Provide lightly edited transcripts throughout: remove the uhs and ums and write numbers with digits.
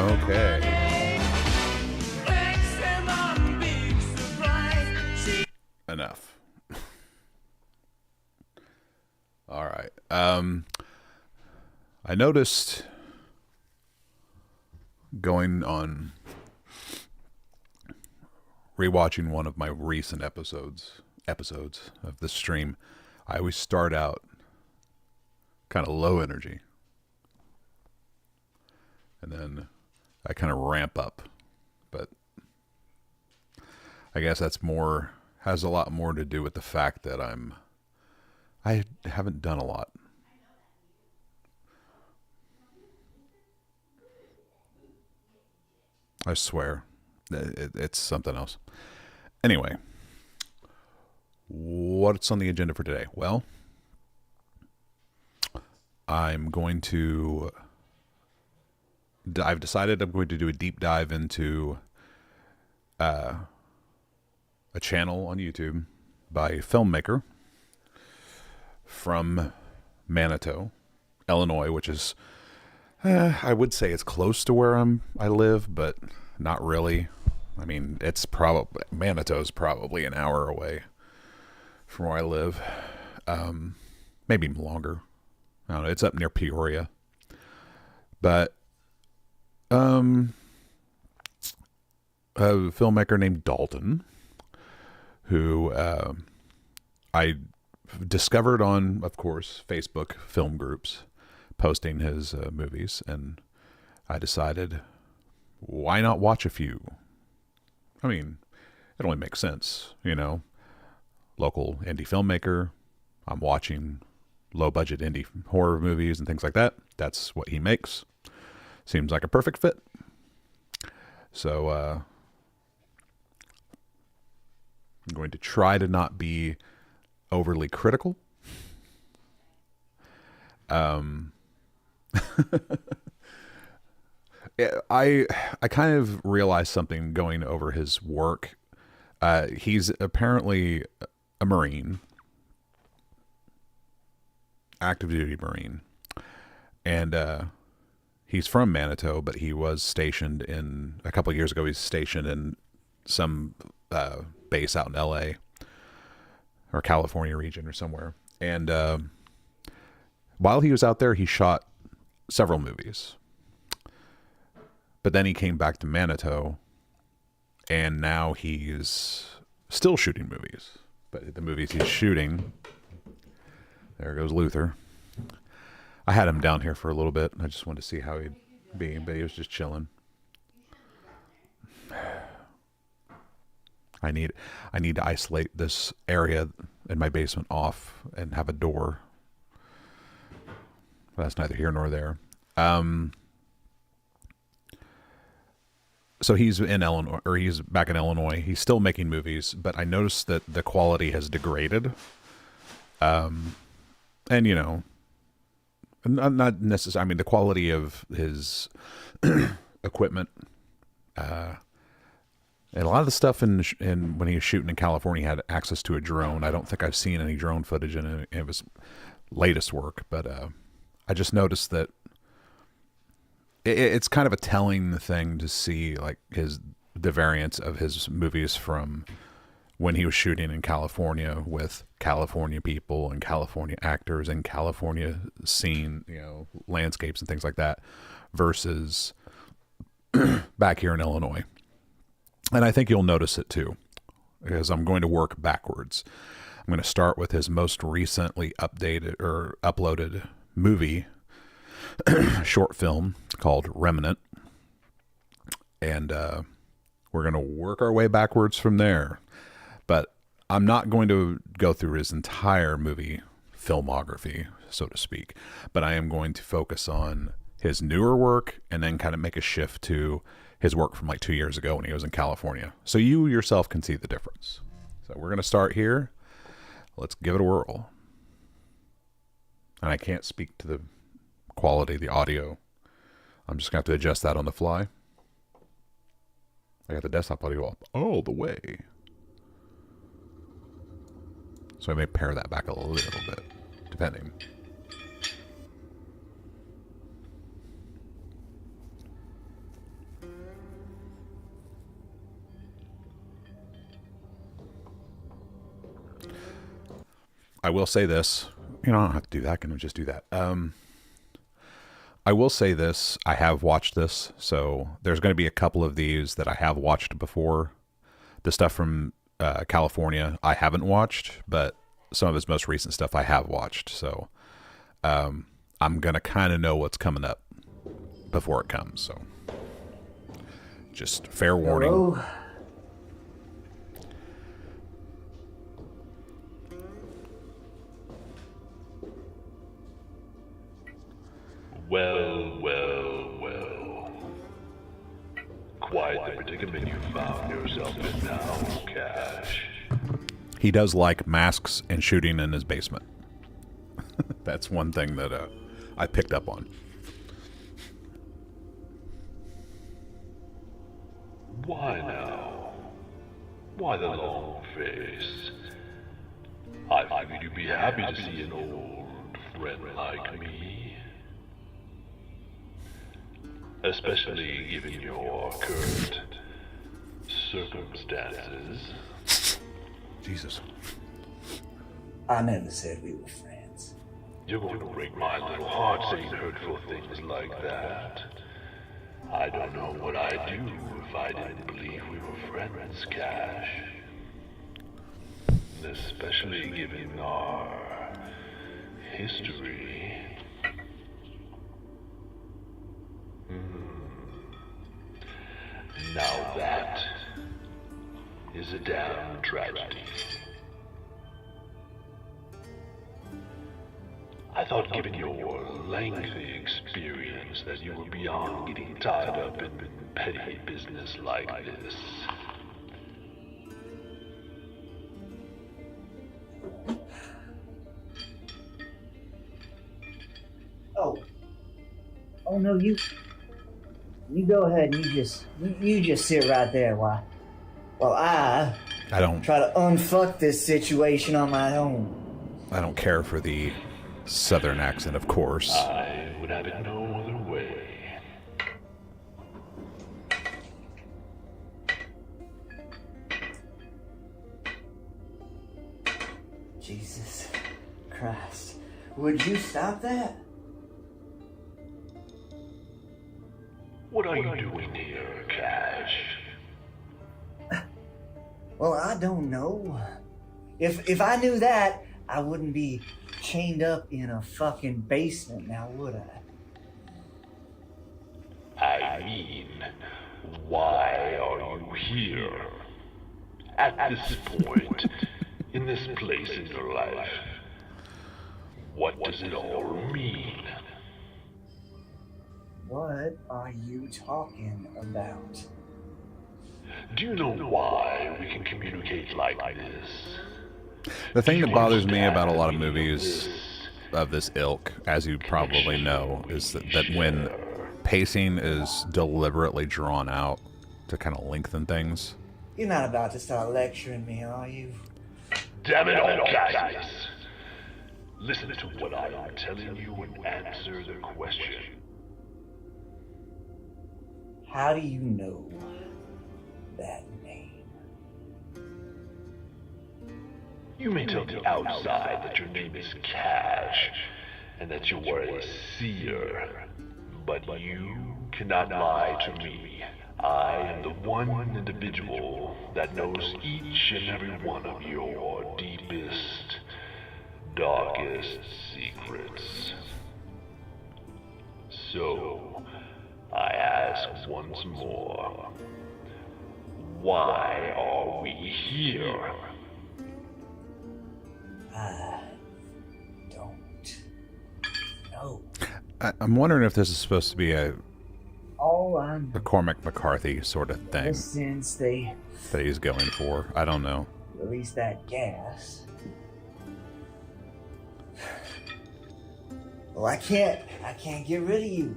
Okay. Enough. All right. I noticed going on rewatching one of my recent episodes of the stream, I always start out kind of low energy. And then I kind of ramp up. But I guess that's has a lot more to do with the fact that I haven't done a lot. I swear. It's something else. Anyway, what's on the agenda for today? Well, I've decided I'm going to do a deep dive into a channel on YouTube by a filmmaker from Manito, Illinois, which is, I would say it's close to where I live, but not really. I mean, Manito's probably an hour away from where I live. Maybe longer. I don't know. It's up near Peoria. But a filmmaker named Dalton, who I discovered on, of course, Facebook film groups, posting his movies, and I decided, why not watch a few? I mean, it only makes sense, local indie filmmaker. I'm watching low-budget indie horror movies and things like that. That's what he makes. Seems like a perfect fit. So I'm going to try to not be overly critical. I kind of realized something going over his work. He's apparently a Marine, active duty Marine, and he's from Manito, but he was stationed a couple of years ago. He's stationed in some base out in LA or California region or somewhere. And while he was out there, he shot several movies. But then he came back to Manito, and now he's still shooting movies. But the movies he's shooting, there goes Luther. I had him down here for a little bit. I just wanted to see how he'd be, but he was just chilling. I need to isolate this area in my basement off and have a door. But that's neither here nor there. So he's in Illinois, or he's back in Illinois. He's still making movies, but I noticed that the quality has degraded. And you know, not necessarily. I mean, the quality of his equipment. And a lot of the stuff in when he was shooting in California, he had access to a drone. I don't think I've seen any drone footage in any of his latest work, but I just noticed that it's kind of a telling thing to see, like, the variance of his movies from when he was shooting in California with California people and California actors and California scene, you know, landscapes and things like that, versus back here in Illinois. And I think you'll notice it too, because I'm going to work backwards. I'm going to start with his most recently uploaded movie, short film called Remnant. And we're going to work our way backwards from there. But I'm not going to go through his entire movie filmography, so to speak. But I am going to focus on his newer work and then kind of make a shift to his work from like 2 years ago when he was in California. So you yourself can see the difference. So we're going to start here. Let's give it a whirl. And I can't speak to the quality of the audio. I'm just going to have to adjust that on the fly. I got the desktop audio up all the way. So I may pare that back a little bit, depending. I will say this. You know, I don't have to do that. I can just do that. I will say this. I have watched this. So there's going to be a couple of these that I have watched before. The stuff from California I haven't watched, but some of his most recent stuff I have watched. So I'm going to kind of know what's coming up before it comes. So just fair warning. Hello? Well. Quite the predicament you found yourself in now, Cash. He does like masks and shooting in his basement. That's one thing that I picked up on. Why now? Why the long face? I figured you'd be happy to see an old friend like me. Especially given your current circumstances. Jesus. I never said we were friends. You're going to break my little heart saying hurtful things like that. I don't know what I'd do if I didn't believe we were friends, Cash. Especially given our history. Now that is a damn tragedy. I thought, given your lengthy experience, that you were beyond getting tied up in petty business like this. Oh no, you go ahead and you just sit right there while I don't try to unfuck this situation on my own. I don't care for the southern accent, of course. I would have it no other way. Jesus Christ. Would you stop that? What are you doing here, Cash? Well, I don't know. If I knew that, I wouldn't be chained up in a fucking basement now, would I? I mean, why are you here? At this point, in this place in your life, what does it all mean? What are you talking about? Do you know why we can communicate like this? The thing that bothers me about a lot of movies of this ilk, as you probably know, is that when pacing is deliberately drawn out to kind of lengthen things. You're not about to start lecturing me, are you? Damn it all, guys! Listen to what I am telling you and answer the question. How do you know that name? You may tell the outside that your name is Cash, and that you are a seer, but you cannot lie to me. I am the one individual that knows each and every one of your deepest, darkest secrets. So, I ask once more, why are we here? I don't know. I'm wondering if this is supposed to be a All I'm Cormac McCarthy sort of thing since they that he's going for. I don't know. released that gas. Well, I can't get rid of you.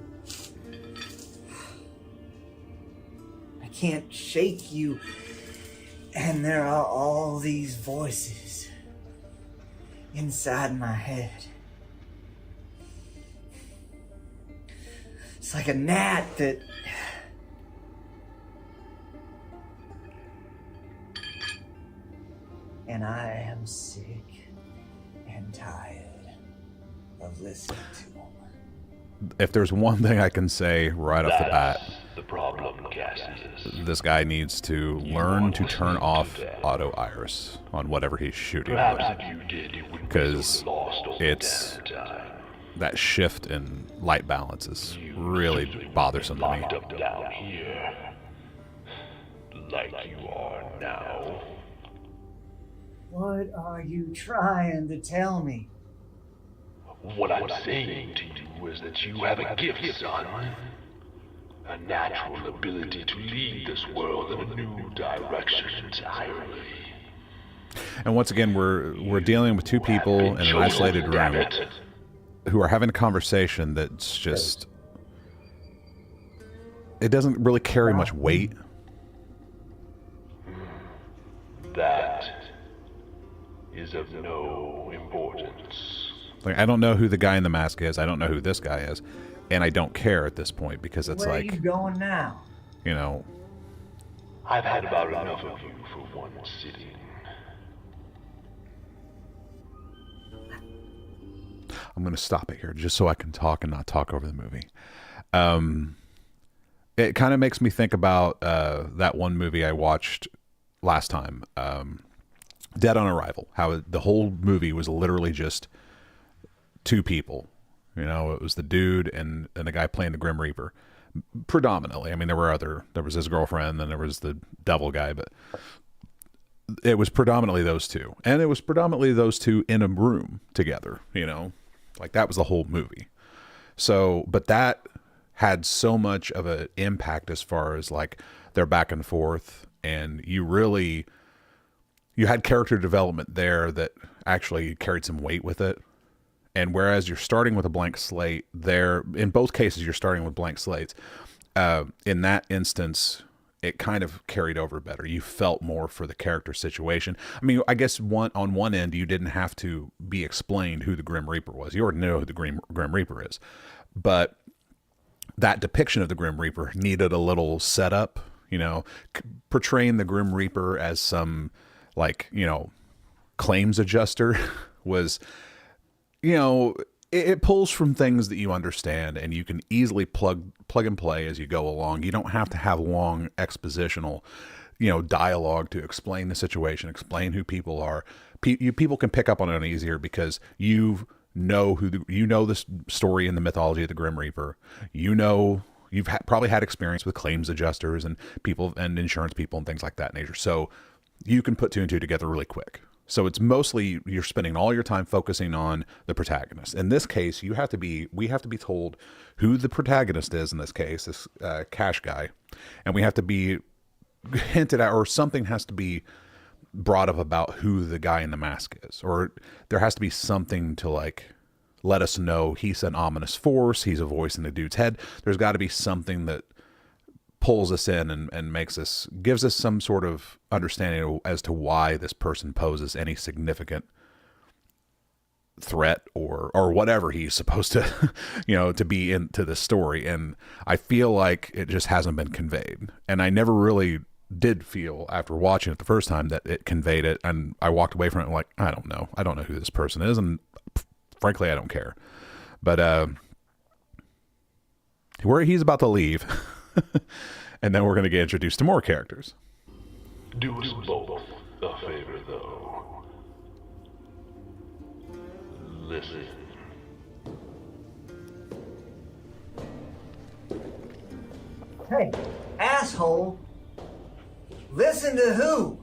I can't shake you. And there are all these voices inside my head. It's like a gnat that... And I am sick and tired of listening to them. If there's one thing I can say right off the bat, The problem, Cassius. this guy needs to learn to turn off auto iris on whatever he's shooting. Perhaps if you did, you wouldn't be Because so lost all it's the damn time. that shift in light balance is really bothersome to me. Locked up down here, like you are now. What are you trying to tell me? What I'm saying to you is that you have a gift, son. A natural ability to lead this world in a new direction entirely. And once again, we're dealing with two people in an isolated Damn room it. who are having a conversation that's just... It doesn't really carry much weight. That is of no importance. Like, I don't know who the guy in the mask is. I don't know who this guy is. And I don't care at this point because it's Where like, are you going now? you know, I've had about enough of you for one sitting. I'm going to stop it here just so I can talk and not talk over the movie. It kind of makes me think about that one movie I watched last time, Dead on Arrival, how the whole movie was literally just two people. You know, it was the dude and the guy playing the Grim Reaper. Predominantly. I mean, there was his girlfriend, then there was the devil guy, but it was predominantly those two. And it was predominantly those two in a room together, you know? Like, that was the whole movie. So, but that had so much of an impact as far as, like, their back and forth, and you had character development there that actually carried some weight with it. And whereas you're starting with a blank slate there, in both cases, you're starting with blank slates. In that instance, it kind of carried over better. You felt more for the character situation. I mean, I guess on one end, you didn't have to be explained who the Grim Reaper was. You already know who the Grim Reaper is. But that depiction of the Grim Reaper needed a little setup, you know, portraying the Grim Reaper as some, like, you know, claims adjuster was... You know, it pulls from things that you understand, and you can easily plug and play as you go along. You don't have to have long expositional dialogue to explain the situation, explain who people are. People can pick up on it easier because you know this story in the mythology of the Grim Reaper. You've probably had experience with claims adjusters and people and insurance people and things like that nature. So you can put two and two together really quick. So it's mostly you're spending all your time focusing on the protagonist. In this case, we have to be told who the protagonist is in this case, this cash guy, and we have to be hinted at, or something has to be brought up about who the guy in the mask is, or there has to be something to like let us know he's an ominous force, he's a voice in the dude's head. There's got to be something that pulls us in and gives us some sort of understanding as to why this person poses any significant threat or whatever he's supposed to, to be into the story. And I feel like it just hasn't been conveyed. And I never really did feel after watching it the first time that it conveyed it. And I walked away from it like, I don't know who this person is. And frankly, I don't care. But where he's about to leave, and then we're going to get introduced to more characters. Do us both a favor, though. Listen. Hey, asshole. Listen to who?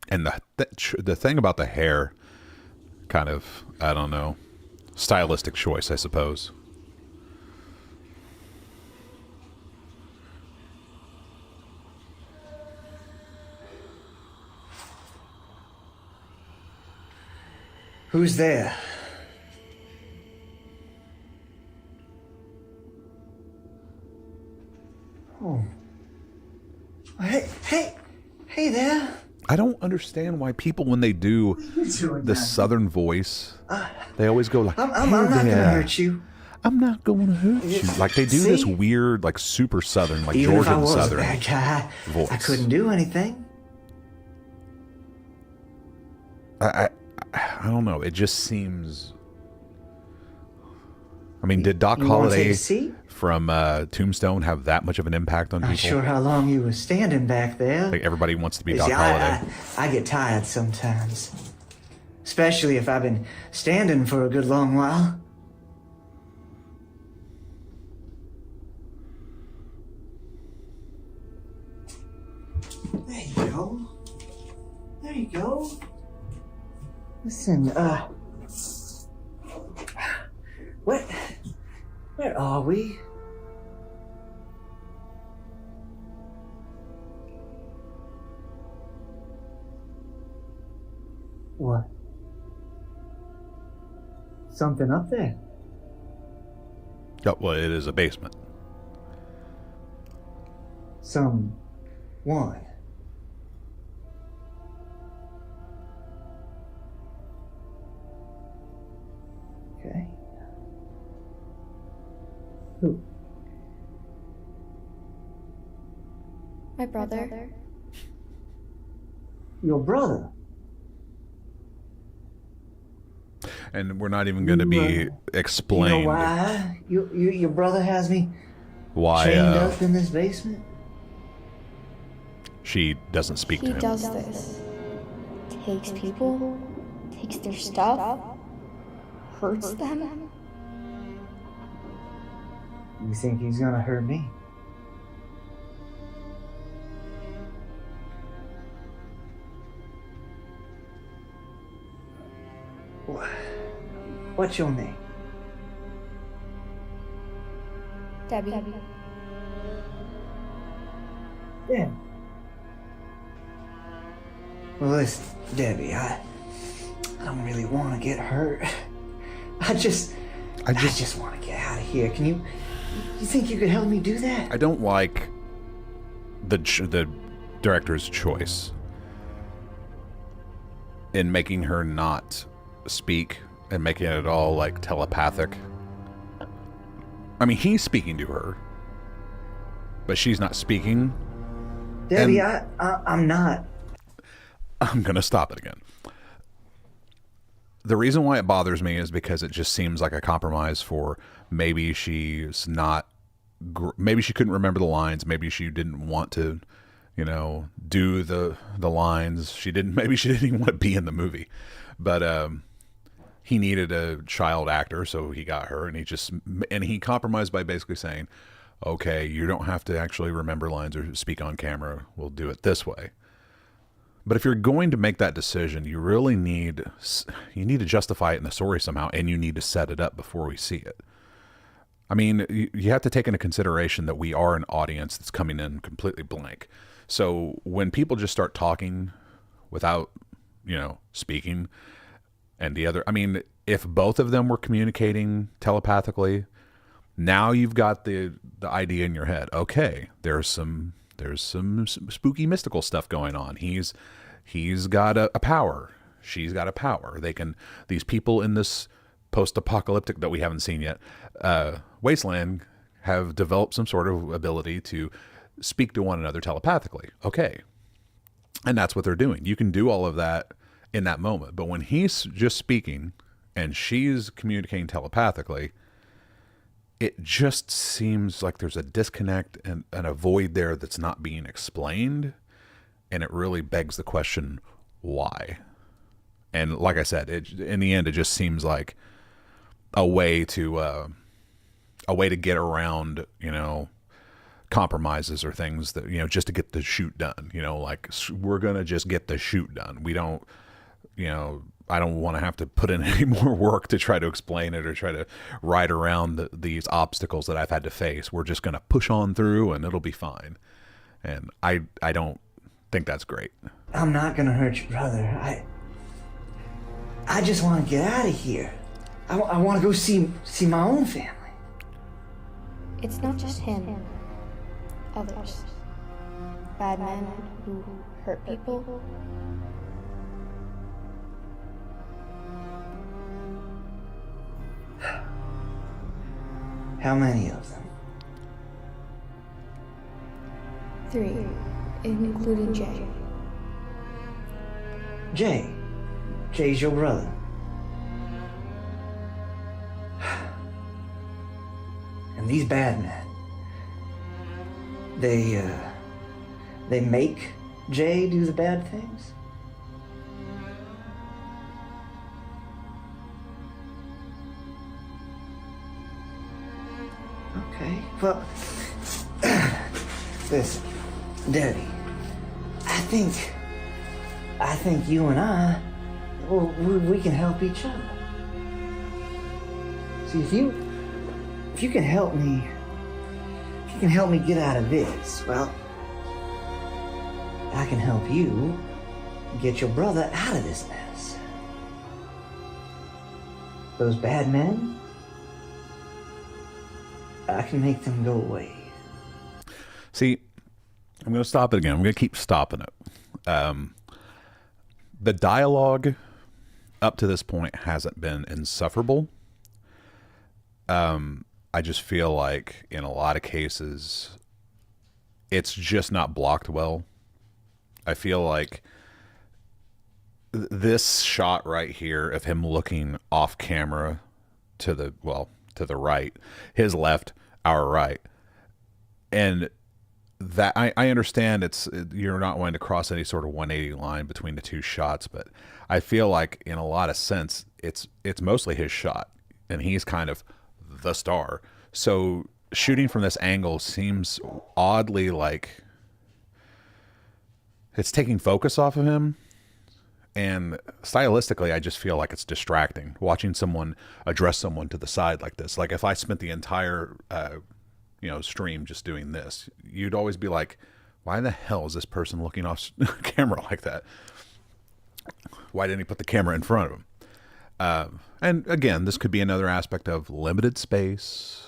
And the thing about the hair, kind of, I don't know, stylistic choice, I suppose. Who's there? Oh. Hey there. I don't understand why people, when they do the southern voice, they always go like, I'm not gonna hurt you. I'm not going to hurt you. Like they do this weird, like super southern, like Even Georgian if I was southern a bad guy, voice. I couldn't do anything. I don't know. It just seems. I mean, did Doc Holliday from Tombstone have that much of an impact on people? Not sure how long you were standing back there. Like everybody wants to be Doc Holliday. I get tired sometimes, especially if I've been standing for a good long while. There you go. There you go. Listen, where are we? What? Something up there? Oh, well, it is a basement. Someone. Okay. Who? My brother. Your brother? And we're not even going to be explained. You know why your brother has me why chained up in this basement? She doesn't speak to him. He does this. Takes people, takes their stuff, hurts them. You think he's gonna hurt me? What's your name? Debbie. Debbie. Well, listen, Debbie, I don't really want to get hurt. I just want to get out of here. Can you think you could help me do that? I don't like the director's choice in making her not speak and making it all like telepathic. I mean, he's speaking to her, but she's not speaking. Debbie, I'm not. I'm gonna stop it again. the reason why it bothers me is because it just seems like a compromise for maybe she's not, maybe she couldn't remember the lines. Maybe she didn't want to, you know, do the lines. Maybe she didn't even want to be in the movie, but, he needed a child actor. So he got her, and he compromised by basically saying, okay, you don't have to actually remember lines or speak on camera. We'll do it this way. But if you're going to make that decision, you really need to justify it in the story somehow, and you need to set it up before we see it. I mean, you have to take into consideration that we are an audience that's coming in completely blank. So when people just start talking without, you know, speaking, and I mean, if both of them were communicating telepathically, now you've got the idea in your head. Okay, there's some spooky mystical stuff going on. He's got a power. She's got a power. These people in this post-apocalyptic that we haven't seen yet, wasteland, have developed some sort of ability to speak to one another telepathically. Okay. And that's what they're doing. You can do all of that in that moment. But when he's just speaking and she's communicating telepathically, it just seems like there's a disconnect and a void there that's not being explained. And it really begs the question, why? And like I said, in the end, it just seems like a way to get around, you know, compromises or things that, you know, just to get the shoot done. You know, like, we're going to just get the shoot done. We don't, you know, I don't want to have to put in any more work to try to explain it or try to ride around these obstacles that I've had to face. We're just going to push on through and it'll be fine. And I don't think that's great. I'm not going to hurt your brother. I just want to get out of here. I want to go see my own family. It's not just him. Others. Bad men who hurt people. How many of them? 3, including Jay. Jay's your brother. And these bad men, they make Jay do the bad things? Okay, well, listen, Debbie, I think you and I, well, we can help each other. See, if you can help me, get out of this, well, I can help you get your brother out of this mess. Those bad men, I can make them go away. See, I'm going to stop it again. I'm going to keep stopping it. The dialogue up to this point hasn't been insufferable. I just feel like in a lot of cases, it's just not blocked well. I feel like this shot right here of him looking off camera to the right, his left, our right. And that I understand you're not wanting to cross any sort of 180 line between the two shots, but I feel like in a lot of sense, it's mostly his shot and he's kind of the star. So shooting from this angle seems oddly like it's taking focus off of him. And stylistically, I just feel like it's distracting watching someone address someone to the side like this. Like if I spent the entire, stream just doing this, you'd always be like, why the hell is this person looking off camera like that? Why didn't he put the camera in front of him? And again, this could be another aspect of limited space,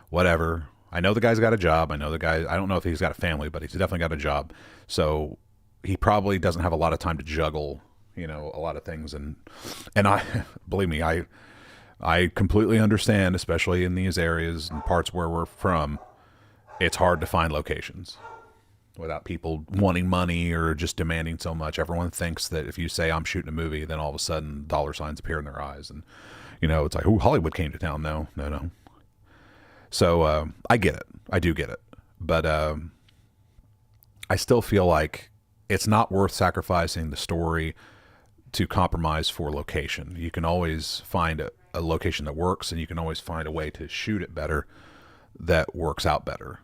whatever. I know the guy's got a job. I don't know if he's got a family, but he's definitely got a job. So he probably doesn't have a lot of time to juggle, a lot of things. And I, believe me, I completely understand, especially in these areas and parts where we're from, it's hard to find locations. without people wanting money or just demanding so much. Everyone thinks that if you say I'm shooting a movie, then all of a sudden dollar signs appear in their eyes. And, it's like, oh, Hollywood came to town. No. So I get it. I do get it. But I still feel like it's not worth sacrificing the story to compromise for location. You can always find a location that works, and you can always find a way to shoot it better that works out better,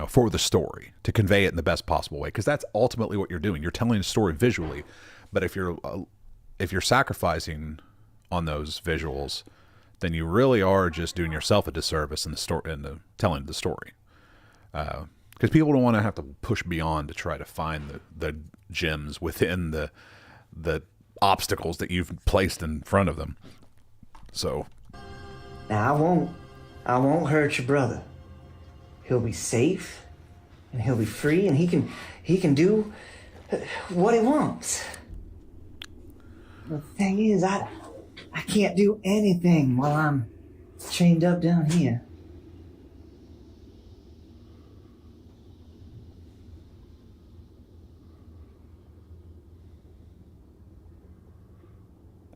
for the story, to convey it in the best possible way. Because that's ultimately what you're doing. You're telling a story visually, but if you're sacrificing on those visuals, then you really are just doing yourself a disservice in the story, in the telling the story. Because people don't want to have to push beyond to try to find the gems within the obstacles that you've placed in front of them. So now I won't hurt your brother. He'll be safe, and he'll be free, and he can do what he wants. The thing is, I can't do anything while I'm chained up down here.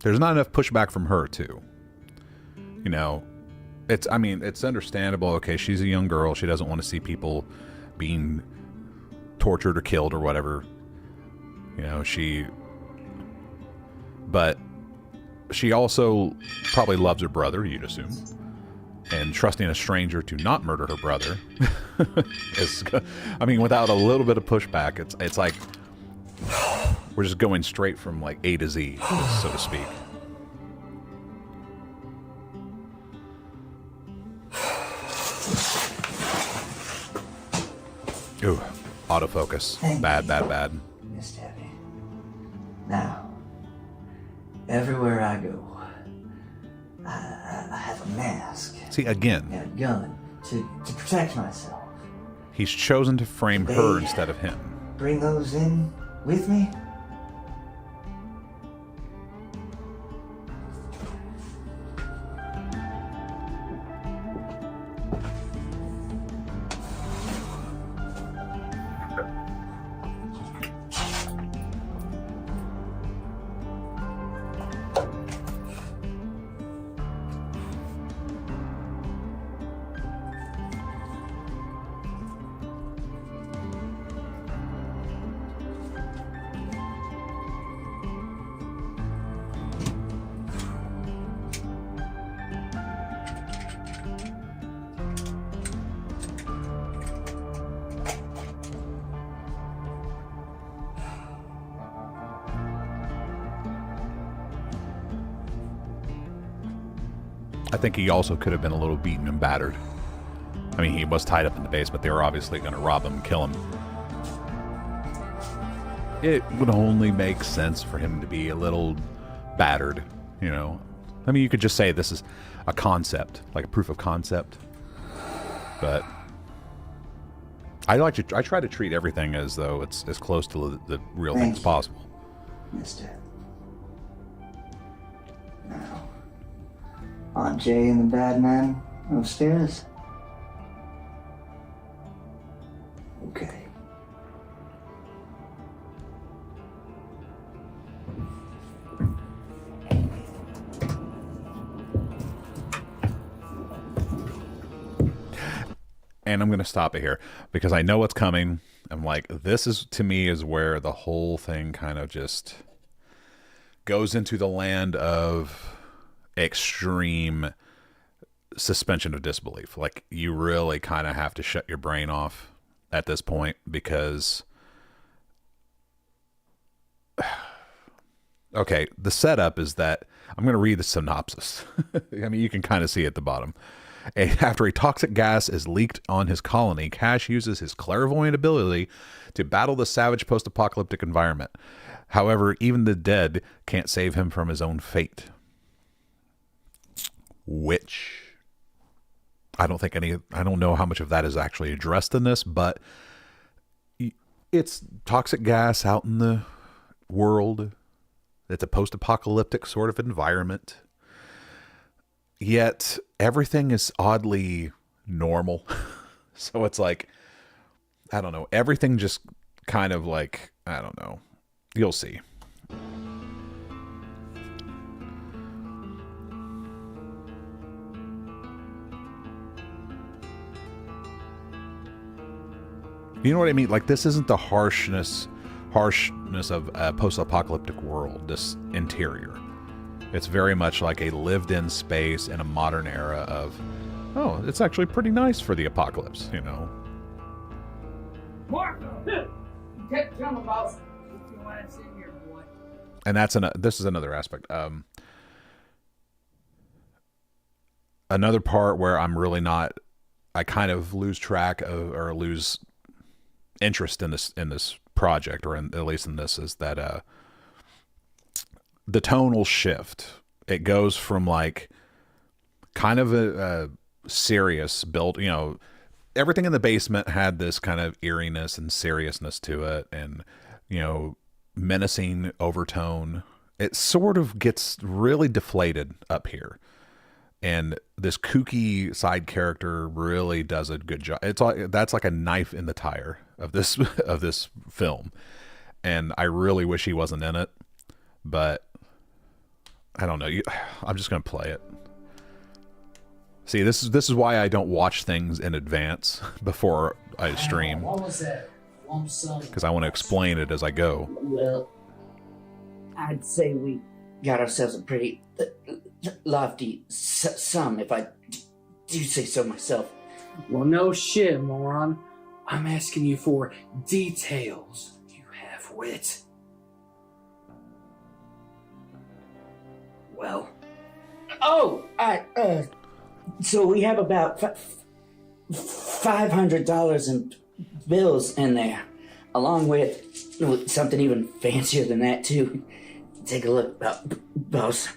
there's not enough pushback from her too. It's understandable. Okay, she's a young girl. She doesn't want to see people being tortured or killed or whatever. But she also probably loves her brother, you'd assume. And trusting a stranger to not murder her brother is, without a little bit of pushback, it's like we're just going straight from like A to Z, so to speak. Ooh, autofocus. Bad. Miss Debbie. Now, everywhere I go, I have a mask. See, again. And a gun to protect myself. He's chosen to frame her instead of him. Bring those in with me? I think he also could have been a little beaten and battered. He was tied up in the base, but they were obviously going to rob him and kill him. It would only make sense for him to be a little battered, you could just say this is a concept, like a proof of concept. But I try to treat everything as though it's as close to the real thing as possible. Mister. Now, Aunt Jay and the bad man upstairs? Okay. And I'm going to stop it here because I know what's coming. I'm like, this is, to me, is where the whole thing kind of just goes into the land of extreme suspension of disbelief. Like, you really kind of have to shut your brain off at this point because, okay, the setup is that I'm going to read the synopsis. You can kind of see at the bottom. After a toxic gas is leaked on his colony, Cash uses his clairvoyant ability to battle the savage post-apocalyptic environment. However, even the dead can't save him from his own fate. Which, I don't know how much of that is actually addressed in this, but it's toxic gas out in the world. It's a post-apocalyptic sort of environment. Yet everything is oddly normal. So it's like I don't know. Everything just kind of like, I don't know. You'll see. You know what I mean? Like, this isn't the harshness of a post-apocalyptic world, this interior. It's very much like a lived-in space in a modern era of, oh, it's actually pretty nice for the apocalypse, you know? Mark, get John about you want to in here, boy. And this is another aspect. Another part where I'm really not, I kind of lose track of, or lose interest in this project, or at least in this, is that the tonal shift. It goes from like kind of a serious build, you know, everything in the basement had this kind of eeriness and seriousness to it, and, you know, menacing overtone. It sort of gets really deflated up here, and this kooky side character really does a good job. That's like a knife in the tire of this film, and I really wish he wasn't in it, but I don't know. I'm just gonna play it. See, this is why I don't watch things in advance before I stream, What was that? Lump sum. because I want to explain it as I go. Well, I'd say we got ourselves a pretty lofty sum, if I do say so myself. Well, no shit, moron. I'm asking you for details. You have wit. Well, so we have about $500 in bills in there, along with something even fancier than that too. Take a look, boss.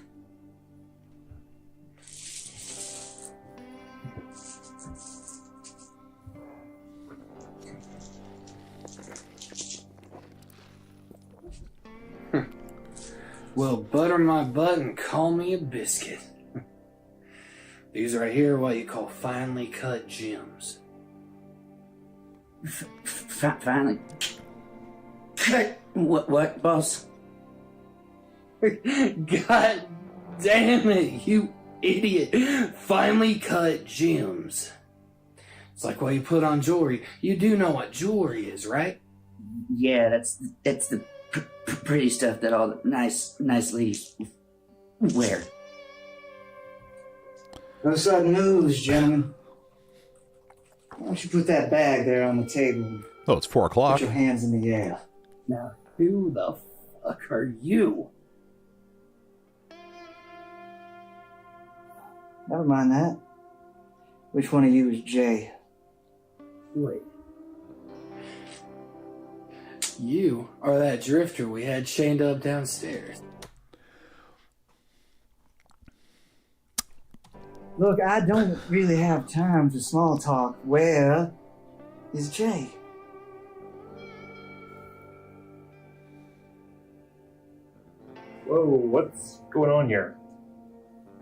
Well, butter my butt and call me a biscuit. These right here are what you call finely cut gems. Finally. Cut. What, boss? God damn it, you idiot. Finely cut gems. It's like what you put on jewelry. You do know what jewelry is, right? Yeah, that's the pretty stuff that all the nice ladies wear. No sudden moves, gentlemen. Why don't you put that bag there on the table? Oh, it's 4 o'clock. Put your hands in the air. Now, who the fuck are you? Never mind that. Which one of you is Jay? Wait. You are that drifter we had chained up downstairs. Look, I don't really have time for small talk. Where is Jay? Whoa, what's going on here?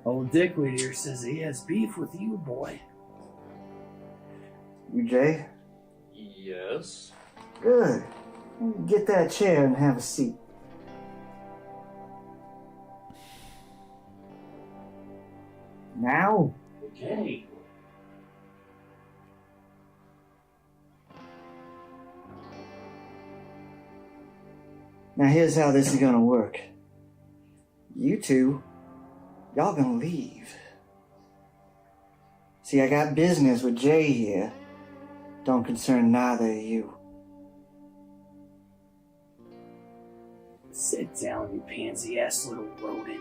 Old Dickweed here says he has beef with you, boy. You Jay? Yes. Good. Get that chair and have a seat. Now? Okay. Now here's how this is gonna work. You two, y'all gonna leave. See, I got business with Jay here. Don't concern neither of you. Sit down, you pansy-ass little rodent.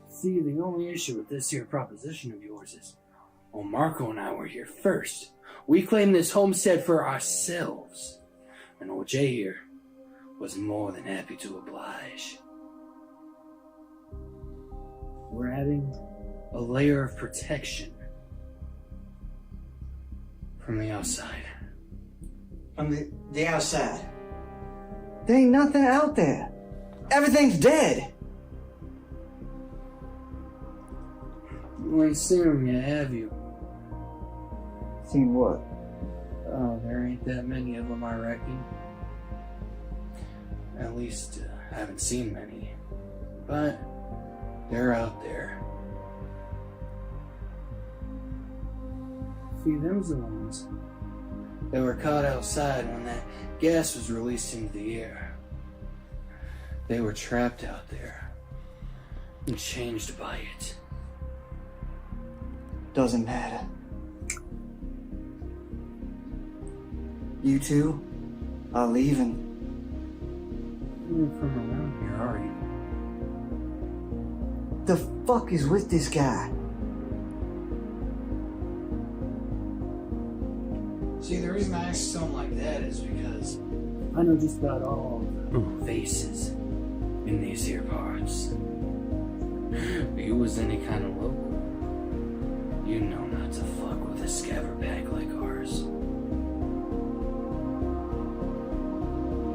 See, the only issue with this here proposition of yours is, well, Marco and I were here first. We claimed this homestead for ourselves. And old Jay here was more than happy to oblige. We're adding a layer of protection from the outside. From the outside. There ain't nothing out there. Everything's dead. You ain't seen him yet, have you? Seen what? Oh, there ain't that many of them, I reckon. At least, I haven't seen many. But, they're out there. See, them's the ones that were caught outside when that gas was released into the air. They were trapped out there and changed by it. Doesn't matter. You two are leaving. You're from around here, are you? The fuck is with this guy? See, the reason I ask something like that is because I know just about all the faces in these here parts. If you was any kind of local, you know not to fuck with a scabbard pack like ours.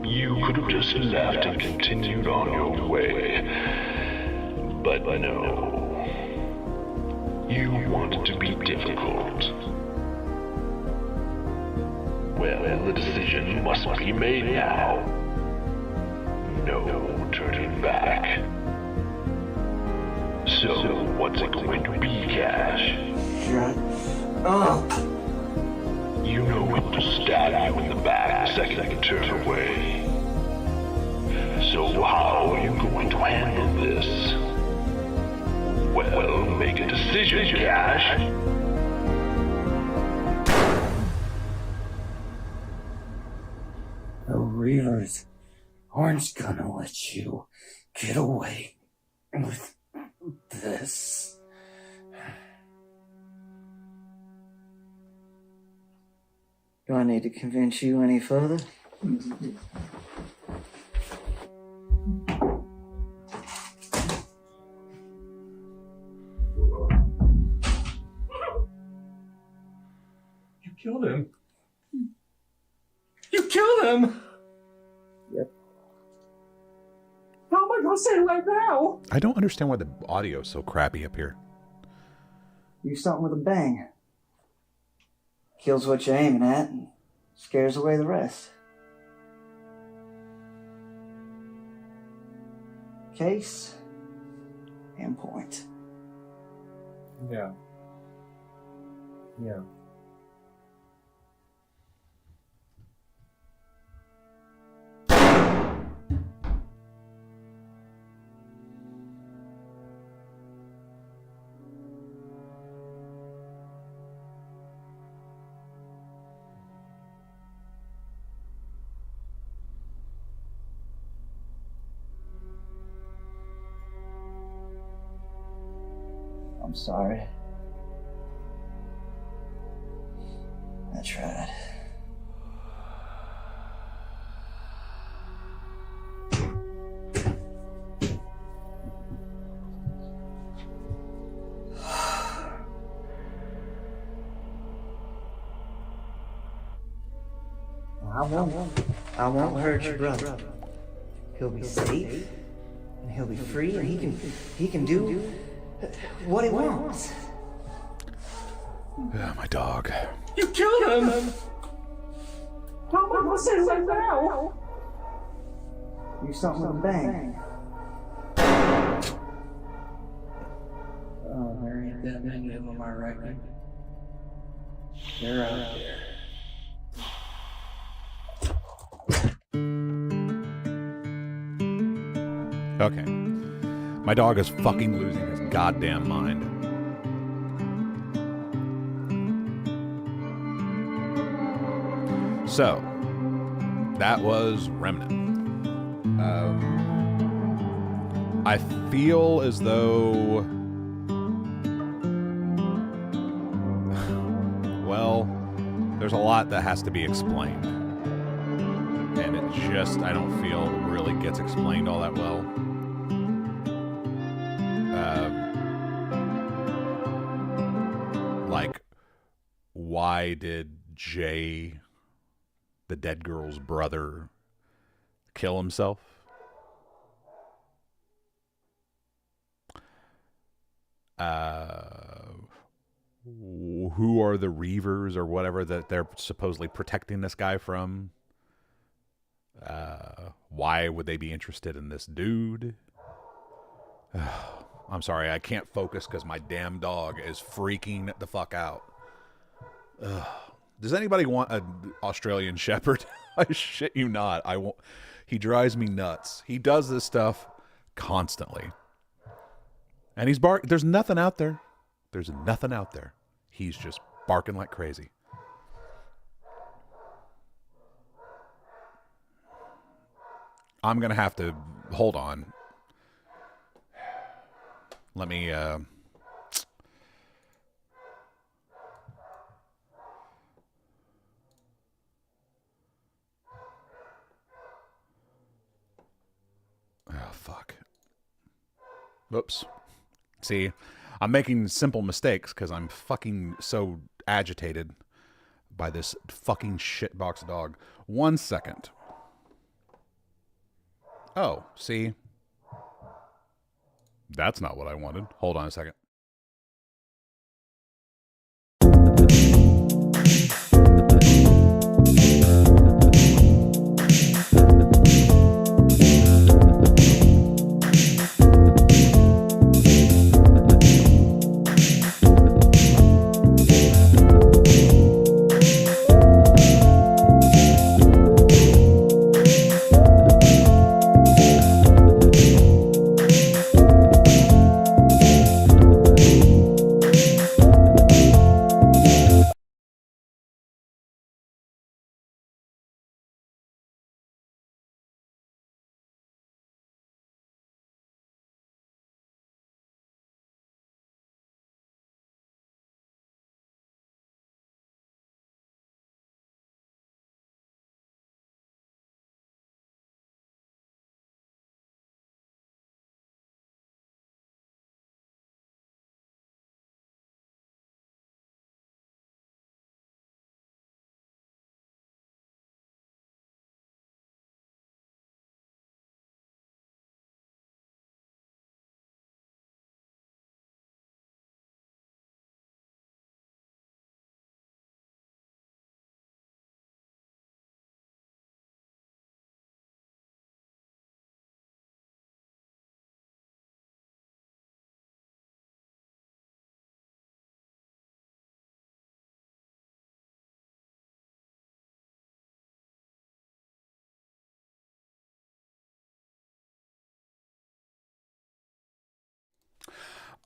You could have just left and continued on your way. But no. You wanted to be difficult. Well, the decision must be made now. No turning back. So, what's it going to be, Cash? Shut up. You know it will stab you in the back the second you turn away. So how are you going to handle this? Well, make a decision, Cash. The Reavers aren't gonna let you get away with this. Do I need to convince you any further? You killed him. You killed him! Yep. How am I gonna say it right now? I don't understand why the audio is so crappy up here. You something with a bang. Kills what you're aiming at and scares away the rest. Case and point. Yeah. Yeah. I'm sorry. I tried. I won't hurt your brother. He'll be safe, and he'll be free, and he can do what he wants. Yeah, my dog. You killed him! How am I gonna say it right now? You something with a bang. Oh, there ain't that many of them, I reckon. They're out there. Okay. My dog is fucking losing his goddamn mind. So, that was Remnant. I feel as though... well, there's a lot that has to be explained. And it just, I don't feel, really gets explained all that well. Like, why did Jay, the dead girl's brother, kill himself? who are the Reavers or whatever that they're supposedly protecting this guy from? Why would they be interested in this dude? I'm sorry, I can't focus because my damn dog is freaking the fuck out. Does anybody want an Australian Shepherd? I shit you not. I won't. He drives me nuts. He does this stuff constantly. And he's barking. There's nothing out there. There's nothing out there. He's just barking like crazy. I'm going to have to hold on. Let me oh fuck. Whoops. See, I'm making simple mistakes because I'm fucking so agitated by this fucking shitbox dog. 1 second. Oh, see? That's not what I wanted. Hold on a second.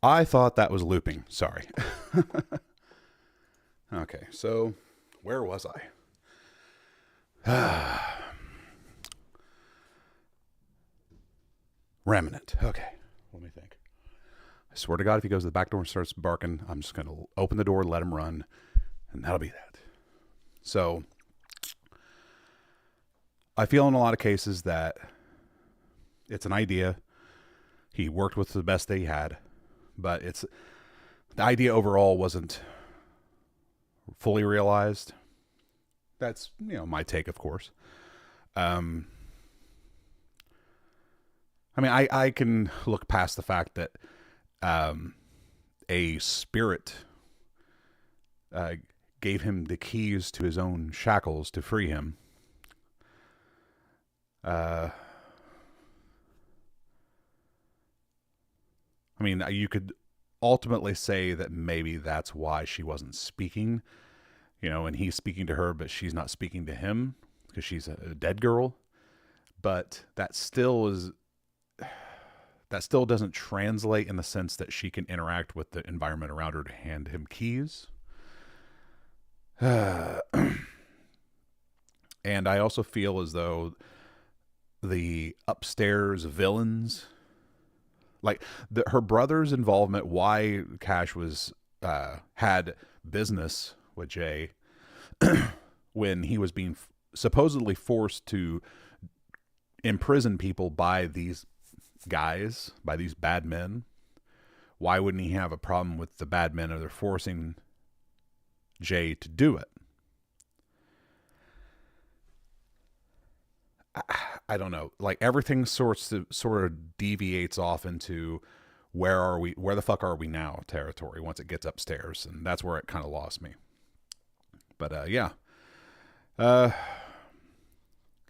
I thought that was looping. Sorry. Okay, so where was I? Remnant. Okay, let me think. I swear to God, if he goes to the back door and starts barking, I'm just going to open the door, let him run, and that'll be that. So I feel in a lot of cases that it's an idea. He worked with the best that he had, but the idea overall wasn't fully realized. That's, my take, of course. I mean, I can look past the fact that a spirit gave him the keys to his own shackles to free him. I mean, you could ultimately say that maybe that's why she wasn't speaking, and he's speaking to her, but she's not speaking to him because she's a dead girl. But that still doesn't translate in the sense that she can interact with the environment around her to hand him keys. And I also feel as though the upstairs villains, like her brother's involvement, why Cash was had business with Jay when he was being supposedly forced to imprison people by these guys, by these bad men. Why wouldn't he have a problem with the bad men, or they're forcing Jay to do it? I don't know. Like, everything sort of deviates off into, where the fuck are we now territory once it gets upstairs. And that's where it kind of lost me. But yeah.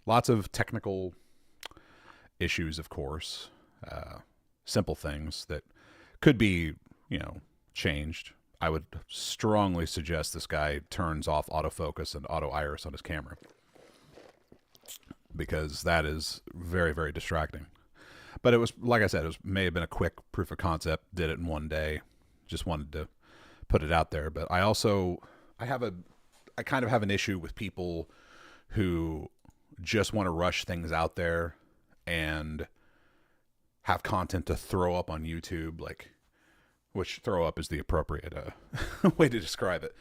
Lots of technical issues, of course. Simple things that could be, changed. I would strongly suggest this guy turns off autofocus and auto iris on his camera, because that is very, very distracting. But it was, like I said, may have been a quick proof of concept. Did it in one day. Just wanted to put it out there. But I kind of have an issue with people who just want to rush things out there and have content to throw up on YouTube, which throw up is the appropriate way to describe it.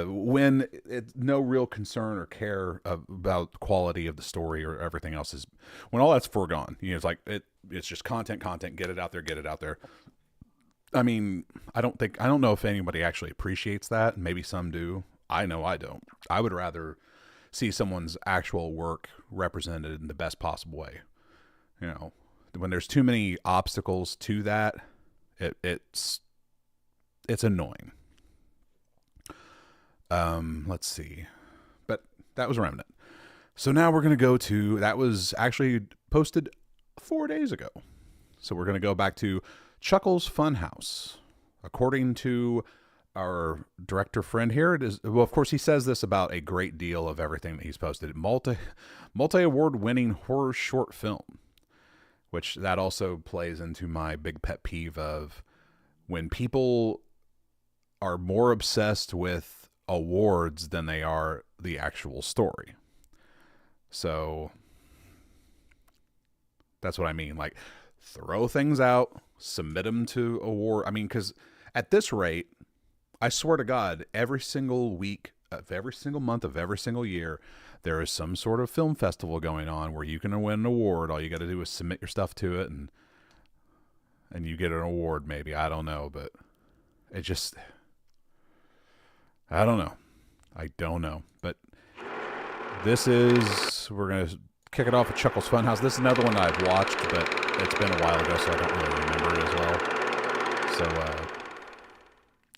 When it's no real concern or care about the quality of the story or everything else is, when all that's foregone, it's just content, get it out there. I mean, I don't know if anybody actually appreciates that. Maybe some do. I know I don't. I would rather see someone's actual work represented in the best possible way. When there's too many obstacles to that, it's annoying. Let's see. But that was Remnant. So now we're going to go to, that was actually posted 4 days ago. So we're going to go back to Chuckles Funhouse. According to our director friend here, it is, well, of course, he says this about a great deal of everything that he's posted. Multi-award winning horror short film, which that also plays into my big pet peeve of when people are more obsessed with awards than they are the actual story. So that's what I mean. Throw things out, submit them to award. I mean, because at this rate, I swear to God, every single week of every single month of every single year, there is some sort of film festival going on where you can win an award. All you got to do is submit your stuff to it, and you get an award. Maybe, I don't know, but it just, I don't know. But we're gonna kick it off with Chuckles Funhouse. This is another one that I've watched, but it's been a while ago, so I don't really remember it as well. So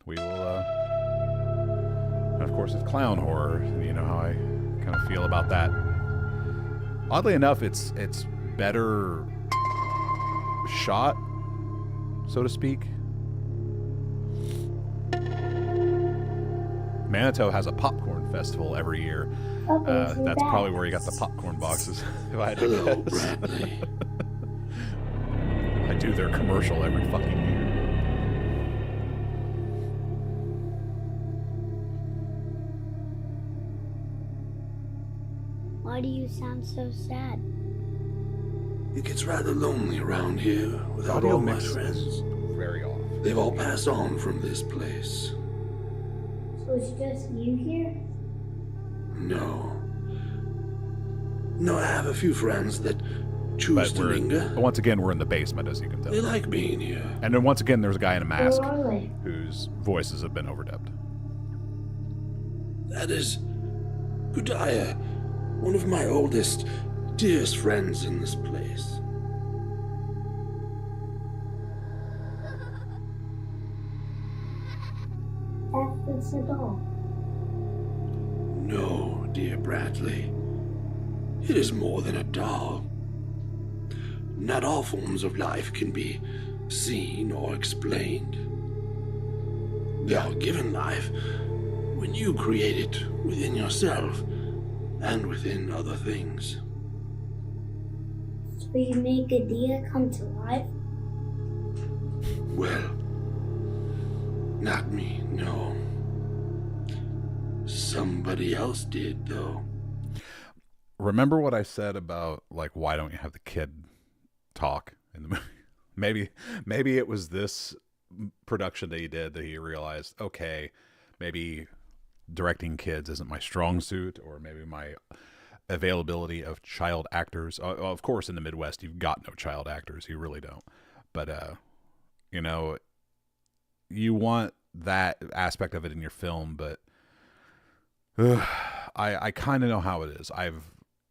we will, and of course, it's clown horror. You know how I kind of feel about that. Oddly enough, it's better shot, so to speak. Manito has a popcorn festival every year. That's probably where he got the popcorn boxes, if I had to Hello, guess. Bradley. I do their commercial every fucking year. Why do you sound so sad? It gets rather lonely around here without Audio all my mix friends. is very off. They've all passed on from this place. So it's just you here? No, I have a few friends that choose to linger. Once again, we're in the basement, as you can tell. They like being here. And then once again, there's a guy in a mask Who are they? whose voices have been overdubbed. That is Gudaya, one of my oldest, dearest friends in this place. That's the doll. No, dear Bradley. It is more than a doll. Not all forms of life can be seen or explained. They are given life when you create it within yourself and within other things. So you make a deer come to life? Well, not me, no. Somebody else did, though. Remember what I said about, why don't you have the kid talk in the movie? Maybe it was this production that he did that he realized, okay, maybe directing kids isn't my strong suit, or maybe my availability of child actors. Of course, in the Midwest, you've got no child actors. You really don't. But, you want that aspect of it in your film, but I kind of know how it is. I've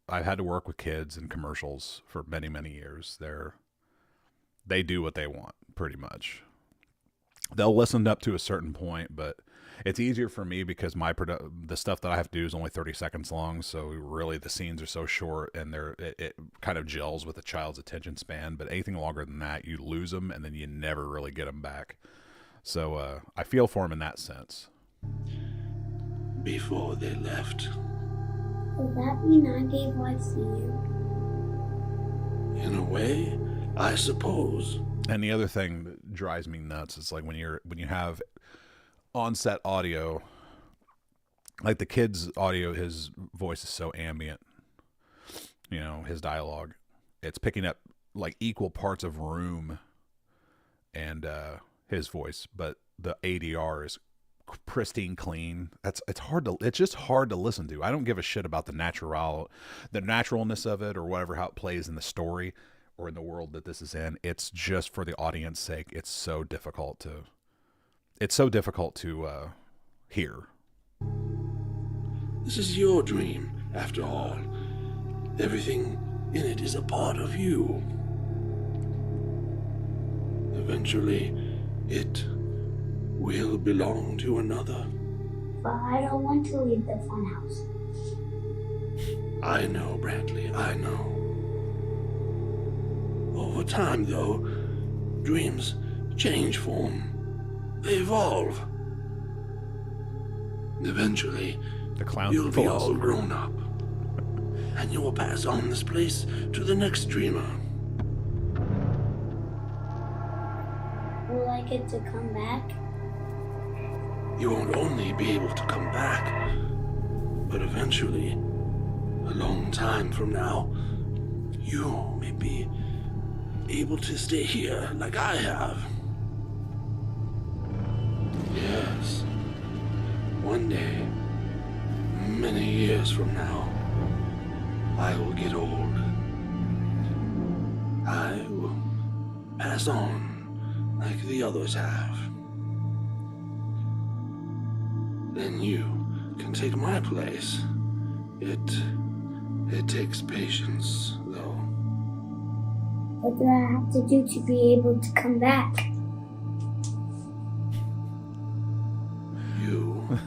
had to work with kids in commercials for many, many years. They do what they want. pretty much. They'll listen up to a certain point, but it's easier for me because the stuff that I have to do is only 30 seconds long. So really the scenes are so short, and it kind of gels with a child's attention span. But anything longer than that, you lose them, and then you never really get them back. So I feel for him in that sense. Before they left. Would that mean I gave life to you? In a way, I suppose. And the other thing that drives me nuts is like when you have on-set audio, like the kid's audio, his voice is so ambient. You know, his dialogue, it's picking up like equal parts of room and his voice, but the ADR is pristine clean. It's just hard to listen to. I don't give a shit about the naturalness of it or whatever, how it plays in the story or in the world that this is in. It's just for the audience sake. It's so difficult to hear. This is your dream, after all. Everything in it is a part of you. Eventually, it will belong to another. But I don't want to leave the funhouse. I know, Bradley, I know. Over time, though, dreams change form. They evolve. Eventually, The clown you'll be all philosopher. grown up. And you will pass on this place to the next dreamer. Will I get to come back? You won't only be able to come back, but eventually, a long time from now, you may be able to stay here like I have. Yes, one day, many years from now, I will get old. I will pass on like the others have. Then you can take my place. It takes patience, though. What do I have to do to be able to come back? You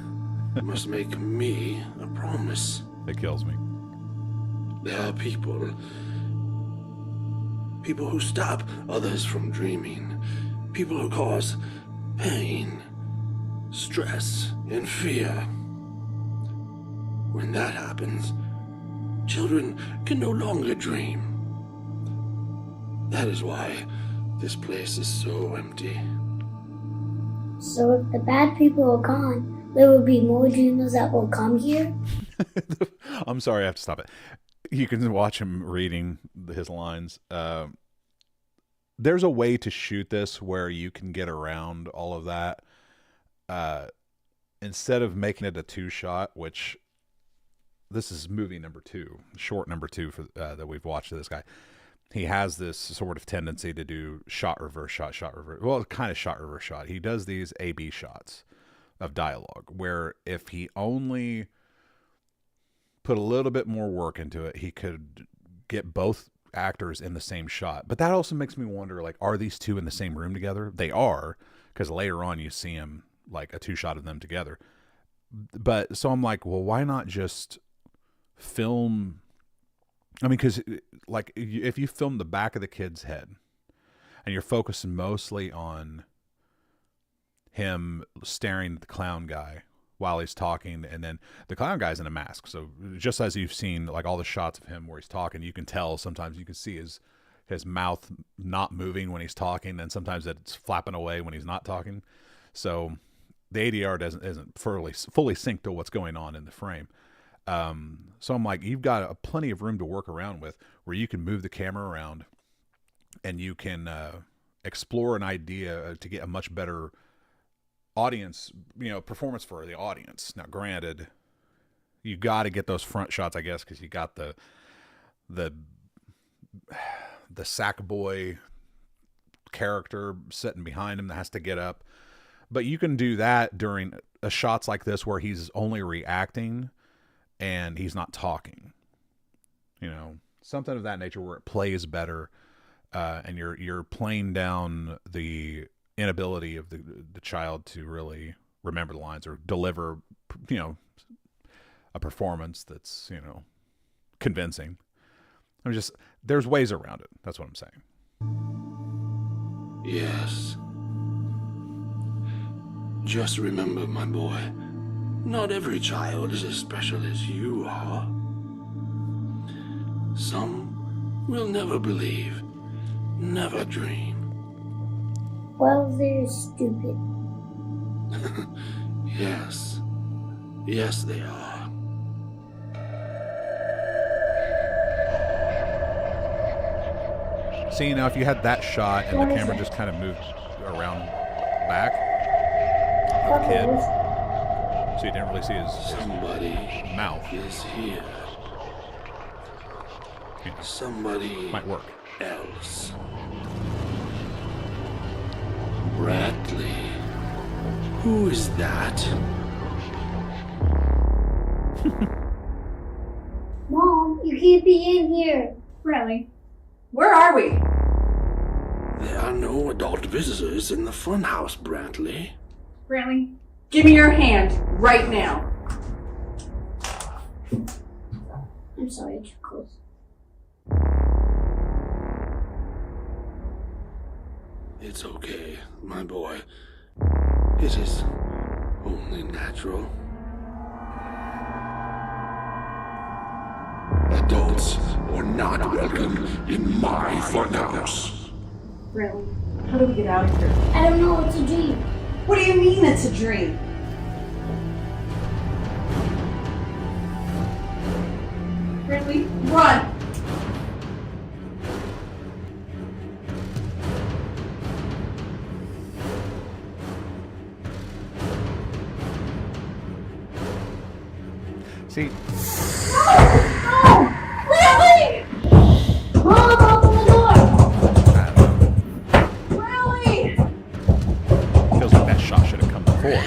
must make me a promise. It kills me. There are people who stop others from dreaming. People who cause pain, stress, and fear. When that happens, children can no longer dream. That is why this place is so empty. So if the bad people are gone, there will be more dreamers that will come here? I'm sorry, I have to stop it. You can watch him reading his lines. There's a way to shoot this where you can get around all of that. Instead of making it a 2-shot, which this is movie number 2, short number 2 for that we've watched of this guy. He has this sort of tendency to do shot, reverse shot, shot, reverse. Well, kind of shot, reverse shot. He does these A-B shots of dialogue where if he only put a little bit more work into it, he could get both actors in the same shot. But that also makes me wonder, like, are these two in the same room together? They are, because later on you see him, like, a 2-shot of them together. But so I'm like, well, why not just film? I mean, because like if you film the back of the kid's head and you're focusing mostly on him staring at the clown guy while he's talking, and then the clown guy's in a mask. So just as you've seen like all the shots of him where he's talking, you can tell sometimes you can see his mouth not moving when he's talking, and sometimes it's flapping away when he's not talking. So the ADR isn't fully synced to what's going on in the frame. So I'm like, you've got plenty of room to work around with where you can move the camera around and you can explore an idea to get a much better audience, performance for the audience. Now, granted, you got to get those front shots, I guess, because you got the sack boy character sitting behind him that has to get up. But you can do that during shots like this where he's only reacting and he's not talking, something of that nature where it plays better. and you're playing down the inability of the child to really remember the lines or deliver, a performance that's, convincing. There's ways around it. That's what I'm saying. Yes. Just remember, my boy, not every child is as special as you are. Some will never believe, never dream. Well, they're stupid. Yes. Yes, they are. See, now if you had that shot and the camera just kind of moved around back of the kid, so you didn't really see his mouth. Is here. Somebody might work. Else. Bradley. Who is that? Mom, you can't be in here. Really? Where are we? There are no adult visitors in the funhouse, Brantley. Brantley, give me your hand right now. I'm sorry, too close. It's okay, my boy. It is only natural. Adults are not welcome in my funhouse. Brantley, how do we get out of here? I don't know, it's a dream. What do you mean it's a dream? Brantley, run! See? No! Brantley! Mom, open the door! Brantley! Feels like that shot should have come before.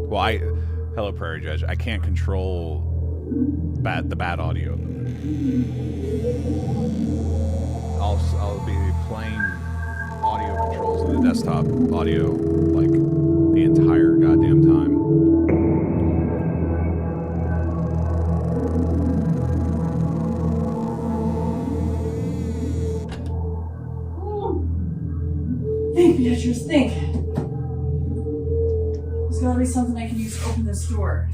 Well, hello, Prairie Judge. I can't control the bad audio. I'll be playing audio controls in the desktop audio like the entire goddamn time. Think, Beatrice, think. There's gotta be something I can use to open this door.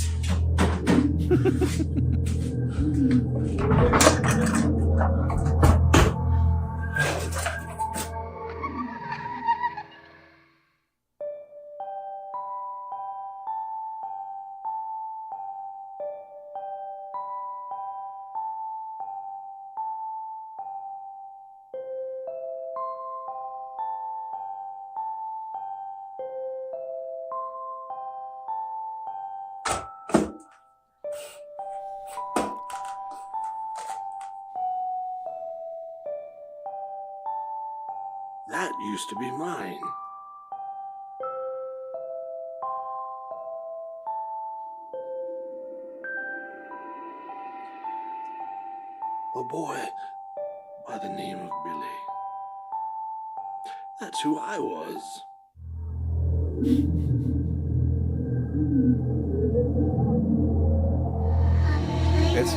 That used to be mine. A boy by the name of Billy. That's who I was. It's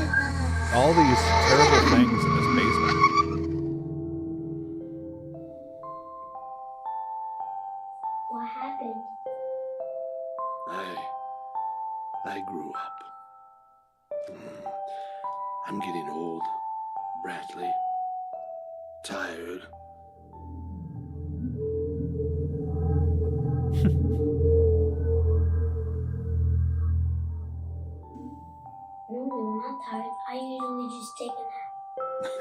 all these terrible things in this basement. What happened? I grew up. I'm getting old, Bradley. Tired. Normally when I'm tired, I usually just take a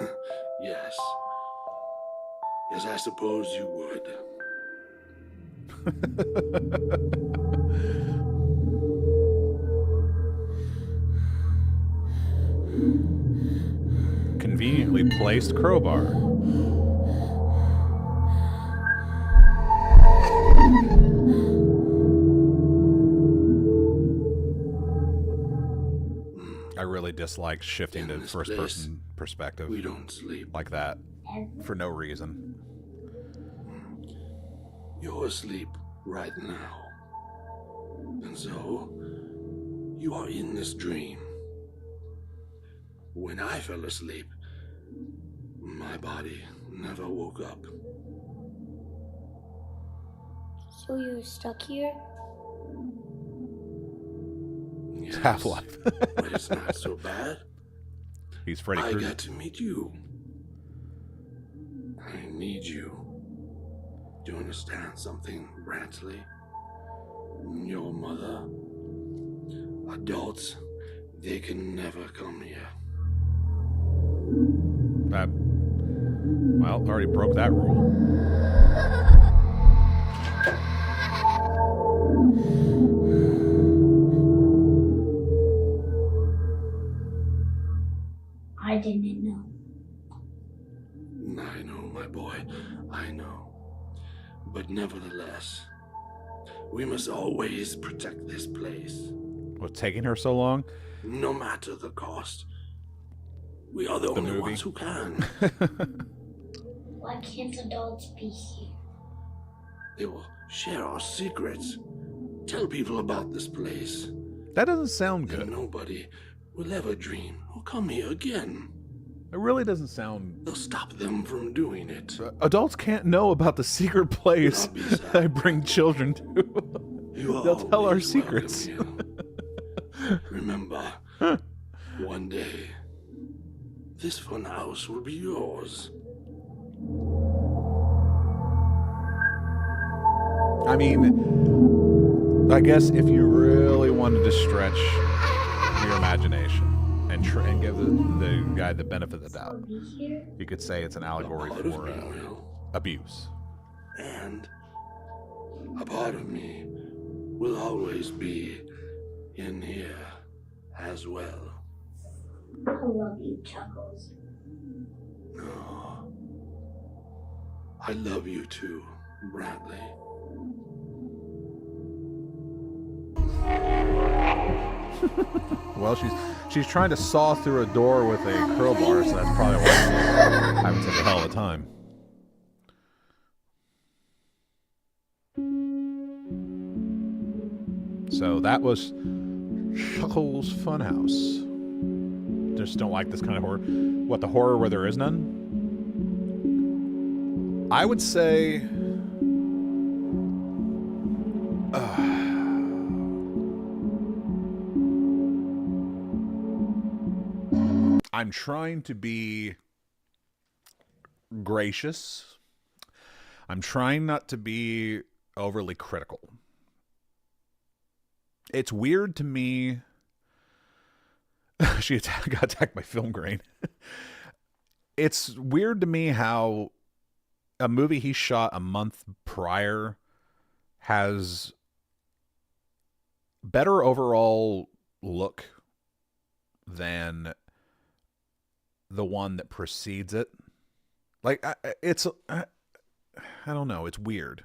nap. Yes. Yes, I suppose you would. Conveniently placed crowbar. dislike shifting to first person perspective. We don't sleep like that for no reason. You're asleep right now. And so, you are in this dream. When I fell asleep, my body never woke up. So you're stuck here? Yes, Half-Life. but it's not so bad. He's Freddy I Krueger. got to meet you. I need you. Do you understand something, Brantley? Your mother. Adults, they can never come here. Well, already broke that rule. I didn't know. I know, my boy. I know. But nevertheless, we must always protect this place. What's taking her so long? No matter the cost. We are the only movie. ones who can. Why can't adults be here? They will share our secrets. Tell people about this place. That doesn't sound good. And nobody will ever dream or come here again. It really doesn't sound... They'll stop them from doing it. Adults can't know about the secret place that I bring children to. They'll tell our secrets. Remember, one day, this fun house will be yours. I mean, I guess if you really wanted to stretch your imagination and give the guy the benefit of the doubt, you could say it's an allegory for abuse. And a part of me will always be in here as well. I love you, Chuckles. Oh, I love you too, Bradley. Well, she's trying to saw through a door with a crowbar, so that's probably why she's having such a hell of a time. So that was Chuckles Funhouse. Just don't like this kind of horror. What, the horror where there is none? I would say... I'm trying to be gracious. I'm trying not to be overly critical. It's weird to me. She got attacked by film grain. It's weird to me how a movie he shot a month prior has better overall look than the one that precedes it. Like, I don't know. It's weird.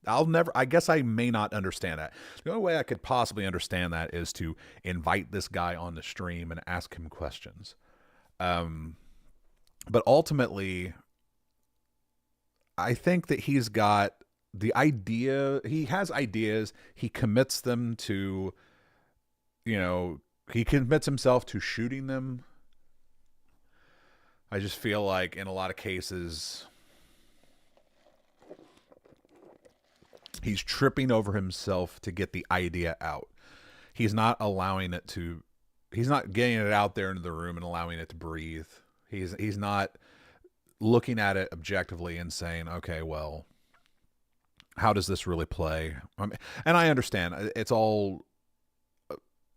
I guess I may not understand that. The only way I could possibly understand that is to invite this guy on the stream and ask him questions. But ultimately, I think that he's got the idea. He has ideas. He commits them to, he commits himself to shooting them. I just feel like in a lot of cases, he's tripping over himself to get the idea out. He's not allowing it to, he's not getting it out there into the room and allowing it to breathe. He's not looking at it objectively and saying, okay, well, how does this really play? And I understand it's all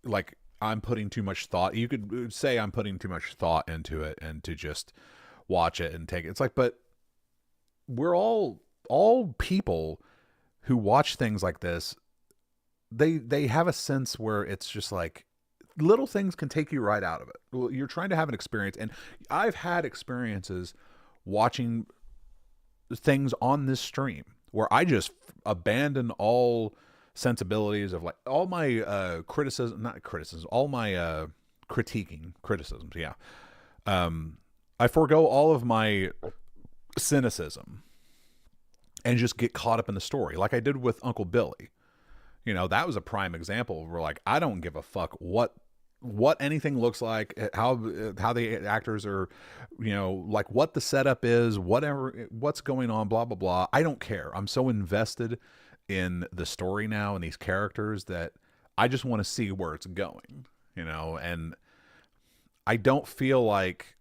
like, I'm putting too much thought. You could say I'm putting too much thought into it and to just watch it and take it. It's like, but we're all people who watch things like this. They have a sense where it's just like little things can take you right out of it. Well, you're trying to have an experience, and I've had experiences watching things on this stream where I just abandon all sensibilities of like all my all my criticisms. Yeah. I forego all of my cynicism and just get caught up in the story, like I did with Uncle Billy. You know, that was a prime example where, like, I don't give a fuck what anything looks like, how the actors are, you know, like what the setup is, what's going on, blah blah blah. I don't care. I'm so invested in the story now and these characters that I just want to see where it's going, you know. And I don't feel like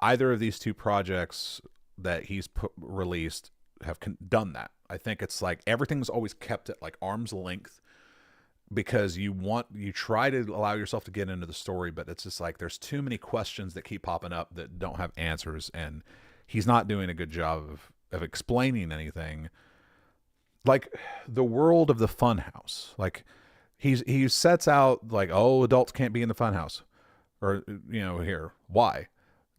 either of these two projects that he's released have done that. I think it's like everything's always kept at like arm's length because you try to allow yourself to get into the story, but it's just like there's too many questions that keep popping up that don't have answers, and he's not doing a good job of explaining anything. Like the world of the funhouse, like he sets out like, oh, adults can't be in the funhouse, or, you know, here, why?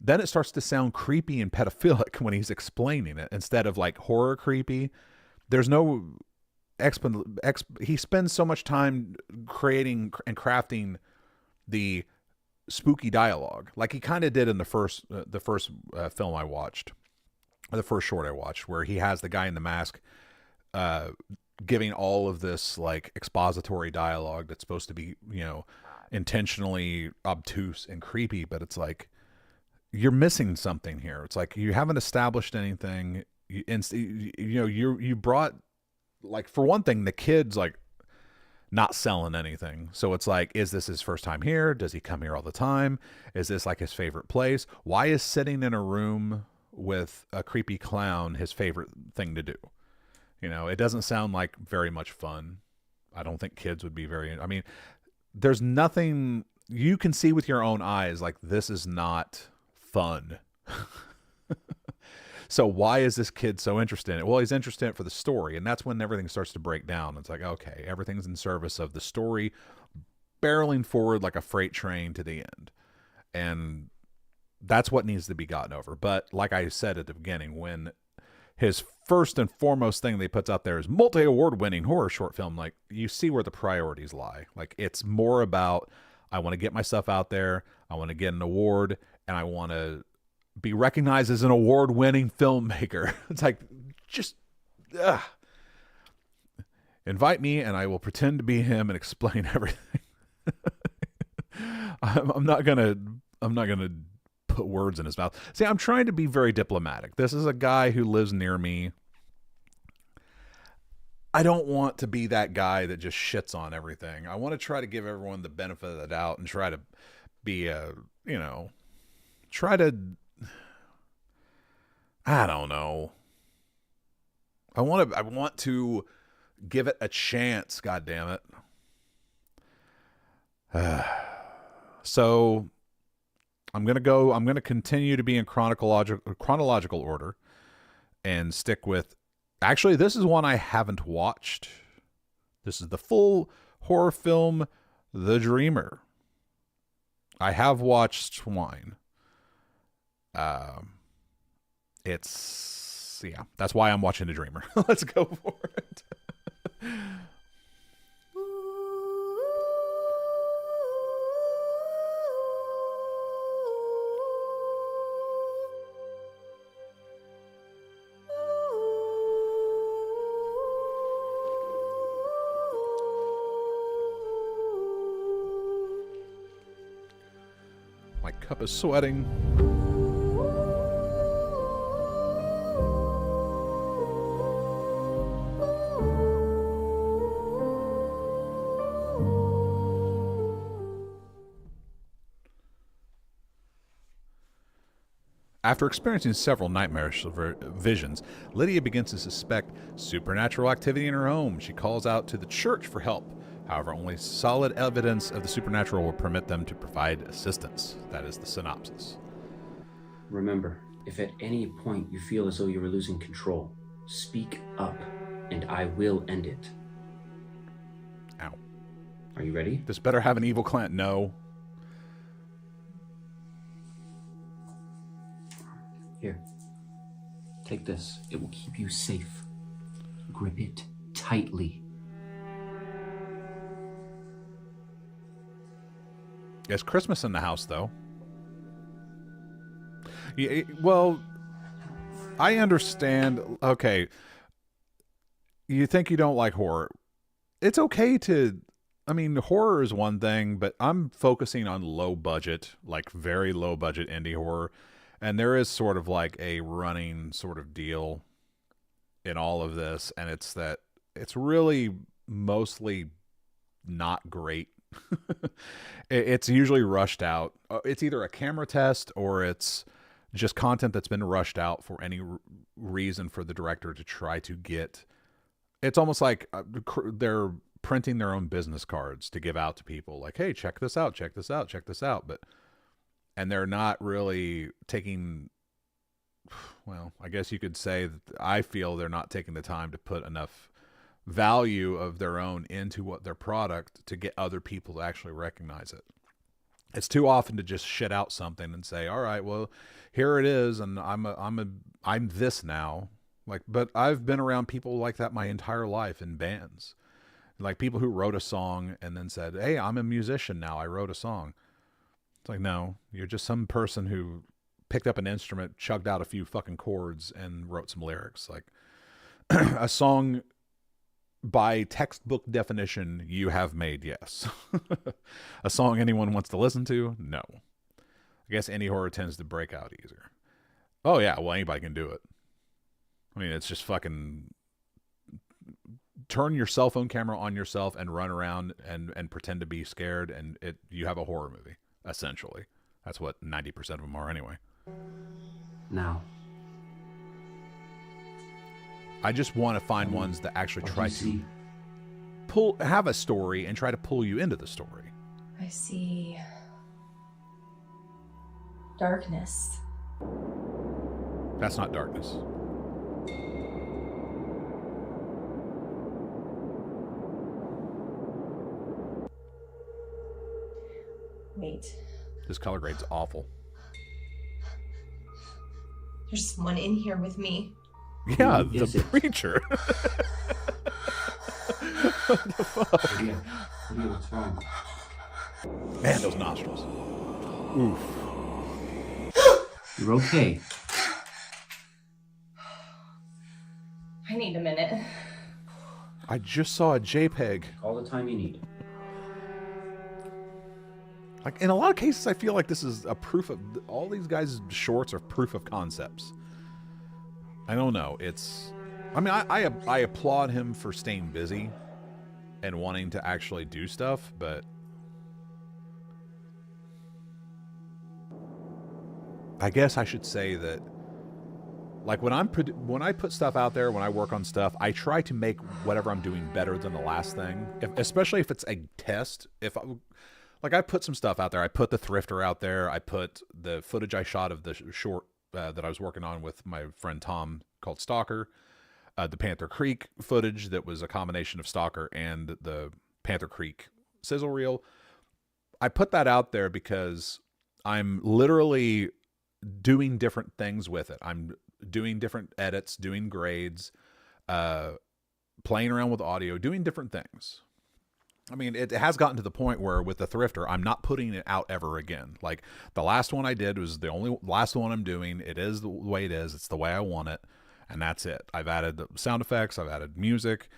Then it starts to sound creepy and pedophilic when he's explaining it instead of like horror creepy. There's no he spends so much time creating and crafting the spooky dialogue, like he kind of did in the first film I watched, or the first short I watched, where he has the guy in the mask giving all of this like expository dialogue that's supposed to be, you know, intentionally obtuse and creepy, but it's like you're missing something here. It's like you haven't established anything. You brought, like, for one thing, the kid's like not selling anything. So it's like, is this his first time here? Does he come here all the time? Is this like his favorite place? Why is sitting in a room with a creepy clown his favorite thing to do? You know, it doesn't sound like very much fun. I don't think kids would be I mean, there's nothing you can see with your own eyes like this is not fun. So why is this kid so interested in it? Well, he's interested in it for the story, and that's when everything starts to break down. It's like, okay, everything's in service of the story barreling forward like a freight train to the end. And that's what needs to be gotten over. But like I said at the beginning, when his first and foremost thing they puts out there is multi-award winning horror short film, like, you see where the priorities lie. Like, it's more about, I want to get my stuff out there, I want to get an award, and I want to be recognized as an award-winning filmmaker. It's like, just invite me and I will pretend to be him and explain everything. I'm not gonna put words in his mouth. See, I'm trying to be very diplomatic. This is a guy who lives near me. I don't want to be that guy that just shits on everything. I want to try to give everyone the benefit of the doubt and try to be I don't know. I want to give it a chance, God damn it. So I'm going to continue to be in chronological order and stick with, actually, this is one I haven't watched. This is the full horror film, The Dreamer. I have watched Swine. That's why I'm watching The Dreamer. Let's go for it. My cup is sweating. After experiencing several nightmarish visions, Lydia begins to suspect supernatural activity in her home. She calls out to the church for help. However, only solid evidence of the supernatural will permit them to provide assistance. That is the synopsis. Remember, if at any point you feel as though you are losing control, speak up, and I will end it. Ow. Are you ready? This better have an evil client. No. Here, take this. It will keep you safe. Grip it tightly. It's Christmas in the house, though. Yeah, well, I understand. Okay. You think you don't like horror. It's okay to... I mean, horror is one thing, but I'm focusing on low budget, like very low budget indie horror. And there is sort of like a running sort of deal in all of this. And it's that it's really mostly not great. It's usually rushed out. It's either a camera test or it's just content that's been rushed out for any reason for the director to try to get. It's almost like they're printing their own business cards to give out to people, like, hey, check this out, check this out, check this out. And they're not really taking, well, I guess you could say that I feel they're not taking the time to put enough value of their own into what their product to get other people to actually recognize it. It's too often to just shit out something and say, all right, well, here it is, and I'm this now. Like, but I've been around people like that my entire life in bands. Like people who wrote a song and then said, hey, I'm a musician now, I wrote a song. It's like, no, you're just some person who picked up an instrument, chugged out a few fucking chords, and wrote some lyrics. Like, a song by textbook definition you have made, yes. A song anyone wants to listen to? No. I guess indie horror tends to break out easier. Oh yeah, well, anybody can do it. I mean, it's just fucking turn your cell phone camera on yourself and run around and pretend to be scared, and you have a horror movie, essentially. That's what 90% of them are anyway. Now, I just want to find ones that actually try to have a story and try to pull you into the story. I see darkness. That's not darkness. Wait. This color grade's awful. There's someone in here with me. Yeah, the preacher. What the fuck? Yeah, what's wrong? Man, those nostrils. Oof. You're okay. I need a minute. I just saw a JPEG. All the time you need. Like, in a lot of cases, I feel like this is a proof of... All these guys' shorts are proof of concepts. I don't know. It's... I mean, I applaud him for staying busy and wanting to actually do stuff, but... I guess I should say that... Like, when I put stuff out there, when I work on stuff, I try to make whatever I'm doing better than the last thing. Especially if it's a test. Like, I put some stuff out there. I put the Thrifter out there. I put the footage I shot of the short that I was working on with my friend Tom called Stalker. The Panther Creek footage that was a combination of Stalker and the Panther Creek sizzle reel. I put that out there because I'm literally doing different things with it. I'm doing different edits, doing grades, playing around with audio, doing different things. I mean, it has gotten to the point where with the Thrifter, I'm not putting it out ever again. Like, the last one I did was the only last one I'm doing. It is the way it is. It's the way I want it. And that's it. I've added the sound effects. I've added music.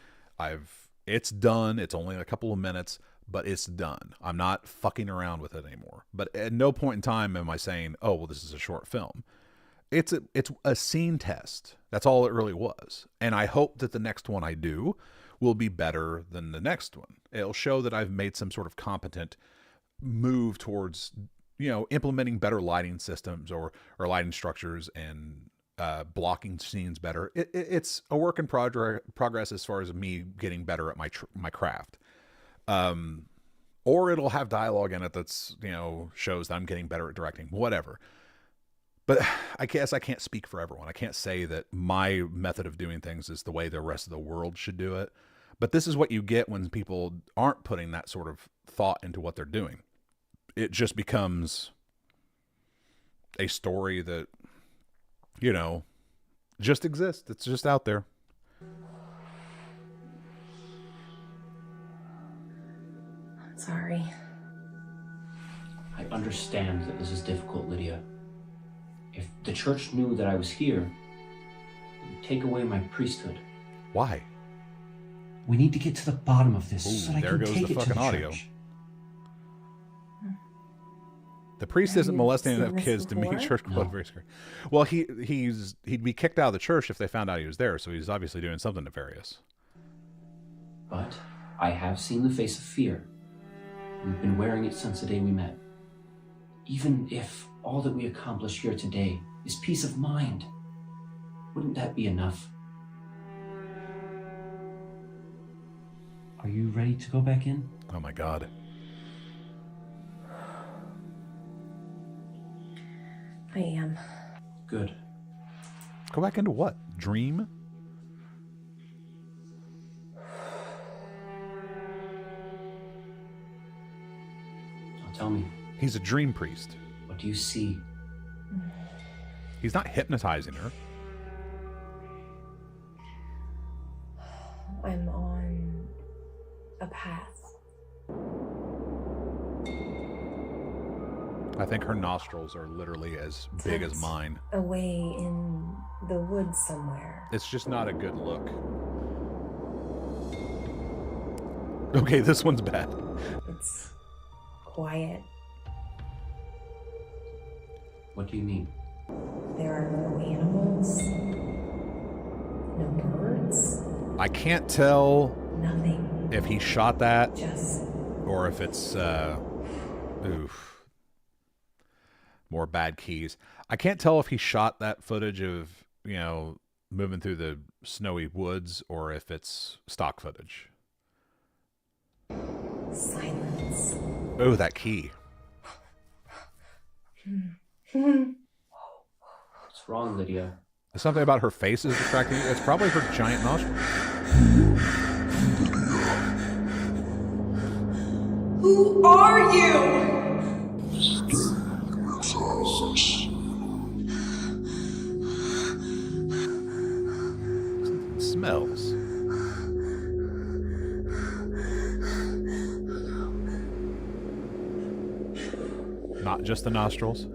It's done. It's only a couple of minutes, but it's done. I'm not fucking around with it anymore. But at no point in time am I saying, oh, well, this is a short film. It's a scene test. That's all it really was. And I hope that the next one I do will be better than the next one. It'll show that I've made some sort of competent move towards, implementing better lighting systems or lighting structures and blocking scenes better. It's a work in progress as far as me getting better at my craft. Or it'll have dialogue in it that's, shows that I'm getting better at directing, whatever. But I guess I can't speak for everyone. I can't say that my method of doing things is the way the rest of the world should do it. But this is what you get when people aren't putting that sort of thought into what they're doing. It just becomes a story that, just exists. It's just out there. I'm sorry. I understand that this is difficult, Lydia. If the church knew that I was here, it would take away my priesthood. Why? We need to get to the bottom of this so that I there can goes take the it to fucking the audio. church. The priest isn't molesting enough kids to meet church No. qualifications. Well, he'd be kicked out of the church if they found out he was there, so he's obviously doing something nefarious. But I have seen the face of fear. We've been wearing it since the day we met. Even if all that we accomplish here today is peace of mind, wouldn't that be enough? Are you ready to go back in? Oh my God. I am. Good. Go back into what? Dream? Now tell me. He's a dream priest. What do you see? He's not hypnotizing her. I'm on a path. I think her nostrils are literally as big as mine. Away in the woods somewhere. It's just not a good look. Okay, this one's bad. It's quiet. What do you mean? There are no animals. No birds. I can't tell Nothing. if he shot that Just or if it's more bad keys. I can't tell if he shot that footage of, moving through the snowy woods or if it's stock footage. silence. Oh, that key. What's wrong, Lydia? There's something about her face is distracting you. It's probably her giant nostrils. Who are you? It smells. Not just the nostrils.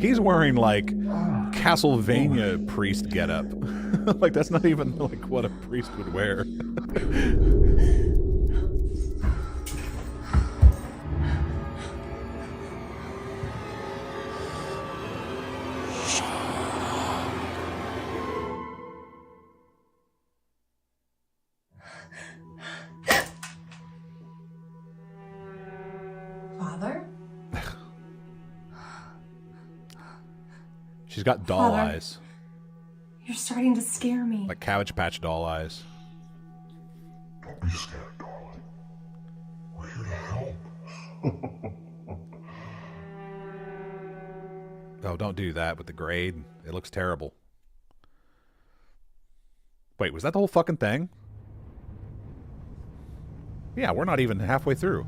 He's wearing like Castlevania priest getup. Like that's not even like what a priest would wear. Father? She's got doll Father. eyes. You're starting to scare me. Like Cabbage Patch doll eyes. Don't be scared, darling. We're here to help. Oh, don't do that with the grade. It looks terrible. Wait, was that the whole fucking thing? Yeah, we're not even halfway through.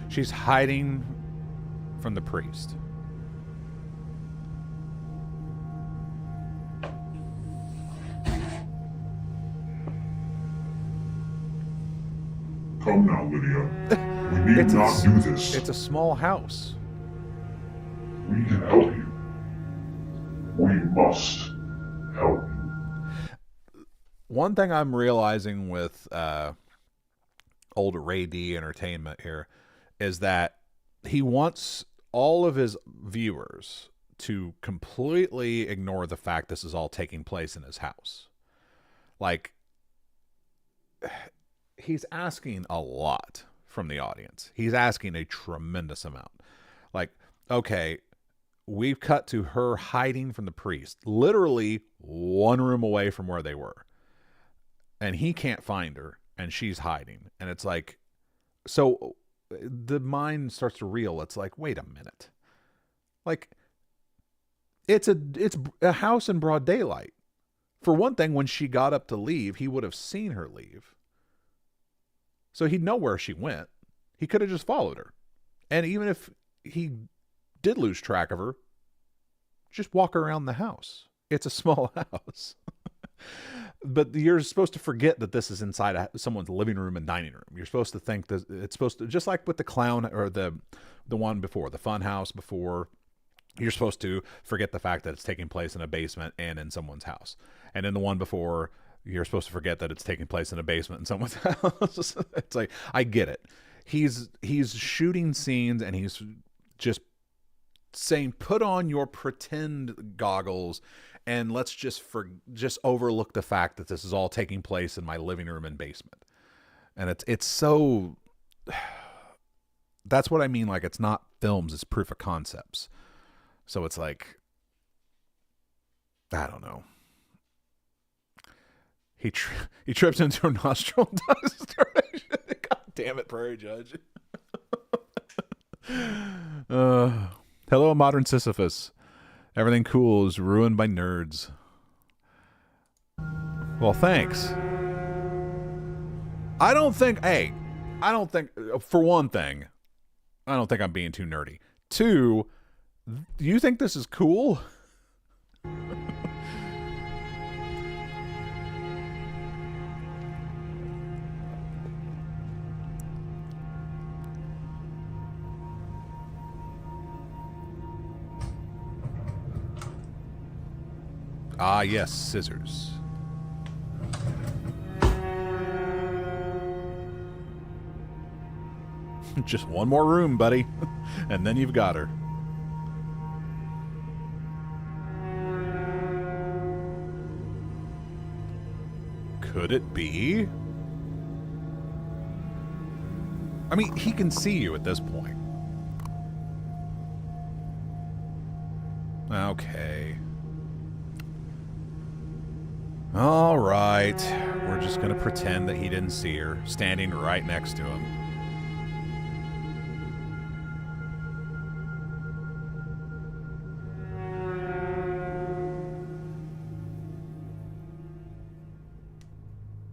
She's hiding from the priest. Come now, Lydia. We need not do this. It's a small house. We can help you. We must help you. One thing I'm realizing with old Radient Ertainment here is that he wants all of his viewers to completely ignore the fact this is all taking place in his house. Like, he's asking a lot from the audience. He's asking a tremendous amount. Like, okay, we've cut to her hiding from the priest, literally one room away from where they were. And he can't find her, and she's hiding. And it's like, so the mind starts to reel. It's like, wait a minute. Like, it's a house in broad daylight. For one thing, when she got up to leave, he would have seen her leave. So he'd know where she went. He could have just followed her. And even if he did lose track of her, just walk around the house. It's a small house. But you're supposed to forget that this is inside someone's living room and dining room. You're supposed to think that it's supposed to, just like with the clown or the one before, the fun house before, you're supposed to forget the fact that it's taking place in a basement and in someone's house. And in the one before, you're supposed to forget that it's taking place in a basement in someone's house. It's like, I get it. He's shooting scenes and he's just saying, put on your pretend goggles and let's just overlook the fact that this is all taking place in my living room and basement. And it's so, that's what I mean. Like, it's not films, it's proof of concepts. So it's like, I don't know. He trips into a nostril restoration. God damn it, Prairie Judge. Hello, modern Sisyphus. Everything cool is ruined by nerds. Well, thanks. For one thing, I don't think I'm being too nerdy. Two, do you think this is cool? Ah, yes, scissors. Just one more room, buddy. And then you've got her. Could it be? I mean, he can see you at this point. Okay. All right. We're just going to pretend that he didn't see her, standing right next to him.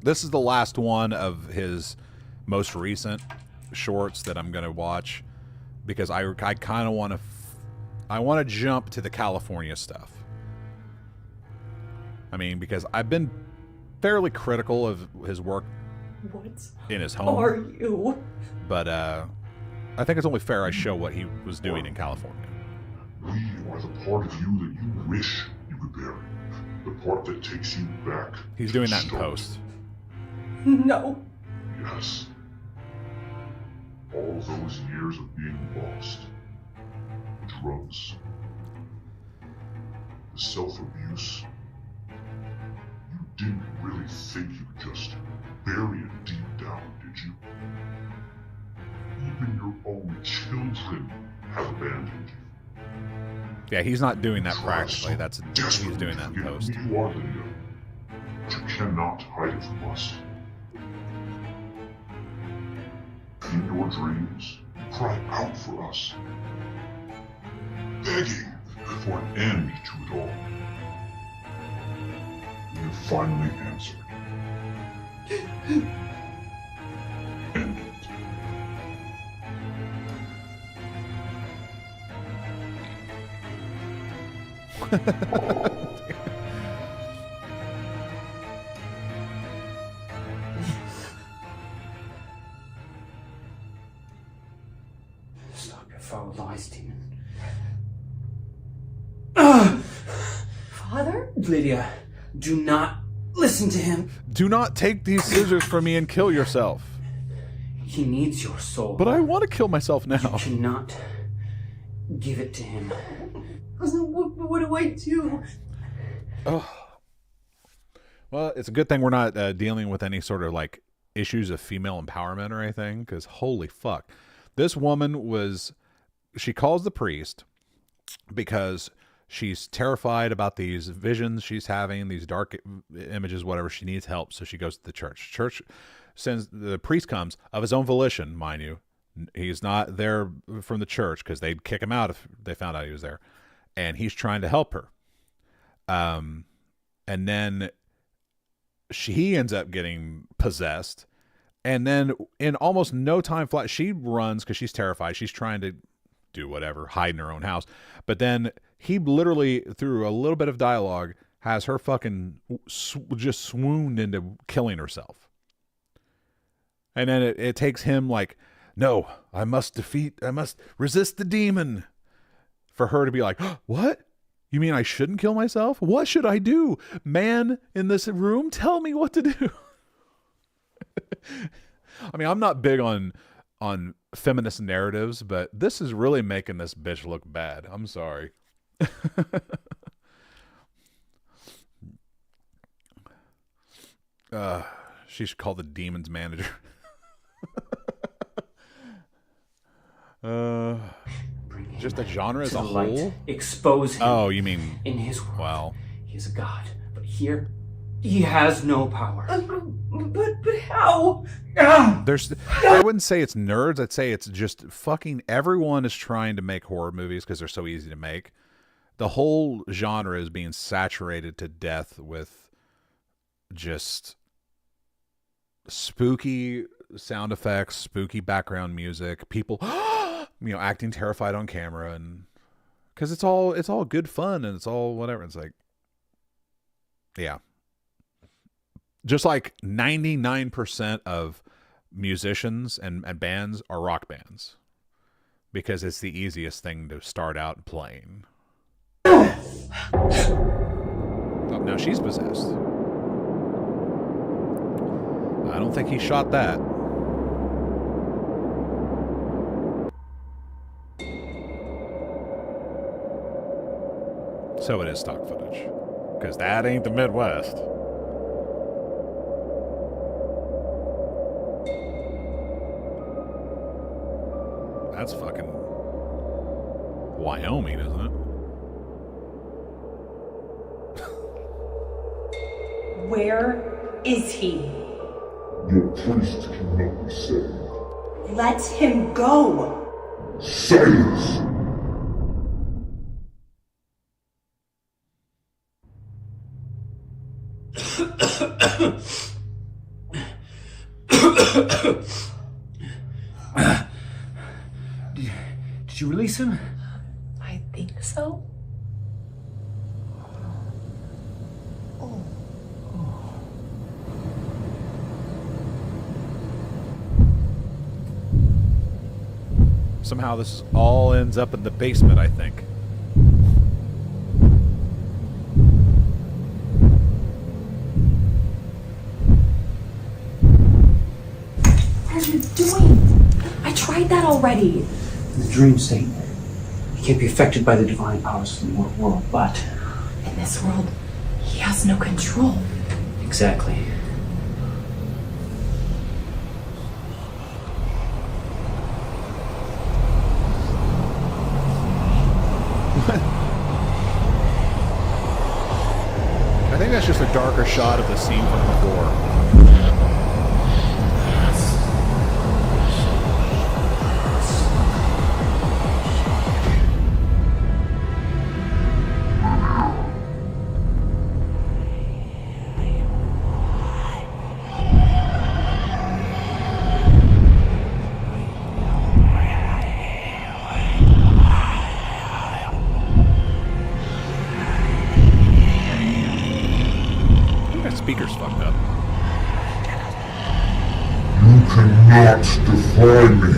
This is the last one of his most recent shorts that I'm going to watch because I kind of want to I want to jump to the California stuff. I mean, because I've been fairly critical of his work in his home. Are you? But I think it's only fair I show what he was doing in California. We are the part of you that you wish you could bury. The part that takes you back. He's doing that in post. No. Yes. All those years of being lost. The drugs. The self-abuse. You didn't really think you could just bury it deep down, did you? Even your own children have abandoned you. Yeah, he's not doing that practically. He's doing that in post. You are, Lydia. But you cannot hide it from us. In your dreams, you cry out for us, begging for an end to it all. You finally answered. End it. Stop your foul lies, demon. Father? Lydia, do not listen to him. Do not take these scissors from me and kill yourself. He needs your soul. But I want to kill myself now. You cannot give it to him. What do I do? Oh. Well, it's a good thing we're not dealing with any sort of like issues of female empowerment or anything, because holy fuck. This woman she calls the priest because she's terrified about these visions she's having, these dark images, whatever. She needs help, so she goes to the church. The priest comes of his own volition, mind you. He's not there from the church because they'd kick him out if they found out he was there. And he's trying to help her. and then he ends up getting possessed. And then in almost no time flat, she runs because she's terrified. She's trying to do whatever, hide in her own house. But then he literally, through a little bit of dialogue, has her fucking just swooned into killing herself. And then it takes him like, no, I must resist the demon. For her to be like, what? You mean I shouldn't kill myself? What should I do? Man in this room, tell me what to do. I mean, I'm not big on feminist narratives, but this is really making this bitch look bad. I'm sorry. She should call the demon's manager. Just the genre as a whole? Expose him. Oh, you mean... In his world, well, he is a god. But here, he has no power. But how? I wouldn't say it's nerds. I'd say it's just fucking everyone is trying to make horror movies because they're so easy to make. The whole genre is being saturated to death with just spooky sound effects, spooky background music, people acting terrified on camera, and because it's all good fun and it's all whatever. It's like, yeah, just like 99% of musicians and bands are rock bands because it's the easiest thing to start out playing. Oh, now she's possessed. I don't think he shot that. So it is stock footage. Because that ain't the Midwest. That's fucking Wyoming, isn't it? Where is he? Your priest cannot be saved. Let him go! Silence! Did you release him? I think so. Somehow this all ends up in the basement, I think. What are you doing? I tried that already. In the dream state, he can't be affected by the divine powers of the mortal world, but... In this world, he has no control. Exactly. I think that's just a darker shot of the scene from before. Speaker's fucked up. You cannot defy me.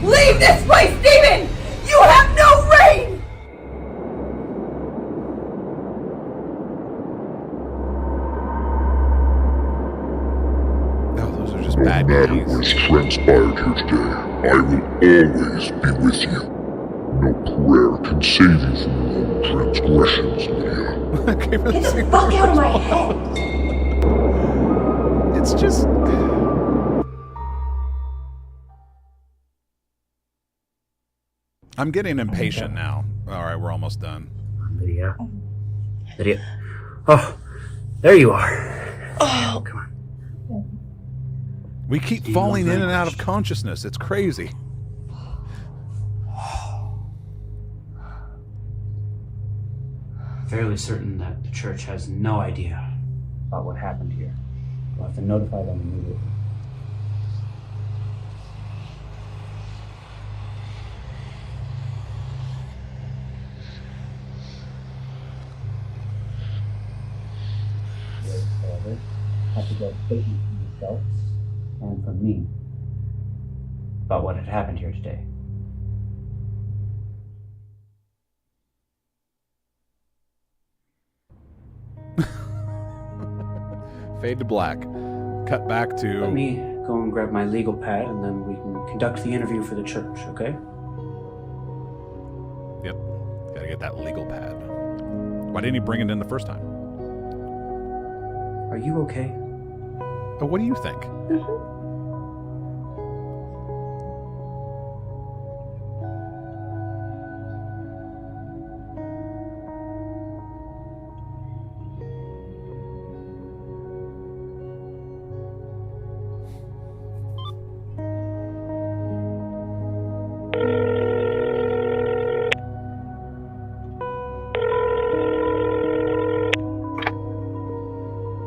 Leave this place, demon! You have no reign! Oh, those are just bad No matter guys. what has transpired here today, I will always be with you. No prayer can save you from your own transgressions, Lydia. Get the fuck out of my head! It's just... I'm getting impatient now. Alright, we're almost done. Lydia. Lydia. Oh, there you are. Oh, come on. We keep falling in and out of consciousness. It's crazy. fairly certain that the church has no idea about what happened here. We'll have to notify them immediately. However, have to get a statement from yourself and from me about what had happened here today. Fade to black. Cut back to... Let me go and grab my legal pad, and then we can conduct the interview for the church, okay? Yep. Gotta get that legal pad. Why didn't he bring it in the first time? Are you okay? But what do you think?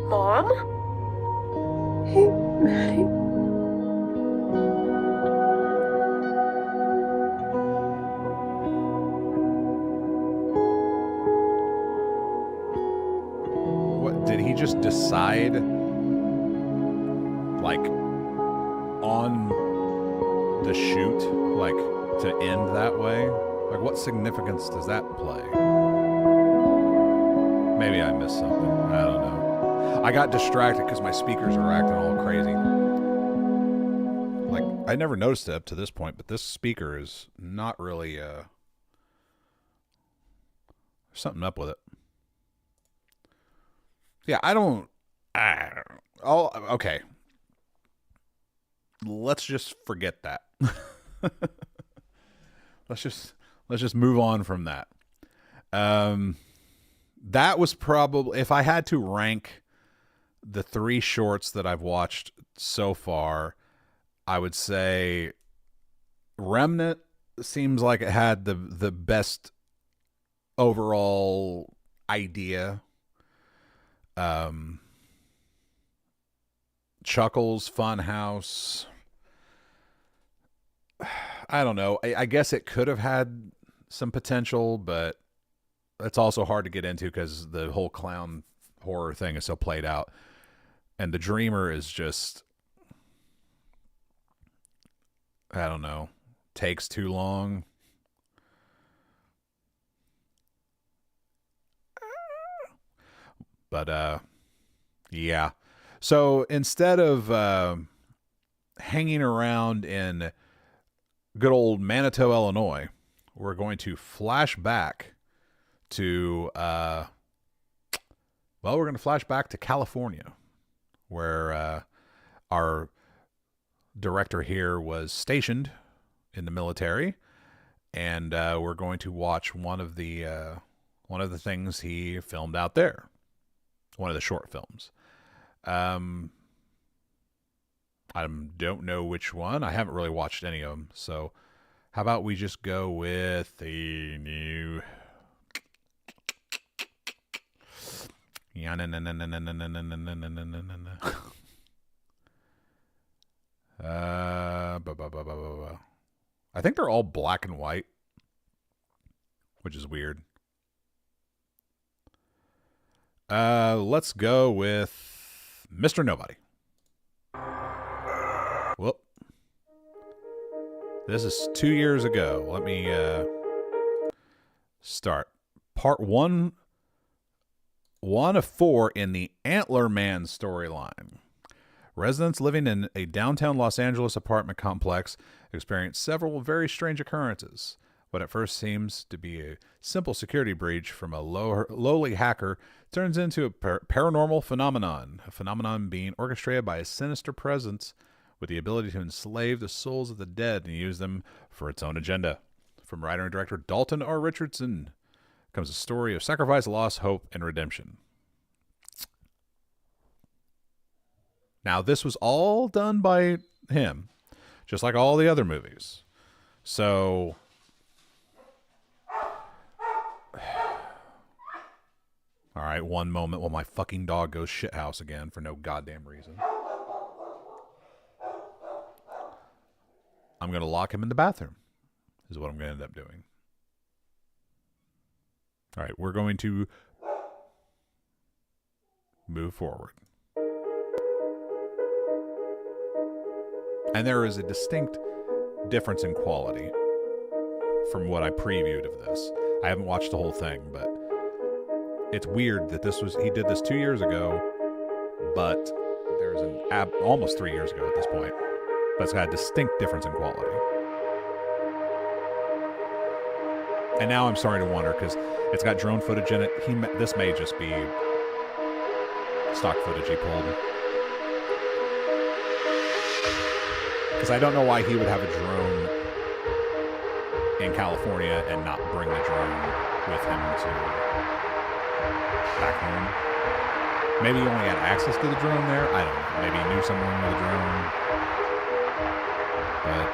Mom? Hey, Maddie. What, did he just decide, like, on the shoot, like, to end that way? Like, what significance does that play? Maybe I missed something. I don't know. I got distracted because my speakers are acting all crazy. Like, I never noticed it up to this point, but this speaker is not really, there's something up with it. Yeah, okay. Let's just forget that. Let's just move on from that. That was probably, if I had to rank the 3 shorts that I've watched so far, I would say Remnant seems like it had the best overall idea. Chuckles, Funhouse, I don't know. I guess it could have had some potential, but it's also hard to get into because the whole clown horror thing is so played out. And The Dreamer is just, I don't know, takes too long. But, yeah. So instead of hanging around in good old Manito, Illinois, we're going to flash back to, we're going to flash back to California, where our director here was stationed in the military, and we're going to watch one of the things he filmed out there, one of the short films. I don't know which one. I haven't really watched any of them, so how about we just go with the new... Yeah, I think they're all black and white, which is weird. Let's go with Mr. Nobody. Whoop. This is 2 years ago. Let me start. Part 1 of 4 in the Antler Man storyline. Residents living in a downtown Los Angeles apartment complex experience several very strange occurrences. What at first seems to be a simple security breach from a lowly hacker turns into a paranormal phenomenon, a phenomenon being orchestrated by a sinister presence with the ability to enslave the souls of the dead and use them for its own agenda. From writer and director Dalton Ray Richardson comes a story of sacrifice, loss, hope, and redemption. Now, this was all done by him, just like all the other movies. So, All right, one moment while my fucking dog goes shithouse again for no goddamn reason. I'm going to lock him in the bathroom, is what I'm going to end up doing. All right, we're going to move forward. And there is a distinct difference in quality from what I previewed of this. I haven't watched the whole thing, but it's weird that he did this 2 years ago, but there's almost 3 years ago at this point, but it's got a distinct difference in quality. And now I'm starting to wonder, because it's got drone footage in it. This may just be stock footage he pulled. Because I don't know why he would have a drone in California and not bring the drone with him to back home. Maybe he only had access to the drone there. I don't know. Maybe he knew someone with a drone. But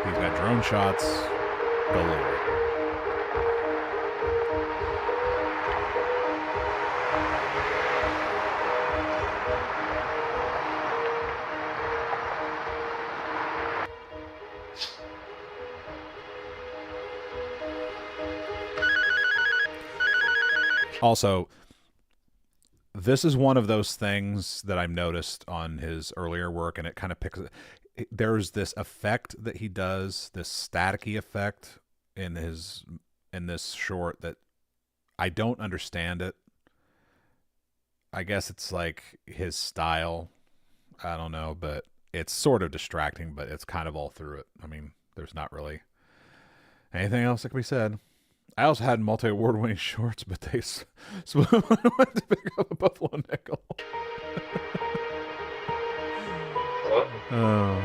he's got drone shots galore. Also, this is one of those things that I've noticed on his earlier work, and it kind of picks. There's this effect that he does, this staticky effect in this short that I don't understand it. I guess it's like his style. I don't know, but it's sort of distracting, but it's kind of all through it. I mean, there's not really anything else that can be said. I also had multi-award-winning shorts, but they went to pick up a Buffalo Nickel. Hello?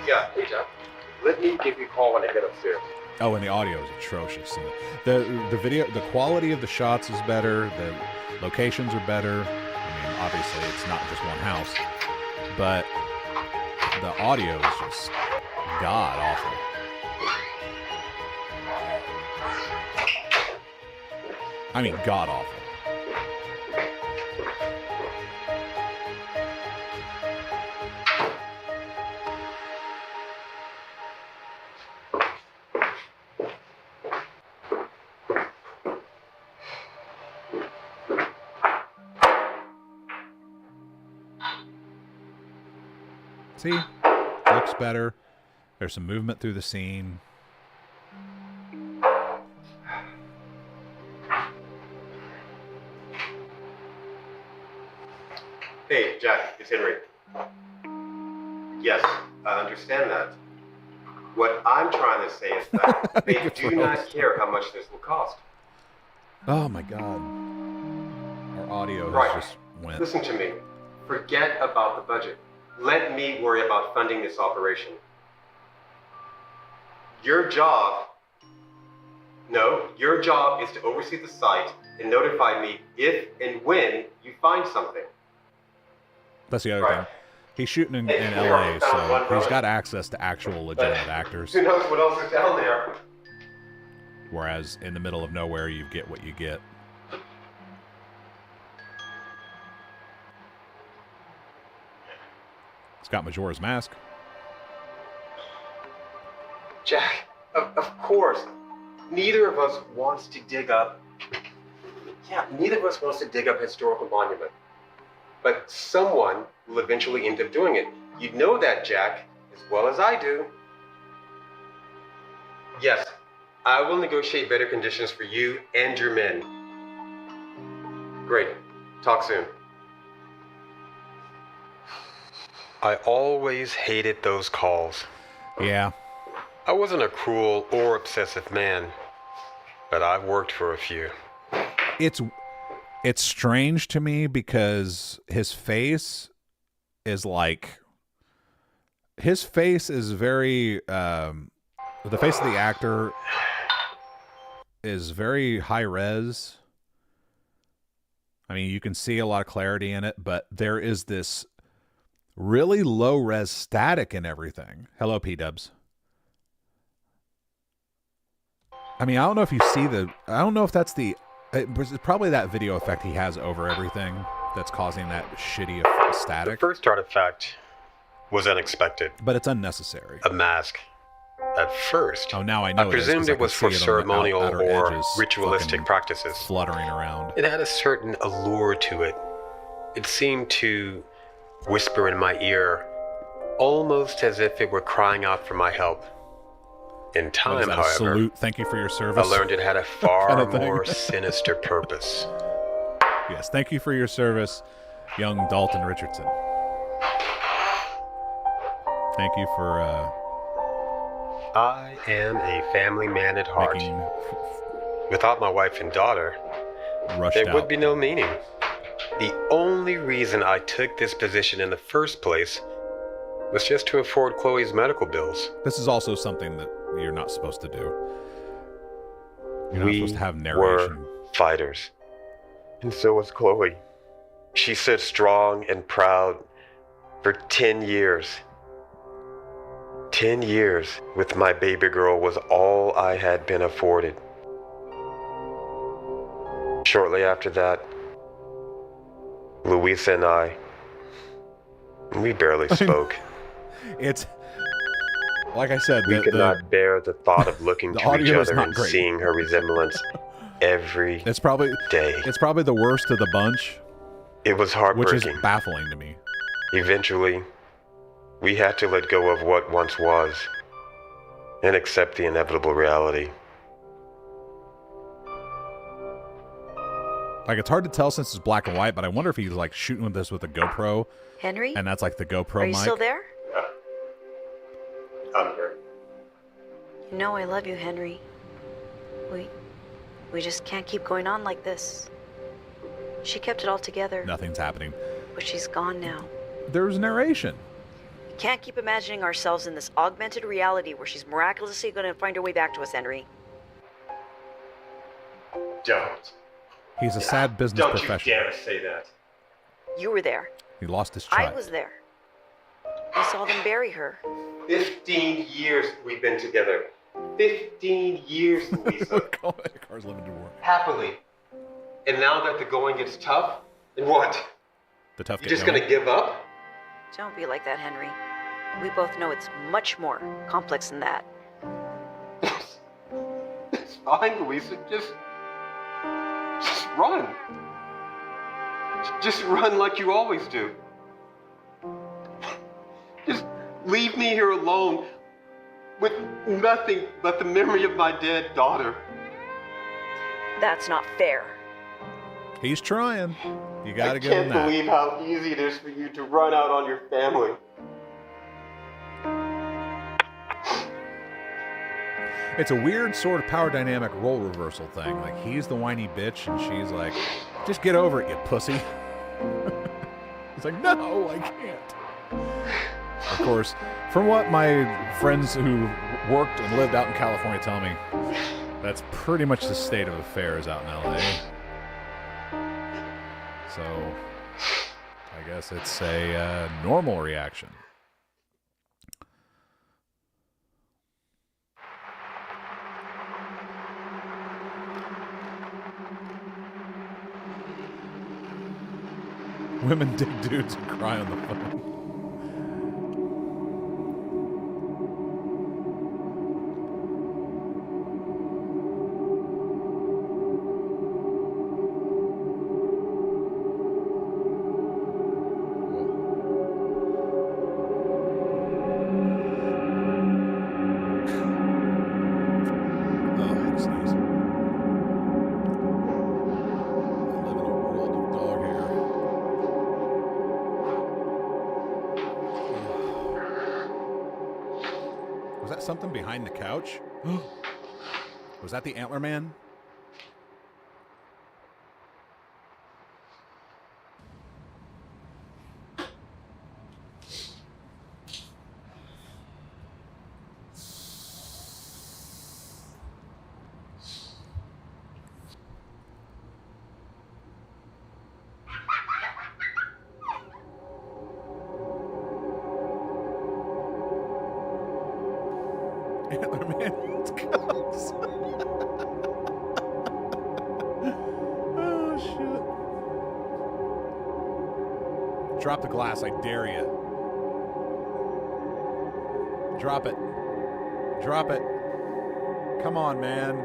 Yeah, hey Jeff. Let me give you a call when I get upstairs. Oh, and the audio is atrocious. The video, the quality of the shots is better. The locations are better. I mean, obviously, it's not just one house, but the audio is just god awful. I mean, god awful. See? Looks better. There's some movement through the scene. Hey, Jack, it's Henry. Yes, I understand that. What I'm trying to say is that they do not care how much this will cost. Oh my god. Our audio has just went. Listen to me. Forget about the budget. Let me worry about funding this operation. Your job is to oversee the site and notify me if and when you find something. That's the other thing. He's shooting in LA, so he's got access to actual legitimate actors. Who knows what else is down there? Whereas in the middle of nowhere, you get what you get. Scott Majora's Mask. Jack, of course. Neither of us wants to dig up historical monument. But someone will eventually end up doing it. You know that, Jack, as well as I do. Yes, I will negotiate better conditions for you and your men. Great. Talk soon. I always hated those calls. Yeah. I wasn't a cruel or obsessive man, but I've worked for a few. It's strange to me because his face is very the face of the actor is very high res. I mean, you can see a lot of clarity in it, but there is this really low res static in everything. Hello, P-dubs. I mean, I don't know if you see I don't know if that's it's probably that video effect he has over everything that's causing that shitty static. The first artifact was unexpected. But it's unnecessary. A mask. At first, now I know I presumed it was for ceremonial or ritualistic practices. Fluttering around. It had a certain allure to it. It seemed to whisper in my ear, almost as if it were crying out for my help. In time, however, salute, thank you for your service. I learned it had a far more sinister purpose. Yes, thank you for your service, young Dalton Richardson. Thank you for... I am a family man at heart. Without my wife and daughter, there would be no meaning. The only reason I took this position in the first place was just to afford Chloe's medical bills. This is also something that you're not supposed to do. You're not supposed to have narration. Were fighters. And so was Chloe. She stood strong and proud for 10 years. 10 years with my baby girl was all I had been afforded. Shortly after that, Louisa and we barely spoke. It's, like I said, we could not bear the thought of looking to each other and seeing her resemblance every day. It's probably the worst of the bunch. It was heartbreaking. Which is baffling to me. Eventually, we had to let go of what once was and accept the inevitable reality. Like, it's hard to tell since it's black and white, but I wonder if he's like shooting this with a GoPro. Henry? And that's like the GoPro Are you mic. still there? Yeah. I'm here. You know I love you, Henry. We just can't keep going on like this. She kept it all together. Nothing's happening. But she's gone now. There's narration. We can't keep imagining ourselves in this augmented reality where she's miraculously going to find her way back to us, Henry. Don't. He's a sad business professional. Don't you dare say that. You were there. He lost his child. I was there. I saw them bury her. 15 years we've been together. 15 years, Louisa. Car's living to work. Happily. And now that the going gets tough, then what? The tough. You're just gonna give up? Don't be like that, Henry. We both know it's much more complex than that. It's fine, Louisa. Just run. Just run like you always do. Just leave me here alone with nothing but the memory of my dead daughter. That's not fair. He's trying. You gotta give him I that. can't believe how easy it is for you to run out on your family. It's a weird sort of power dynamic role reversal thing. Like, he's the whiny bitch, and she's like, just get over it, you pussy. He's like, no, I can't. Of course, from what my friends who worked and lived out in California tell me, that's pretty much the state of affairs out in LA. So, I guess it's a normal reaction. Women dig dudes and cry on the phone. Something behind the couch? Was that the Antler Man? Antler Man, let's go. Drop the glass, I dare you. Drop it. Drop it. Come on, man.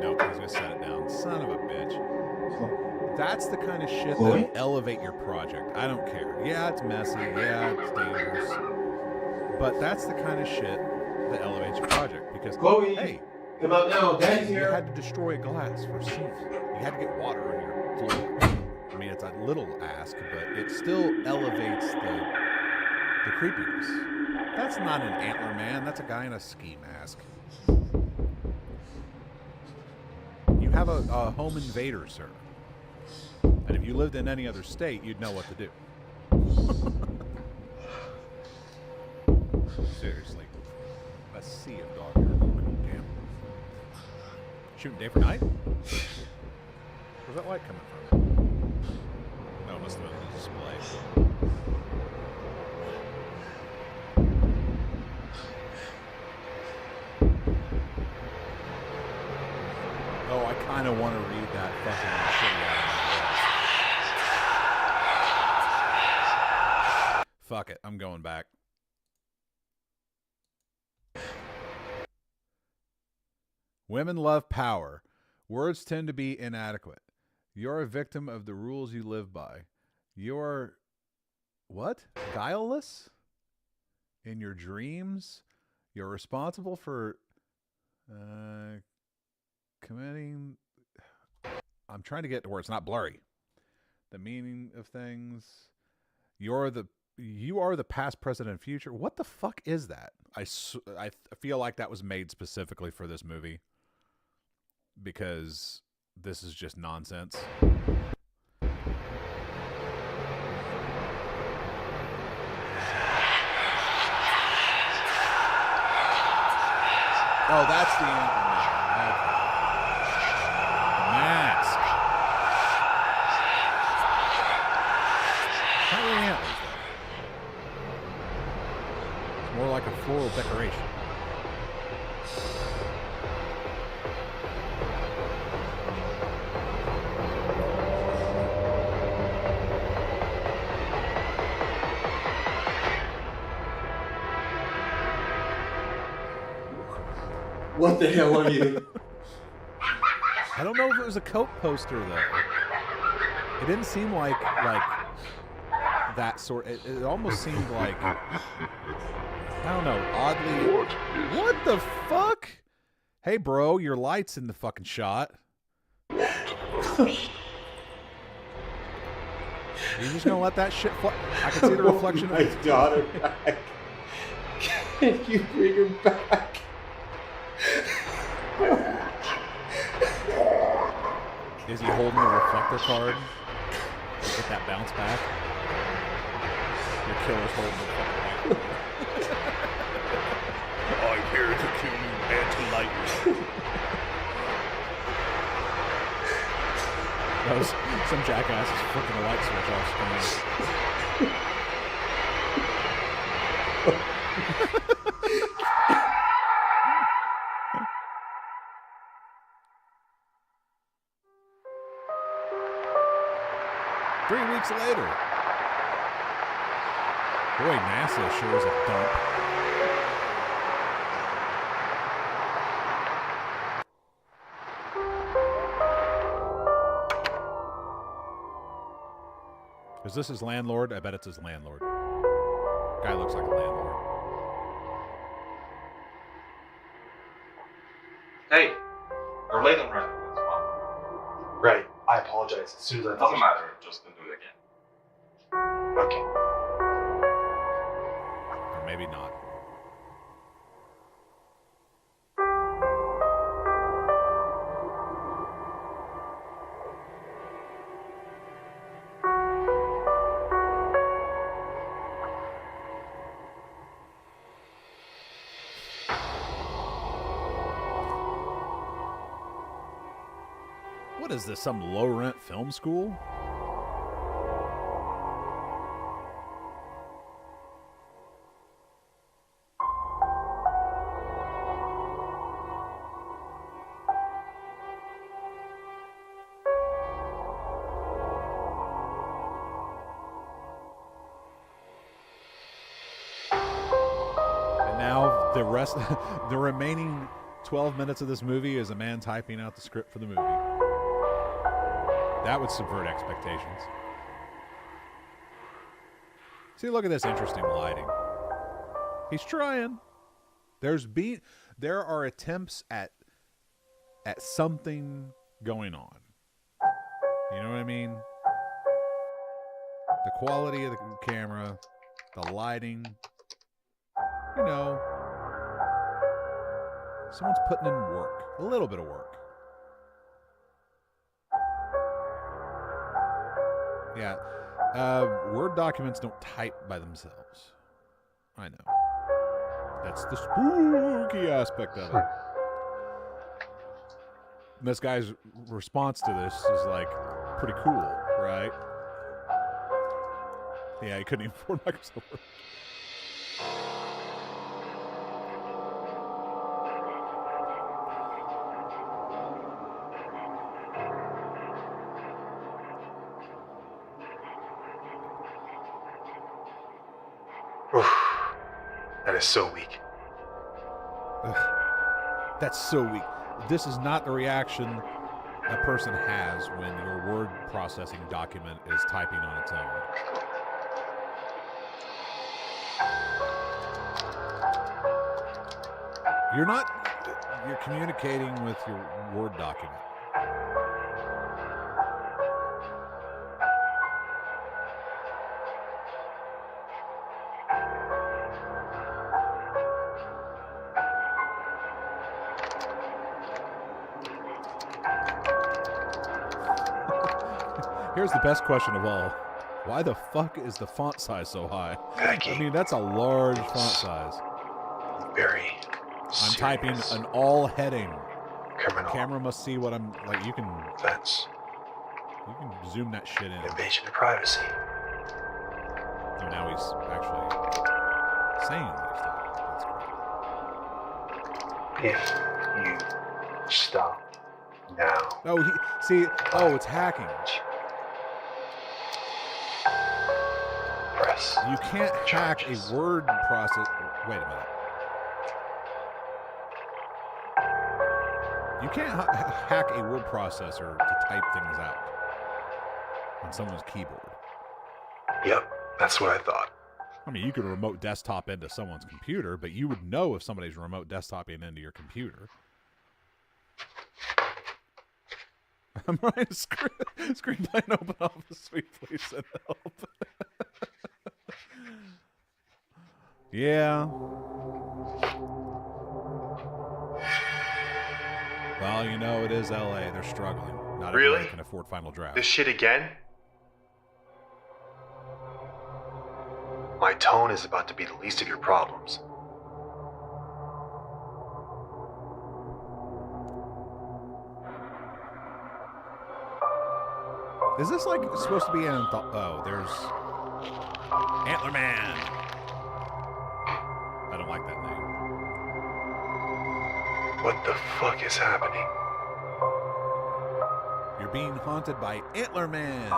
Nope, he's gonna set it down. Son of a bitch. That's the kind of shit that'll elevate your project. I don't care. Yeah, it's messy. Yeah, it's dangerous. But that's the kind of shit that elevates your project. Because, Chloe, hey, come out now. Daddy's you here. had to destroy glass for scene. You had to get water on your floor. I mean, it's a little ask, but it still elevates the creepiness. That's not an antler man. That's a guy in a ski mask. You have a home invader, sir. And if you lived in any other state, you'd know what to do. Seriously. A sea of dog hair. Damn. Shooting day for night? Where's that light coming from? No, it must have been the display. Oh, I kind of want to read that fucking shit out. Fuck it, I'm going back. Women love power. Words tend to be inadequate. You're a victim of the rules you live by. You're... what? Guileless? In your dreams? You're responsible for... committing... I'm trying to get to where it's not blurry. The meaning of things. You are the past, present, and future. What the fuck is that? I feel like that was made specifically for this movie. Because this is just nonsense. Oh, that's the antler. Mask. Not really antlers, though. It's more like a floral decoration. What the hell are you? I don't know if it was a Coke poster though. It didn't seem like that sort. It almost seemed like, I don't know, oddly. What the fuck? Hey, bro, your light's in the fucking shot. You just gonna let that shit fly? I can see the reflection of my daughter back. Can you bring her back? Is he holding the reflector card? Get that bounce back. Your killer's holding the fucking light. I'm here to kill you and to light you. That was some jackass is flicking the light switch off screen. 3 weeks later. Boy, NASA sure is a dump. Is this his landlord? I bet it's his landlord. Guy looks like a landlord. Hey, you're late on rent. Right. I apologize. As soon as I Doesn't matter. Just don't do it again. Okay. Or maybe not. What is this, some low-rent film school? The rest, the remaining 12 minutes of this movie is a man typing out the script for the movie. That would subvert expectations. See, look at this interesting lighting. He's trying. There are attempts at something going on. You know what I mean? The quality of the camera, the lighting, you know. Someone's putting in work. A little bit of work. Yeah. Word documents don't type by themselves. I know. That's the spooky aspect of it. And this guy's response to this is like pretty cool, right? Yeah, he couldn't even afford Microsoft Word. That is so weak. Ugh. That's so weak. This is not the reaction a person has when your word processing document is typing on its own. You're communicating with your Word document. Here's the best question of all. Why the fuck is the font size so high? Becky, I mean, that's a large font size. Very I'm typing an all heading. Criminal. Camera must see what I'm like. You can offense. You can zoom that shit in. Invasion of privacy. So now he's actually saying what he's talking. If you stop now. Oh, it's hacking. Press. You can't hack a word process. Wait a minute. You can't hack a word processor to type things out on someone's keyboard. Yep, that's what I thought. I mean, you could remote desktop into someone's computer, but you would know if somebody's remote desktoping into your computer. I'm writing a screenplay and open office suite, please send help. Yeah. Well, you know, it is LA. They're struggling. Not everybody can afford Final Draft. This shit again? My tone is about to be the least of your problems. Is this like supposed to be an oh, there's Antlerman. I don't like that name. What the fuck is happening? You're being haunted by Antlerman.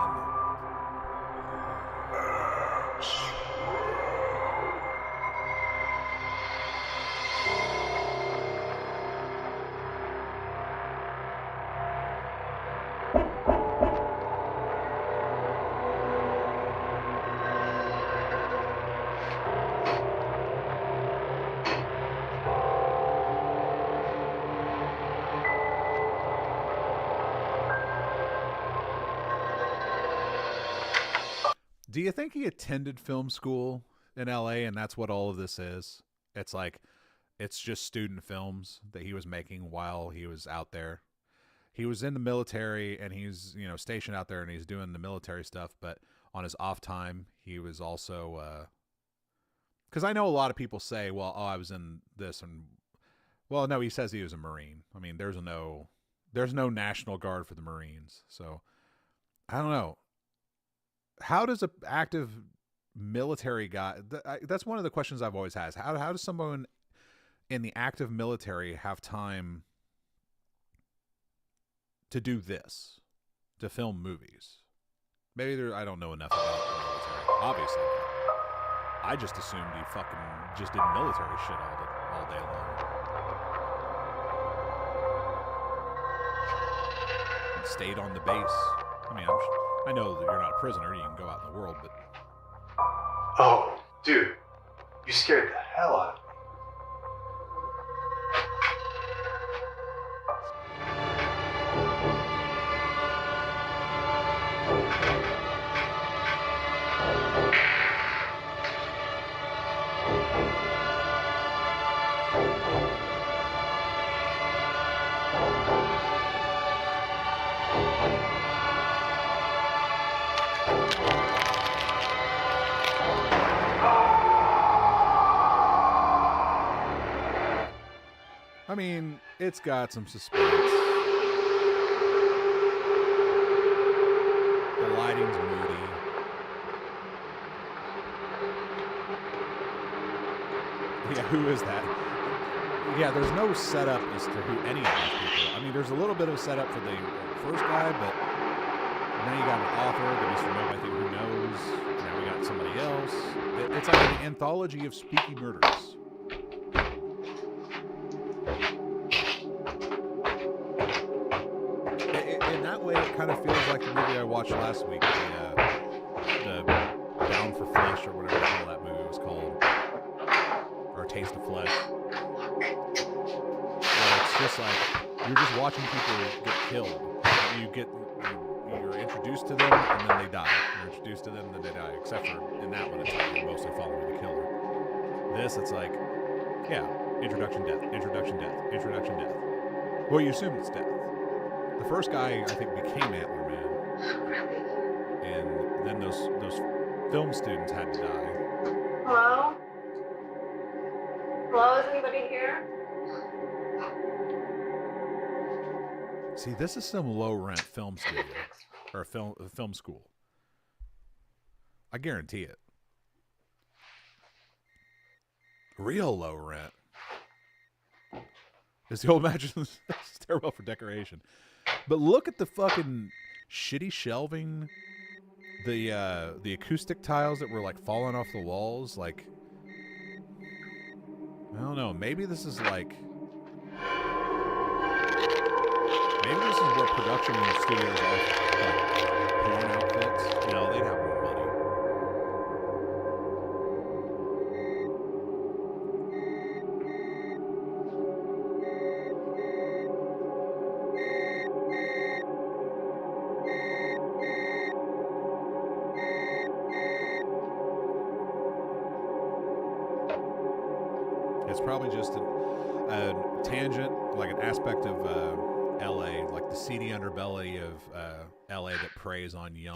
Do you think he attended film school in LA and that's what all of this is? It's like, it's just student films that he was making while he was out there. He was in the military and he's, you know, stationed out there and he's doing the military stuff, but on his off time, he was also, because I know a lot of people say, well, oh, I was in this and, well, no, he says he was a Marine. I mean, there's no National Guard for the Marines. So I don't know. How does an active military guy, that's one of the questions I've always had. How does someone in the active military have time to do this, to film movies? Maybe I don't know enough about the military. Obviously. I just assumed he fucking just did military shit all all day long. And stayed on the base. I mean, I know that you're not a prisoner, you can go out in the world, but... Oh, dude, you scared the hell out of me. I mean, it's got some suspense. The lighting's moody. Yeah, who is that? Yeah, there's no setup as to who any of these people. I mean, there's a little bit of setup for the first guy, but now you got an author that is from nobody who knows. Now we got somebody else. It's like an anthology of spooky murders. In that way, it kind of feels like the movie I watched last week, the Down for Flesh or whatever the hell that movie was called, or Taste of Flesh. Where it's just like you're just watching people get killed. You're introduced to them and then they die. You're introduced to them and then they die. Except for in that one, it's like you're mostly following the killer. This, it's like, yeah, introduction, death, introduction, death, introduction, death. Well, you assume it's death. The first guy, I think, became Antler Man, and then those film students had to die. Hello? Hello, is anybody here? See, this is some low-rent film studio, or film school. I guarantee it. Real low rent. Is the old imagine stairwell for decoration. But look at the fucking shitty shelving, the acoustic tiles that were like falling off the walls. Like, I don't know. Maybe this is like, maybe this is what production studios are, like porn outfits. No, they'd have more money. It's probably just a tangent, like an aspect of LA, like the seedy underbelly of LA that preys on young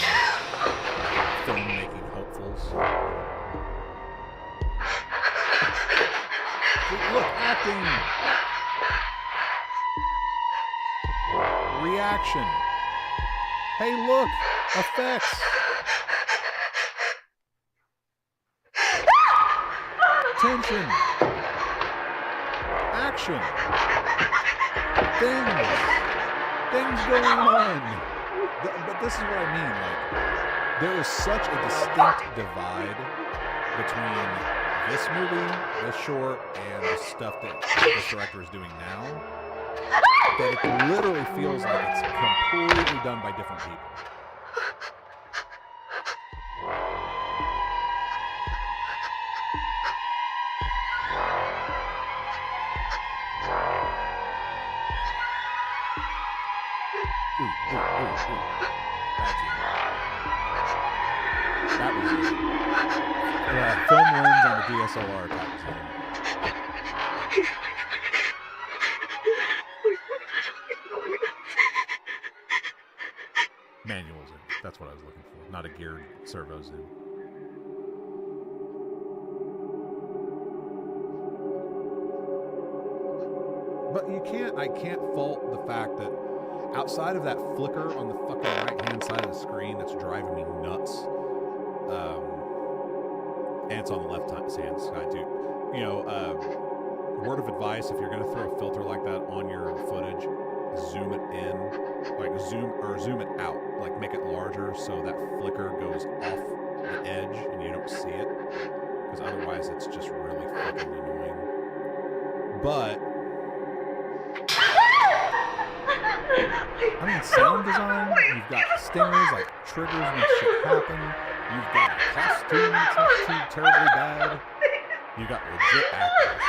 filmmaking hopefuls. Look, acting, reaction. Hey, look, effects. Tension. Action. Things going on. But this is what I mean. Like, there is such a distinct divide between this movie, this short, and the stuff that this director is doing now, that it literally feels like it's completely done by different people. That was film lens on the DSLR type of thing. Manual zoom. That's what I was looking for. Not a geared servo zoom. But I can't fault the fact that outside of that flicker on the fucking right-hand side of the screen that's driving me nuts, and it's on the left-hand side too. You know, word of advice: if you're going to throw a filter like that on your footage, zoom it in, like zoom it out, like make it larger so that flicker goes off the edge and you don't see it, because otherwise it's just really fucking annoying. But I mean, sound design, you've got stingers, like triggers when shit happen. You've got a costume that's not too terribly bad. You've got legit actors.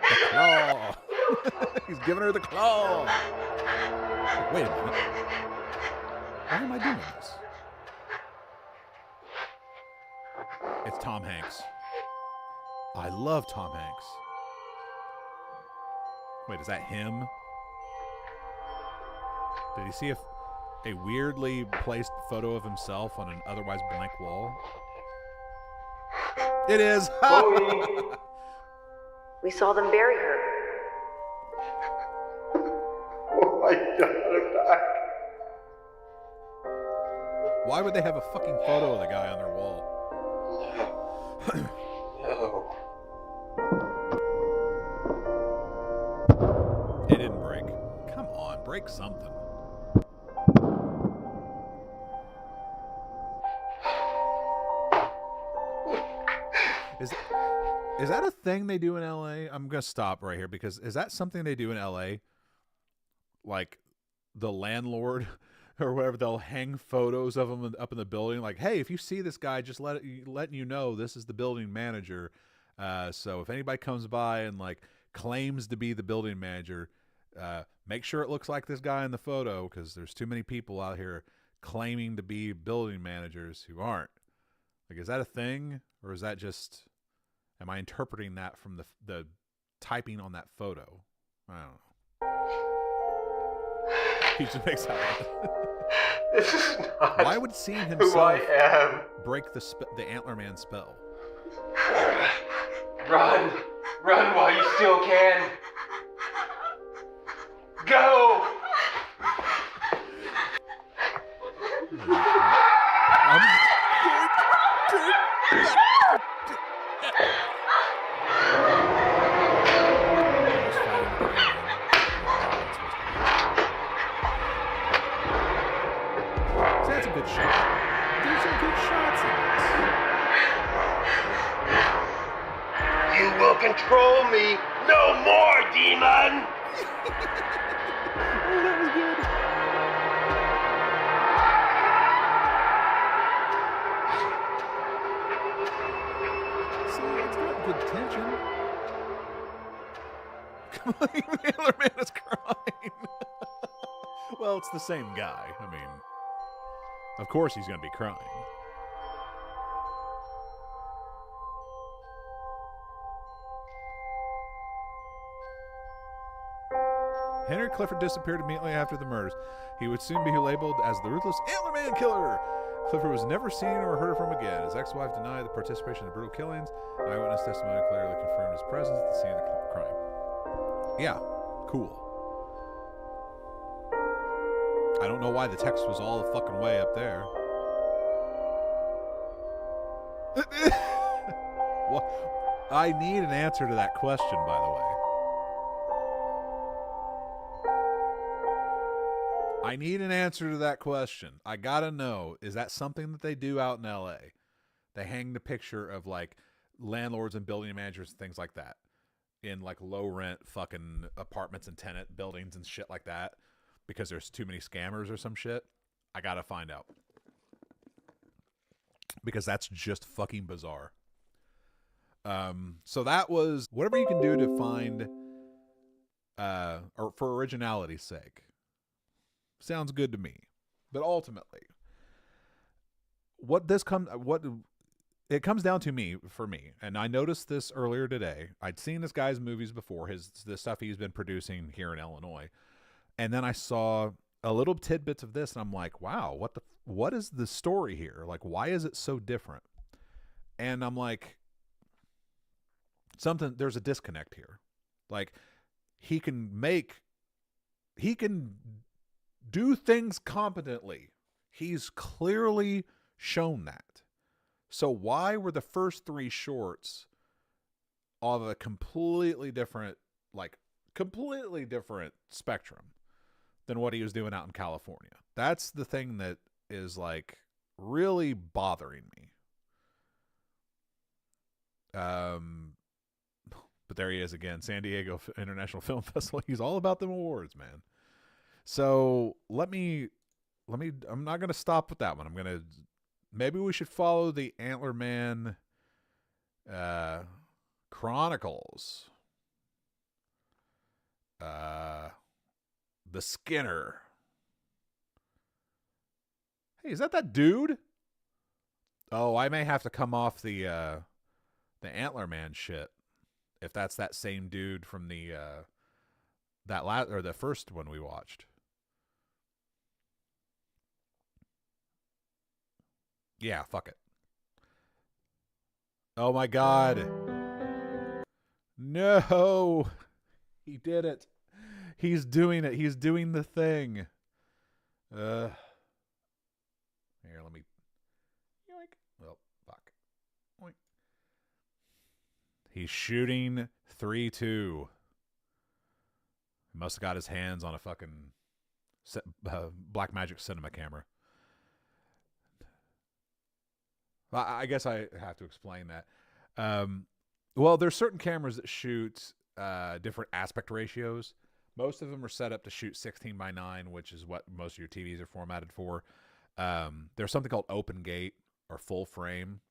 The claw. He's giving her the claw. Like, wait a minute. Why am I doing this? It's Tom Hanks. I love Tom Hanks. Wait, is that him? Did he see a weirdly placed photo of himself on an otherwise blank wall? It is. We saw them bury her. Oh my God, I'm back. Why would they have a fucking photo of the guy on their wall? No. It didn't break. Come on, break something. Is that a thing they do in LA? I'm going to stop right here because is that something they do in LA? Like the landlord or whatever, they'll hang photos of him up in the building. Like, hey, if you see this guy, just letting you know this is the building manager. So if anybody comes by and like claims to be the building manager, make sure it looks like this guy in the photo because there's too many people out here claiming to be building managers who aren't. Like, is that a thing or is that just... Am I interpreting that from the typing on that photo? I don't know. He just makes that up. This is not Why would seeing who himself I am. break the Antlerman spell? Run! Run while you still can! Go! That's a good shot. There's some good shots in this. You will control me no more, demon! Oh, that was good. See, it's got good tension. Come on, even the other man is crying. Well, it's the same guy. I mean, of course he's going to be crying. Henry Clifford disappeared immediately after the murders. He would soon be labeled as the ruthless Antlerman killer. Clifford was never seen or heard from again. His ex-wife denied the participation in the brutal killings. Eyewitness testimony clearly confirmed his presence at the scene of the crime. Yeah, cool. I don't know why the text was all the fucking way up there. Well, I need an answer to that question, by the way. I need an answer to that question. I gotta know, is that something that they do out in LA? They hang the picture of like landlords and building managers and things like that in like low rent fucking apartments and tenant buildings and shit like that because there's too many scammers or some shit. I gotta find out. Because that's just fucking bizarre. So that was whatever you can do to find or for originality's sake. Sounds good to me. But ultimately, it comes down to for me, and I noticed this earlier today. I'd seen this guy's movies before, the stuff he's been producing here in Illinois. And then I saw a little tidbits of this and I'm like, wow, what is the story here? Like, why is it so different? And I'm like, there's a disconnect here. Like, he can do things competently. He's clearly shown that. So why were the first three shorts of a completely different spectrum than what he was doing out in California? That's the thing that is like really bothering me. But there he is again, San Diego International Film Festival. He's all about them awards, man. So let me. I'm not going to stop with that one. Maybe we should follow the Antler Man Chronicles. The Skinner. Hey, is that dude? Oh, I may have to come off the Antler Man shit if that's that same dude from the the first one we watched. Yeah, fuck it. Oh my God. No. He did it. He's doing it. He's doing the thing. Here, let me. Yoink. Well, fuck. Oink. He's shooting 3-2. He must have got his hands on a fucking Blackmagic Cinema camera. I guess I have to explain that. Well, there's certain cameras that shoot different aspect ratios. Most of them are set up to shoot 16:9, which is what most of your TVs are formatted for. There's something called open gate or full frame.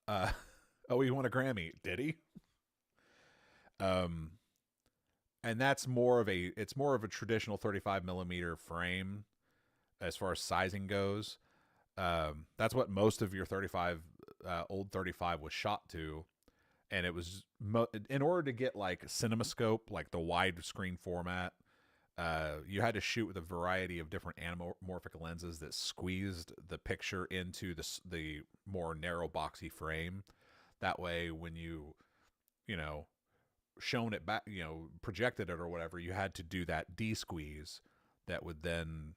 Oh, he won a Grammy, did he? And that's more of a traditional 35 millimeter frame as far as sizing goes. That's what most of your old 35 was shot to. And it was, in order to get like CinemaScope, like the widescreen format, you had to shoot with a variety of different anamorphic lenses that squeezed the picture into the more narrow boxy frame. That way, when you shown it back, projected it or whatever, you had to do that de-squeeze that would then,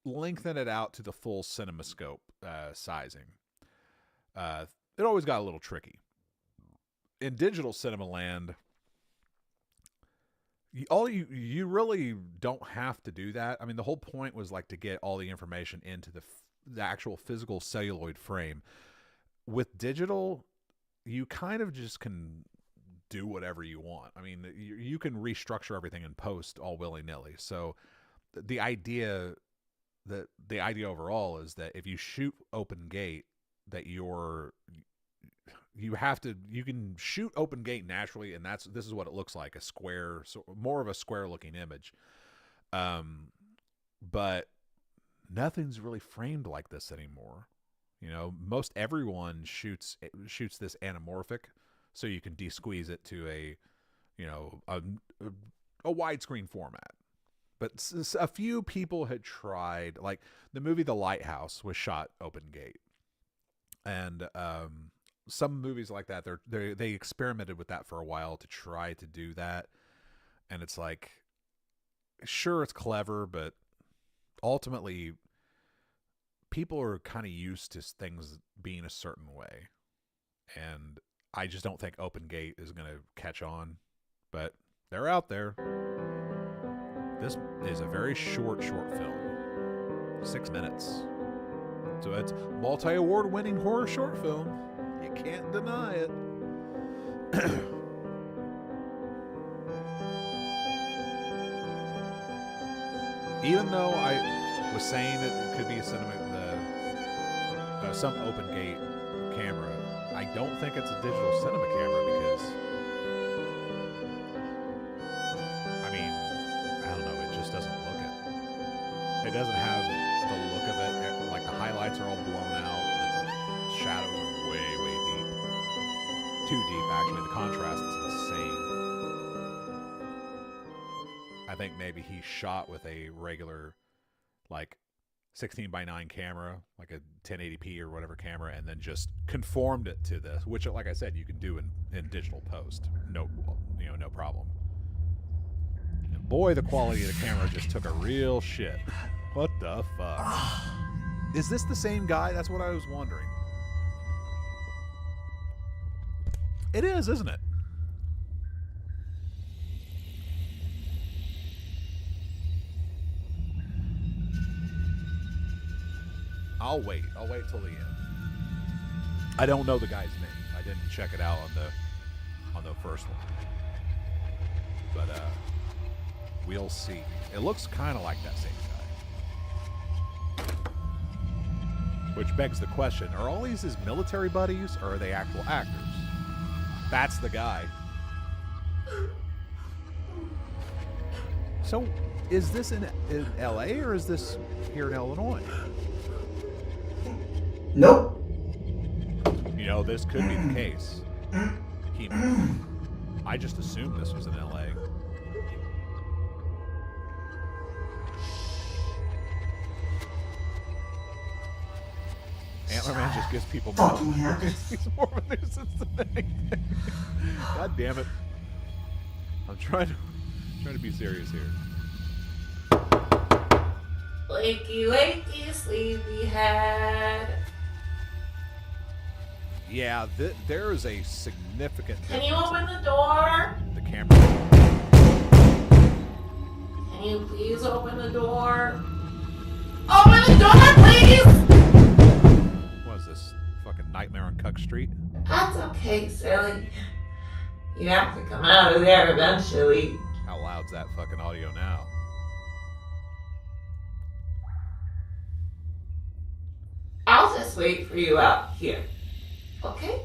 lengthen it out to the full CinemaScope sizing. It always got a little tricky. In digital cinema land, you really don't have to do that. I mean, the whole point was like to get all the information into the actual physical celluloid frame. With digital, you kind of just can do whatever you want. I mean, you can restructure everything in post all willy-nilly. So the idea overall is that if you shoot open gate, that you can shoot open gate naturally, and this is what it looks like, a square, so more of a square looking image. But nothing's really framed like this anymore. Most everyone shoots this anamorphic, so you can de-squeeze it to a widescreen format. But a few people had tried, like the movie The Lighthouse was shot open gate. And some movies like that, they experimented with that for a while to try to do that. And it's like, sure, it's clever, but ultimately people are kind of used to things being a certain way. And I just don't think open gate is going to catch on. But they're out there. This is a very short film. 6 minutes. So it's multi-award winning horror short film. You can't deny it. Even though I was saying it could be some open gate camera, I don't think it's a digital cinema camera because, I mean, I don't know, it just doesn't look it. It doesn't have the look of it. Like the highlights are all blown out. The shadows are way, way deep. Too deep, actually. The contrast is insane. I think maybe he shot with a regular, like, 16:9 camera, like a 1080p or whatever camera, and then just conformed it to this, which, like I said, you can do in digital post. No problem. And boy, the quality of the camera just took a real shit. What the fuck? Is this the same guy? That's what I was wondering. It is, isn't it? I'll wait till the end. I don't know the guy's name. I didn't check it out on the first one. But we'll see. It looks kind of like that same guy. Which begs the question, are all these his military buddies or are they actual actors? That's the guy. So, is this in LA or is this here in Illinois? Nope. You know, this could be the case. I just assumed this was in LA. Antlerman just gives people more. He's more of a nuisance than anything. God damn it. I'm trying to be serious here. Wakey, wakey, sleepyhead. Yeah, there is a significant Can you open the door? The camera. Can you please open the door? Open the door, please! What is this? Fucking Nightmare on Cuck Street? That's okay, silly. You have to come out of there eventually. How loud's that fucking audio now? I'll just wait for you out here. Okay?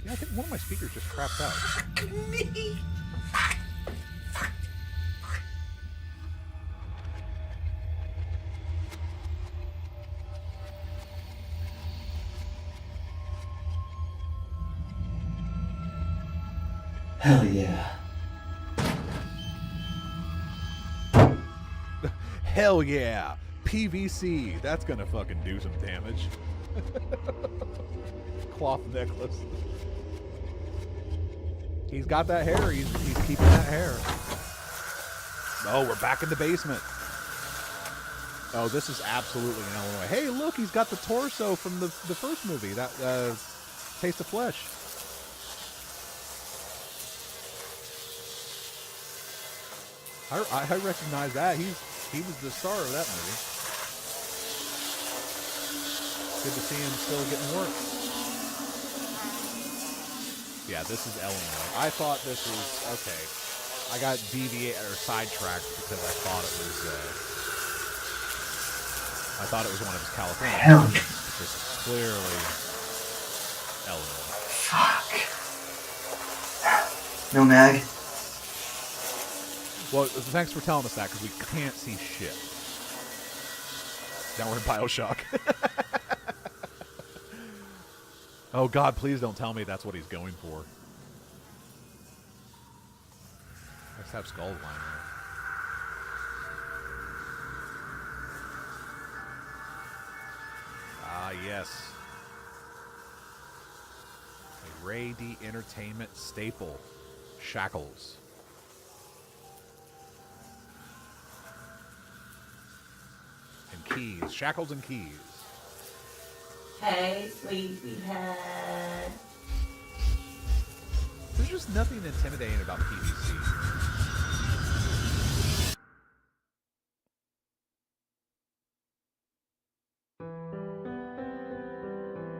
Yeah, I think one of my speakers just crapped out. Fuck me! Hell yeah. Hell yeah. PVC. That's gonna fucking do some damage. Cloth necklace. He's got that hair. He's keeping that hair. Oh, we're back in the basement. Oh, this is absolutely in Illinois. Hey, look, he's got the torso from the first movie. That Taste of Flesh. I recognize that. He was the star of that movie. Good to see him still getting work. Yeah, this is Illinois. I thought this was okay. I got deviated or sidetracked because I thought it was one of his California movies. This is clearly Illinois. Fuck. No mag. Well, thanks for telling us that, because we can't see shit. Now we're in Bioshock. Oh, God, please don't tell me that's what he's going for. Let's have Skull line there. Ah, yes. A Radient Ertainment staple. Shackles. Keys. Shackles and keys. Hey, sleepyhead. There's just nothing intimidating about PVC.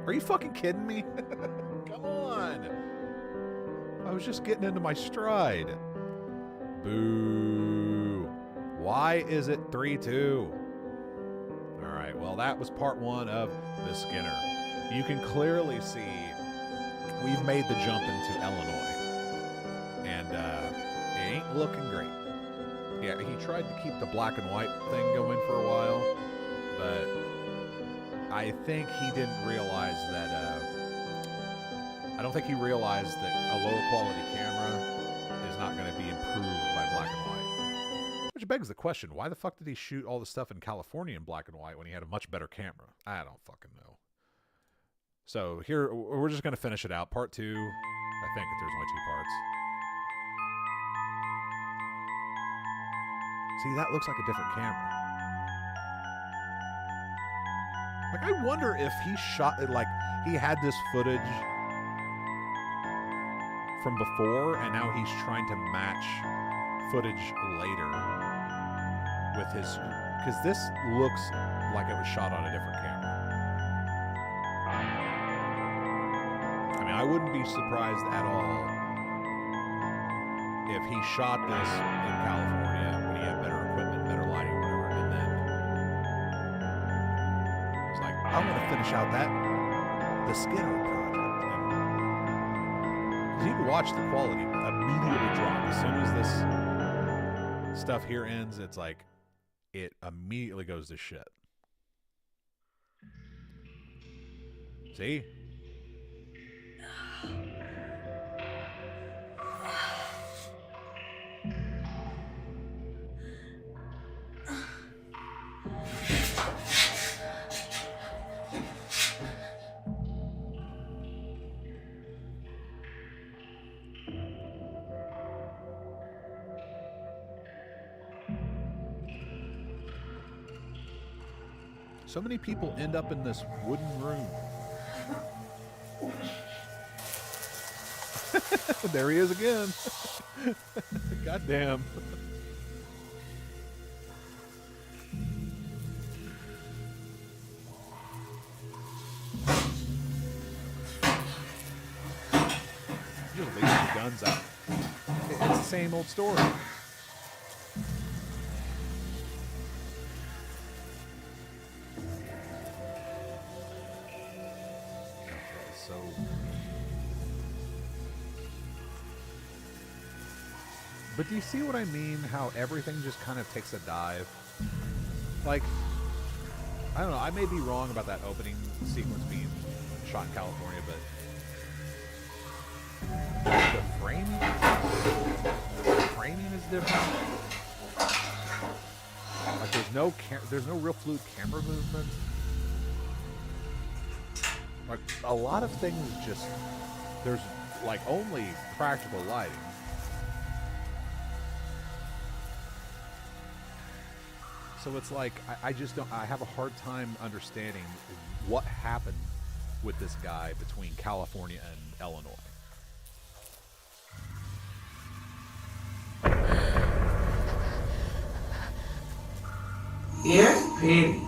Are you fucking kidding me? Come on. I was just getting into my stride. Boo. Why is it 3-2? Alright, well that was part one of The Skinner. You can clearly see we've made the jump into Illinois. And it ain't looking great. Yeah, he tried to keep the black and white thing going for a while, but I think he didn't realize that, I don't think he realized that a lower quality camera is not going to be improved by black and white. Which begs the question, why the fuck did he shoot all the stuff in California in black and white when he had a much better camera? I don't fucking know. So here, we're just going to finish it out. Part 2, I think there's only 2 parts. See, that looks like a different camera. Like, I wonder if he shot it, like, he had this footage from before, and now he's trying to match footage later with his, because this looks like it was shot on a different camera. I mean, I wouldn't be surprised at all if he shot this in California when he had better equipment, better lighting, whatever, and then it's like, I want to finish out the Skinner project. And you can watch the quality immediately drop. As soon as this stuff here ends, it's like, it immediately goes to shit. See? So many people end up in this wooden room. There he is again. Goddamn. Just leave the guns out. It's the same old story. But do you see what I mean? How everything just kind of takes a dive? Like, I don't know. I may be wrong about that opening sequence being shot in California, but the framing is different. Like, there's no real fluid camera movement. Like, a lot of things just, there's like only practical lighting. So it's like, I just don't, I have a hard time understanding what happened with this guy between California and Illinois. Here's Petey.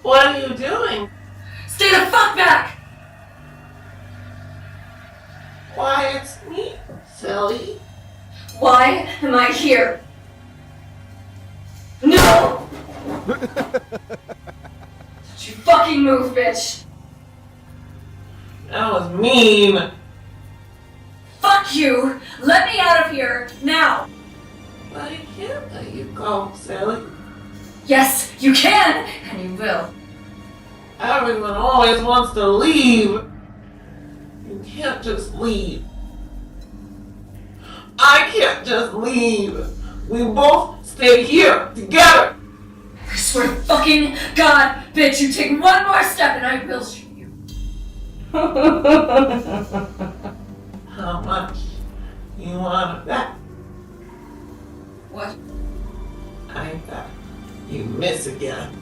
What are you doing? Stay the fuck back! Why, it's me, silly. Why am I here? No! Don't you fucking move, bitch! That was mean. Fuck you! Let me out of here, now! But I can't let you go, silly. Yes, you can, and you will. Everyone always wants to leave. You can't just leave. I can't just leave. We both stay here together. I swear to fucking God, bitch, you take one more step and I will shoot you. How much you want of that? What? I bet you miss again.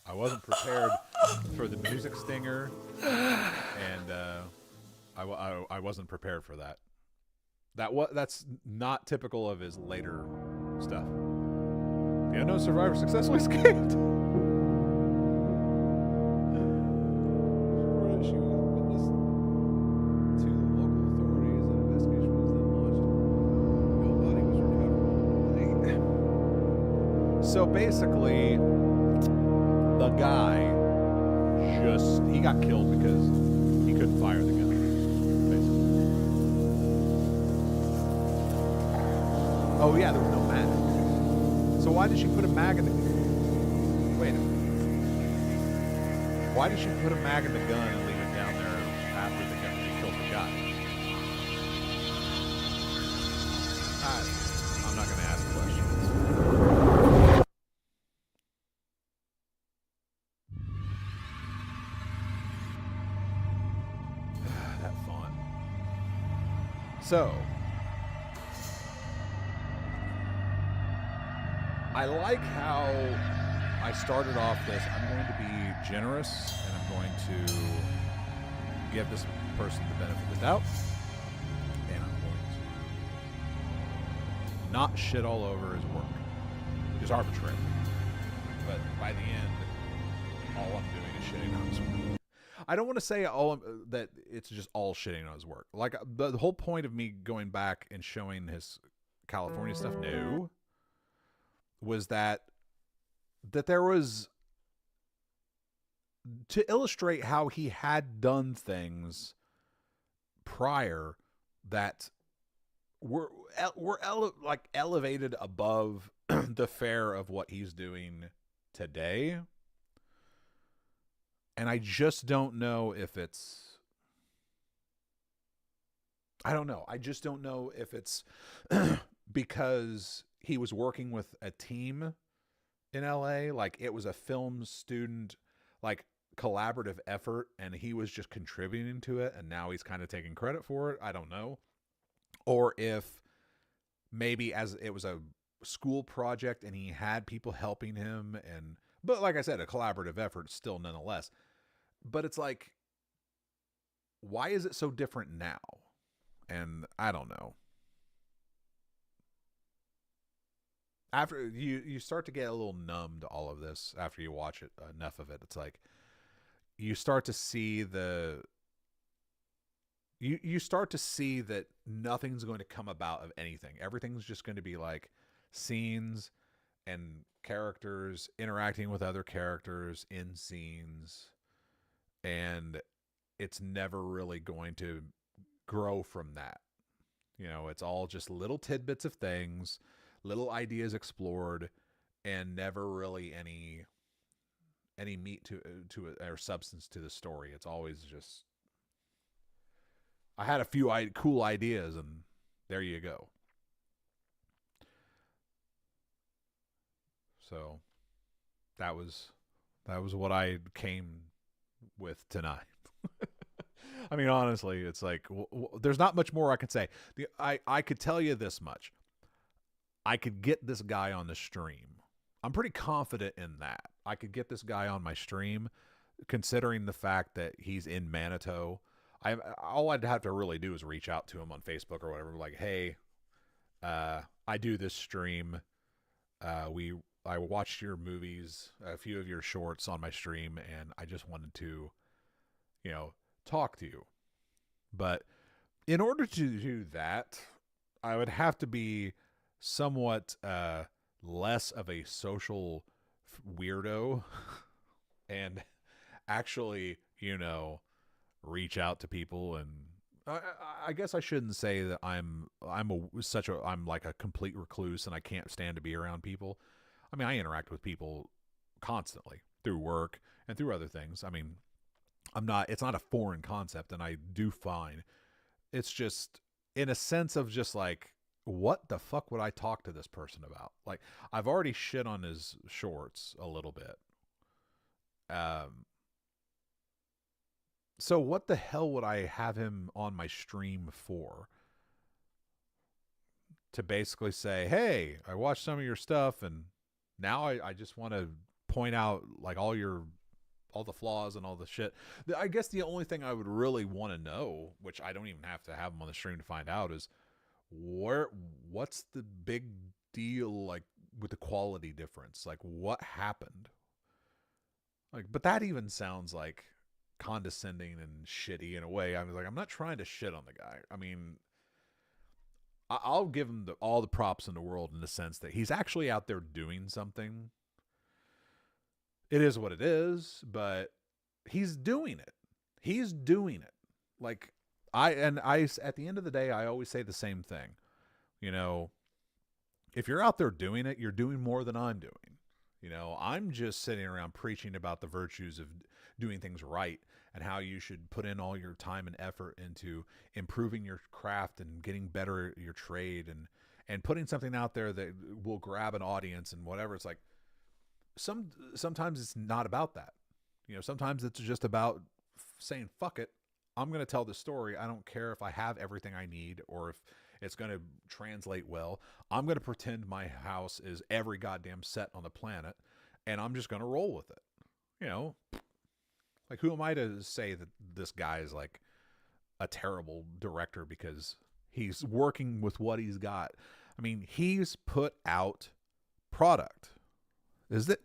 I wasn't prepared for the music stinger, and I wasn't prepared for that. That's not typical of his later stuff. The unknown survivor successfully escaped. So basically, the guy he got killed because he couldn't fire the gun, basically. Oh yeah, there was no mag. So why did she put a mag in the... Wait a minute. Why did she put a mag in the gun and leave it down there after she killed the guy? I'm not going to ask questions. So, I like how I started off this. I'm going to be generous, and I'm going to give this person the benefit of the doubt. not shit all over his work, just arbitrarily. But by the end, all I'm doing is shitting on his work. I don't want to say that it's just all shitting on his work. Like, the whole point of me going back and showing his California stuff, was that there was, to illustrate how he had done things prior that were like elevated above the fare of what he's doing today. And I just don't know if it's, I don't know. I just don't know if it's because he was working with a team in LA, like it was a film student, like collaborative effort, and he was just contributing to it, and now he's kind of taking credit for it. I don't know. Or if maybe as it was a school project and he had people helping him, but like I said, a collaborative effort still nonetheless. But it's like, why is it so different now? And I don't know. After you start to get a little numb to all of this after you watch it, enough of it. It's like you start to see you start to see that nothing's going to come about of anything. Everything's just going to be like scenes and characters interacting with other characters in scenes, and it's never really going to grow from that. You know, it's all just little tidbits of things, little ideas explored, and never really any meat to it or substance to the story. It's always just, I had a few cool ideas and there you go. So that was what I came with tonight. I mean, honestly, it's like, there's not much more I can say. I could tell you this much. I could get this guy on the stream. I'm pretty confident in that. I could get this guy on my stream, considering the fact that he's in Manito. All I'd have to really do is reach out to him on Facebook or whatever. Like, hey, I do this stream. I watched your movies, a few of your shorts on my stream, and I just wanted to, talk to you. But in order to do that, I would have to be somewhat less of a social weirdo and actually, reach out to people. And I guess I shouldn't say that I'm like a complete recluse and I can't stand to be around people. I mean, I interact with people constantly through work and through other things. I mean, it's not a foreign concept, and I do fine. It's just in a sense of just like, what the fuck would I talk to this person about? Like, I've already shit on his shorts a little bit. So what the hell would I have him on my stream for? To basically say, hey, I watched some of your stuff, and now I just want to point out like all the flaws and all the shit. I guess the only thing I would really want to know, which I don't even have to have him on the stream to find out, is what's the big deal, like, with the quality difference? Like, what happened? Like, but that even sounds like condescending and shitty in a way. I was like, I'm not trying to shit on the guy. I mean, I'll give him all the props in the world in the sense that he's actually out there doing something. It is what it is, but he's doing it. He's doing it. Like, at the end of the day, I always say the same thing. If you're out there doing it, you're doing more than I'm doing. I'm just sitting around preaching about the virtues of doing things right and how you should put in all your time and effort into improving your craft and getting better at your trade and putting something out there that will grab an audience and whatever. It's like, sometimes it's not about that. Sometimes it's just about saying, fuck it. I'm going to tell the story. I don't care if I have everything I need or if it's going to translate well. I'm going to pretend my house is every goddamn set on the planet, and I'm just going to roll with it. Like, who am I to say that this guy is like a terrible director because he's working with what he's got? I mean, he's put out product. Is it?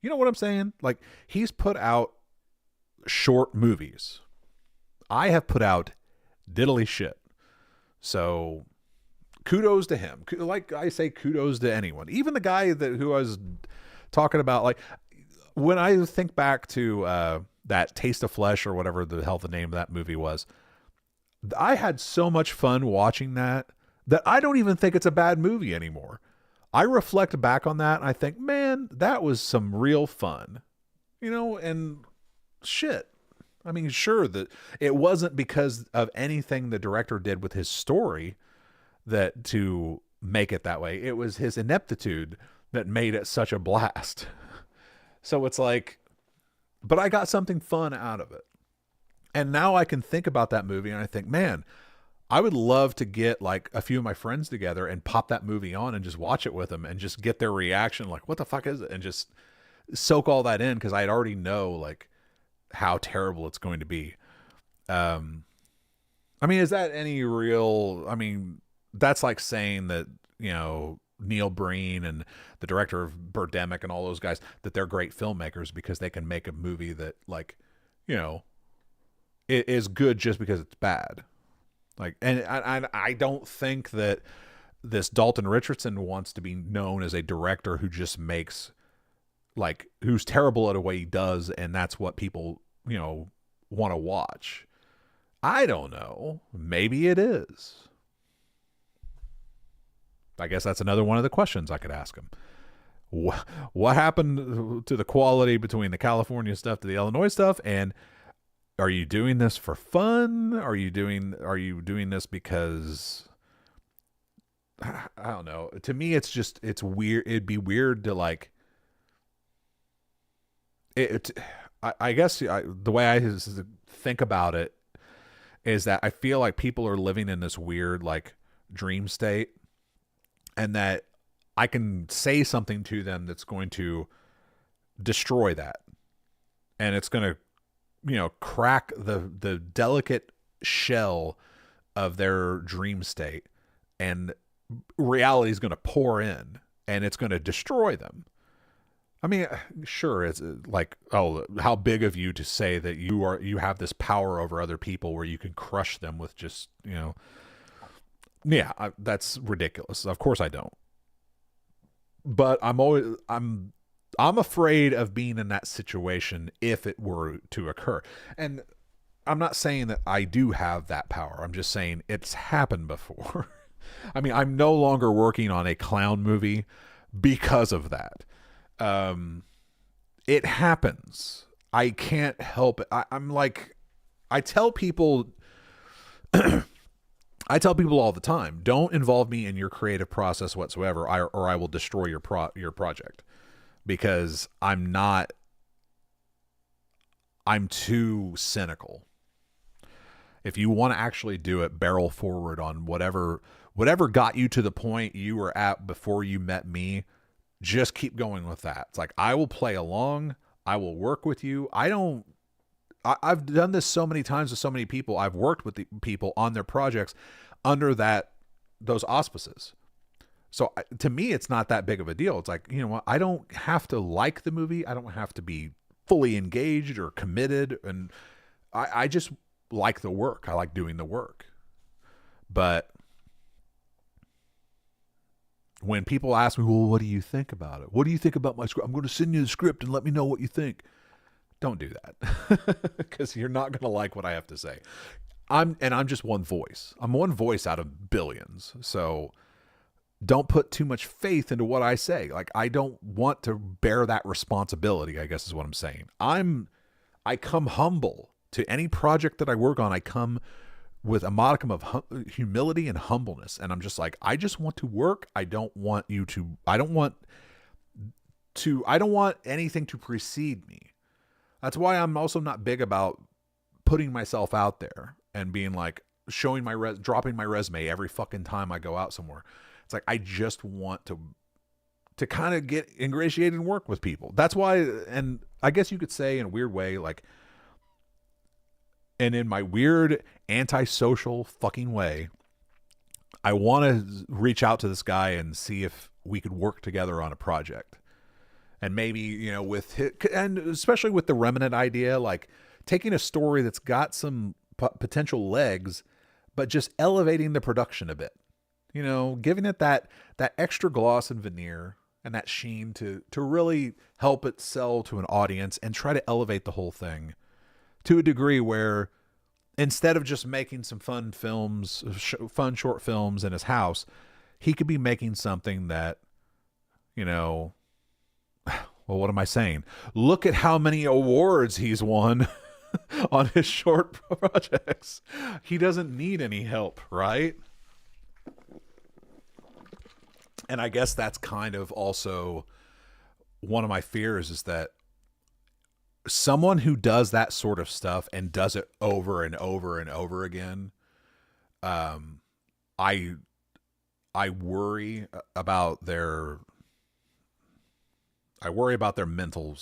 You know what I'm saying? Like, he's put out short movies. I have put out diddly shit. So kudos to him. Like I say, kudos to anyone. Even the guy who I was talking about, like, when I think back to that Taste of Flesh or whatever the hell the name of that movie was, I had so much fun watching that I don't even think it's a bad movie anymore. I reflect back on that and I think, man, that was some real fun. You know, and shit. I mean, sure, that it wasn't because of anything the director did with his story that to make it that way. It was his ineptitude that made it such a blast. So it's like, but I got something fun out of it. And now I can think about that movie and I think, man, I would love to get like a few of my friends together and pop that movie on and just watch it with them and just get their reaction. Like, what the fuck is it? And just soak all that in. 'Cause I'd already know like how terrible it's going to be. I mean, is that any real, I mean, that's like saying that, you know, Neil Breen and the director of Birdemic and all those guys, that they're great filmmakers because they can make a movie that, like, you know, it is good just because it's bad. Like, and I don't think that this Dalton Richardson wants to be known as a director who just makes, like, who's terrible at a way he does, and that's what people, you know, want to watch. I don't know. Maybe it is. I guess that's another one of the questions I could ask him. What happened to the quality between the California stuff to the Illinois stuff? And are you doing this for fun? Are you doing this because, I don't know. To me, it's just, it's weird. It'd be weird to like, I guess the way I think about it is that I feel like people are living in this weird like dream state, and that I can say something to them that's going to destroy that, and it's going to, you know, crack the delicate shell of their dream state, and reality is going to pour in and it's going to destroy them. I mean, sure, it's like, oh, how big of you to say that you have this power over other people where you can crush them with just, you know, yeah, that's ridiculous. Of course I don't. But I'm afraid of being in that situation if it were to occur. And I'm not saying that I do have that power. I'm just saying it's happened before. I mean, I'm no longer working on a clown movie because of that. It happens. I can't help it. I'm like, I tell people all the time, don't involve me in your creative process whatsoever, or I will destroy your project, because I'm too cynical. If you want to actually do it, barrel forward on whatever got you to the point you were at before you met me. Just keep going with that. It's like, I will play along. I will work with you. I've done this so many times with so many people. I've worked with the people on their projects under those auspices. So to me, it's not that big of a deal. It's like, you know what? I don't have to like the movie. I don't have to be fully engaged or committed. And I just like the work. I like doing the work. But when people ask me, well, what do you think about it? What do you think about my script? I'm going to send you the script and let me know what you think. Don't do that, because you're not going to like what I have to say. I'm just one voice. I'm one voice out of billions. So don't put too much faith into what I say. Like, I don't want to bear that responsibility, I guess is what I'm saying. I come humble to any project that I work on. I come with a modicum of humility and humbleness. And I'm just like, I just want to work. I don't want anything to precede me. That's why I'm also not big about putting myself out there and being like, showing dropping my resume every fucking time I go out somewhere. It's like, I just want to kind of get ingratiated and work with people. That's why, and I guess you could say in a weird way, like, and in my weird antisocial fucking way, I want to reach out to this guy and see if we could work together on a project. And maybe, you know, with his, and especially with the Remnant idea, like taking a story that's got some potential legs, but just elevating the production a bit, you know, giving it that extra gloss and veneer and that sheen to really help it sell to an audience and try to elevate the whole thing to a degree where instead of just making some fun films, fun short films in his house, he could be making something that, you know, well, what am I saying? Look at how many awards he's won on his short projects. He doesn't need any help, right? And I guess that's kind of also one of my fears, is that someone who does that sort of stuff and does it over and over and over again, I worry about their mental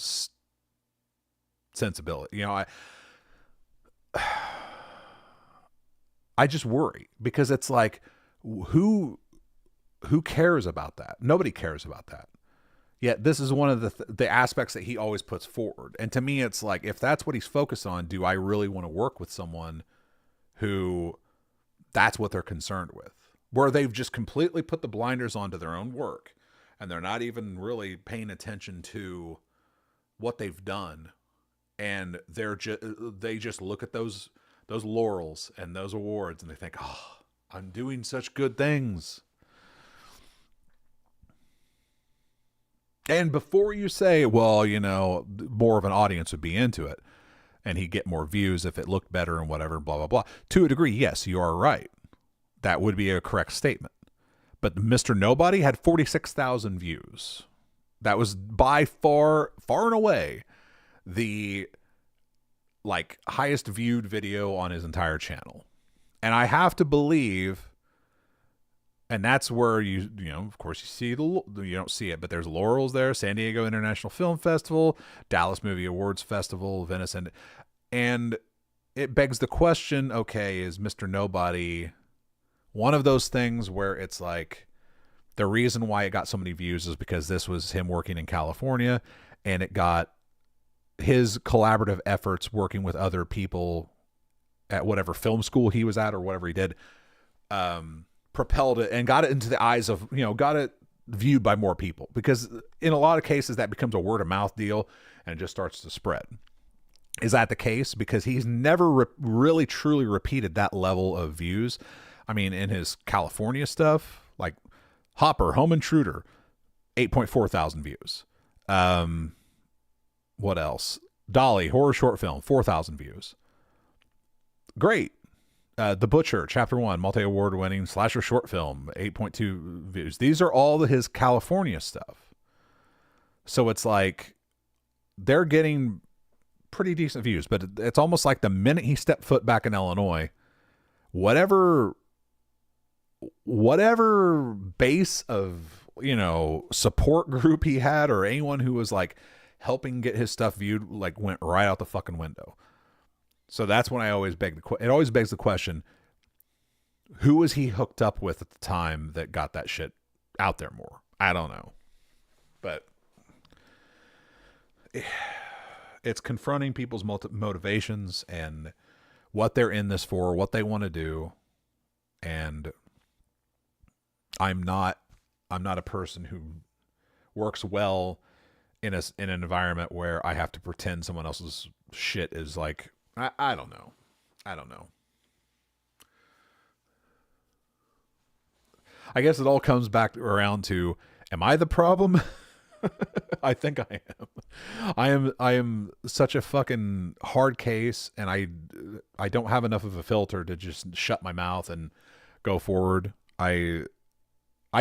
sensibility. You know, I just worry, because it's like, who cares about that? Nobody cares about that. Yet this is one of the aspects that he always puts forward. And to me, it's like, if that's what he's focused on, do I really want to work with someone who that's what they're concerned with? Where they've just completely put the blinders onto their own work, and they're not even really paying attention to what they've done. And they just look at those laurels and those awards, and they think, oh, I'm doing such good things. And before you say, well, you know, more of an audience would be into it and he'd get more views if it looked better and whatever, blah, blah, blah. To a degree, yes, you are right. That would be a correct statement. But Mr. Nobody had 46,000 views. That was by far and away the like highest viewed video on his entire channel. And I have to believe, and that's where you know, of course you see you don't see it, but there's laurels there, San Diego International Film Festival, Dallas Movie Awards Festival, Venice, and it begs the question, okay, is Mr. Nobody one of those things where it's like, the reason why it got so many views is because this was him working in California, and it got his collaborative efforts working with other people at whatever film school he was at or whatever he did, propelled it and got it into the eyes of, you know, got it viewed by more people, because in a lot of cases that becomes a word of mouth deal and it just starts to spread. Is that the case? Because he's never really truly repeated that level of views. I mean, in his California stuff, like Hopper, Home Intruder, 8.4 thousand views. What else? Dolly, horror short film, 4,000 views. Great. The Butcher, Chapter 1, multi-award winning slasher short film, 8.2 views. These are all his California stuff. So it's like they're getting pretty decent views, but it's almost like the minute he stepped foot back in Illinois, whatever base of, you know, support group he had, or anyone who was like helping get his stuff viewed, like went right out the fucking window. So that's when I always it always begs the question, who was he hooked up with at the time that got that shit out there more? I don't know. But it's confronting people's motivations and what they're in this for, what they want to do. And I'm not a person who works well in an environment where I have to pretend someone else's shit is like, I don't know. I guess it all comes back around to, am I the problem? I think I am. I am such a fucking hard case, and I don't have enough of a filter to just shut my mouth and go forward. I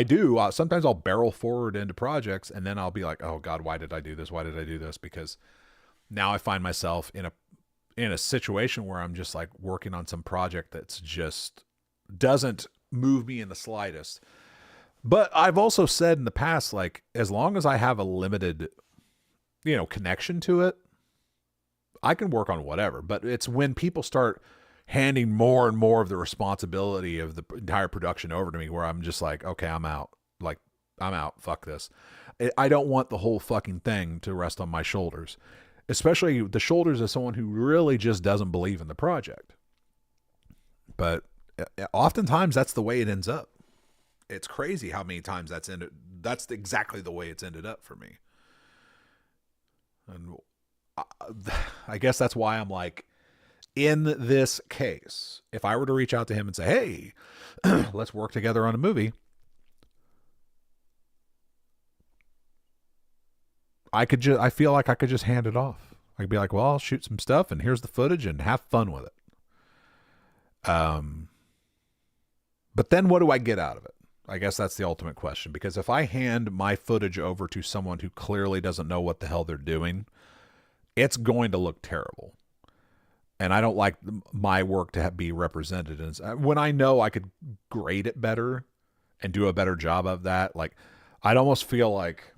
do. Sometimes I'll barrel forward into projects, and then I'll be like, oh God, why did I do this? Why did I do this? Because now I find myself in a situation where I'm just like working on some project that's just doesn't move me in the slightest. But I've also said in the past, like, as long as I have a limited, connection to it, I can work on whatever. But it's when people start handing more and more of the responsibility of the entire production over to me, where I'm just like, okay, I'm out. Like, I'm out. Fuck this. I don't want the whole fucking thing to rest on my shoulders, especially the shoulders of someone who really just doesn't believe in the project. But oftentimes that's the way it ends up. It's crazy how many times that's exactly the way it's ended up for me. And I guess that's why I'm like, in this case, if I were to reach out to him and say, hey, let's work together on a movie, I feel like I could just hand it off. I could be like, well, I'll shoot some stuff and here's the footage and have fun with it. But then what do I get out of it? I guess that's the ultimate question, because if I hand my footage over to someone who clearly doesn't know what the hell they're doing, it's going to look terrible. And I don't like my work to be represented. And when I know I could grade it better and do a better job of that, like, I'd almost feel like,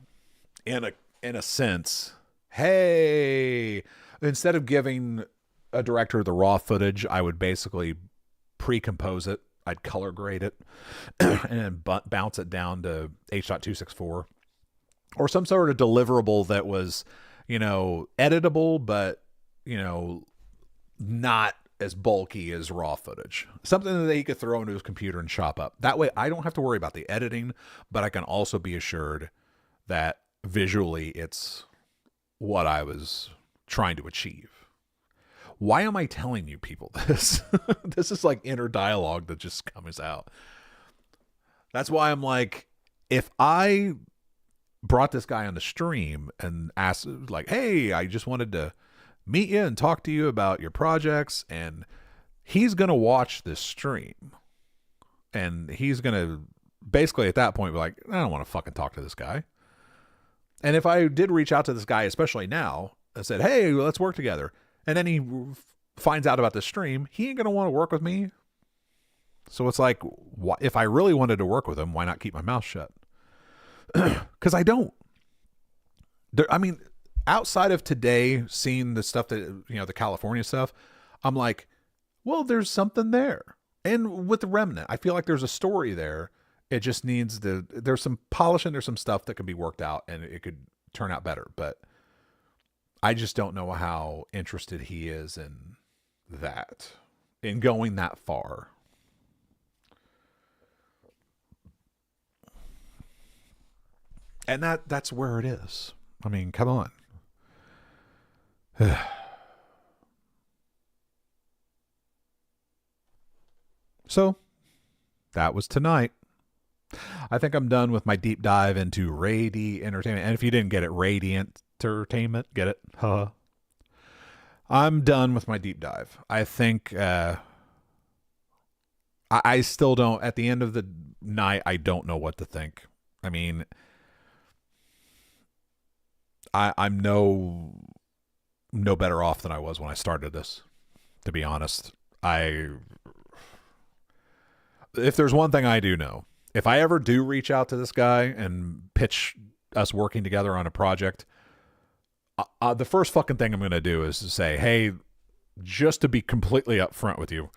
in a sense, hey, instead of giving a director the raw footage, I would basically pre-compose it. I'd color grade it and then bounce it down to H.264 or some sort of deliverable that was, editable, but, not as bulky as raw footage. Something that he could throw into his computer and chop up. That way I don't have to worry about the editing, but I can also be assured that visually it's what I was trying to achieve. Why am I telling you people this? This is like inner dialogue that just comes out. That's why I'm like, if I brought this guy on the stream and asked, like, hey, I just wanted to meet you and talk to you about your projects, and he's going to watch this stream, and he's going to basically at that point be like, I don't want to fucking talk to this guy. And if I did reach out to this guy, especially now, and said, hey, let's work together, and then he finds out about the stream, he ain't going to want to work with me. So it's like, if I really wanted to work with him, why not keep my mouth shut? Because I don't. Outside of today, seeing the stuff that, the California stuff, I'm like, well, there's something there. And with the Remnant, I feel like there's a story there. It just needs there's some polishing, there's some stuff that can be worked out and it could turn out better. But I just don't know how interested he is in that, in going that far. And that's where it is. I mean, come on. So, that was tonight. I think I'm done with my deep dive into Radient Ertainment. And if you didn't get it, Radient Ertainment, get it? Huh. I'm done with my deep dive. I think I still don't, at the end of the night, I don't know what to think. I mean, I'm no better off than I was when I started this, to be honest. If there's one thing I do know, if I ever do reach out to this guy and pitch us working together on a project, the first fucking thing I'm going to do is to say, hey, just to be completely upfront with you,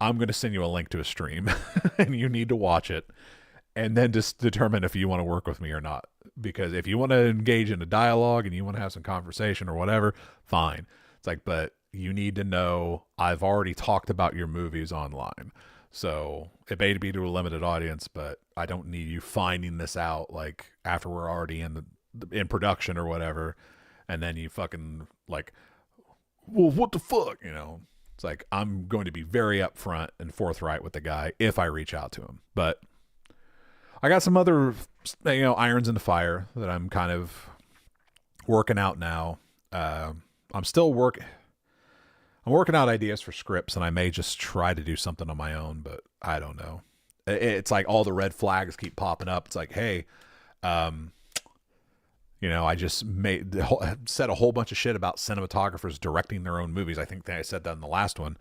I'm going to send you a link to a stream and you need to watch it and then just determine if you want to work with me or not. Because if you want to engage in a dialogue and you want to have some conversation or whatever, fine. It's like, but you need to know I've already talked about your movies online. So it may be to a limited audience, but I don't need you finding this out like after we're already in production or whatever. And then you fucking like, well, what the fuck? It's like, I'm going to be very upfront and forthright with the guy if I reach out to him. But I got some other, irons in the fire that I'm kind of working out now. I'm working out ideas for scripts, and I may just try to do something on my own, but I don't know. It's like all the red flags keep popping up. It's like, hey, I just said a whole bunch of shit about cinematographers directing their own movies. I think I said that in the last one.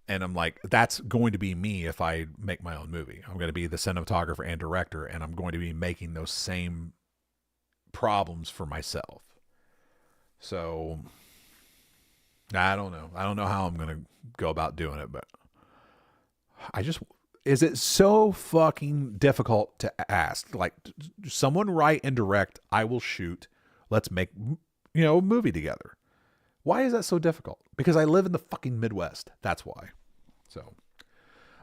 And I'm like, that's going to be me if I make my own movie. I'm going to be the cinematographer and director, and I'm going to be making those same problems for myself. So I don't know. I don't know how I'm going to go about doing it, but is it so fucking difficult to ask? Like, someone write and direct, I will shoot. Let's make, a movie together. Why is that so difficult? Because I live in the fucking Midwest. That's why. So,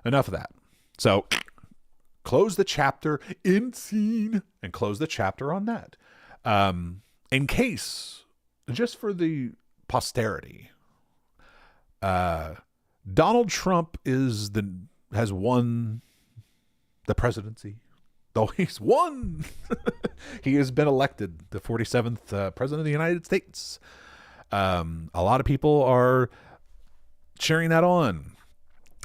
enough of that. So, close the chapter in scene and close the chapter on that. In case, just for the posterity, Donald Trump has won the presidency. Though he's won. He has been elected the 47th president of the United States. A lot of people are cheering that on.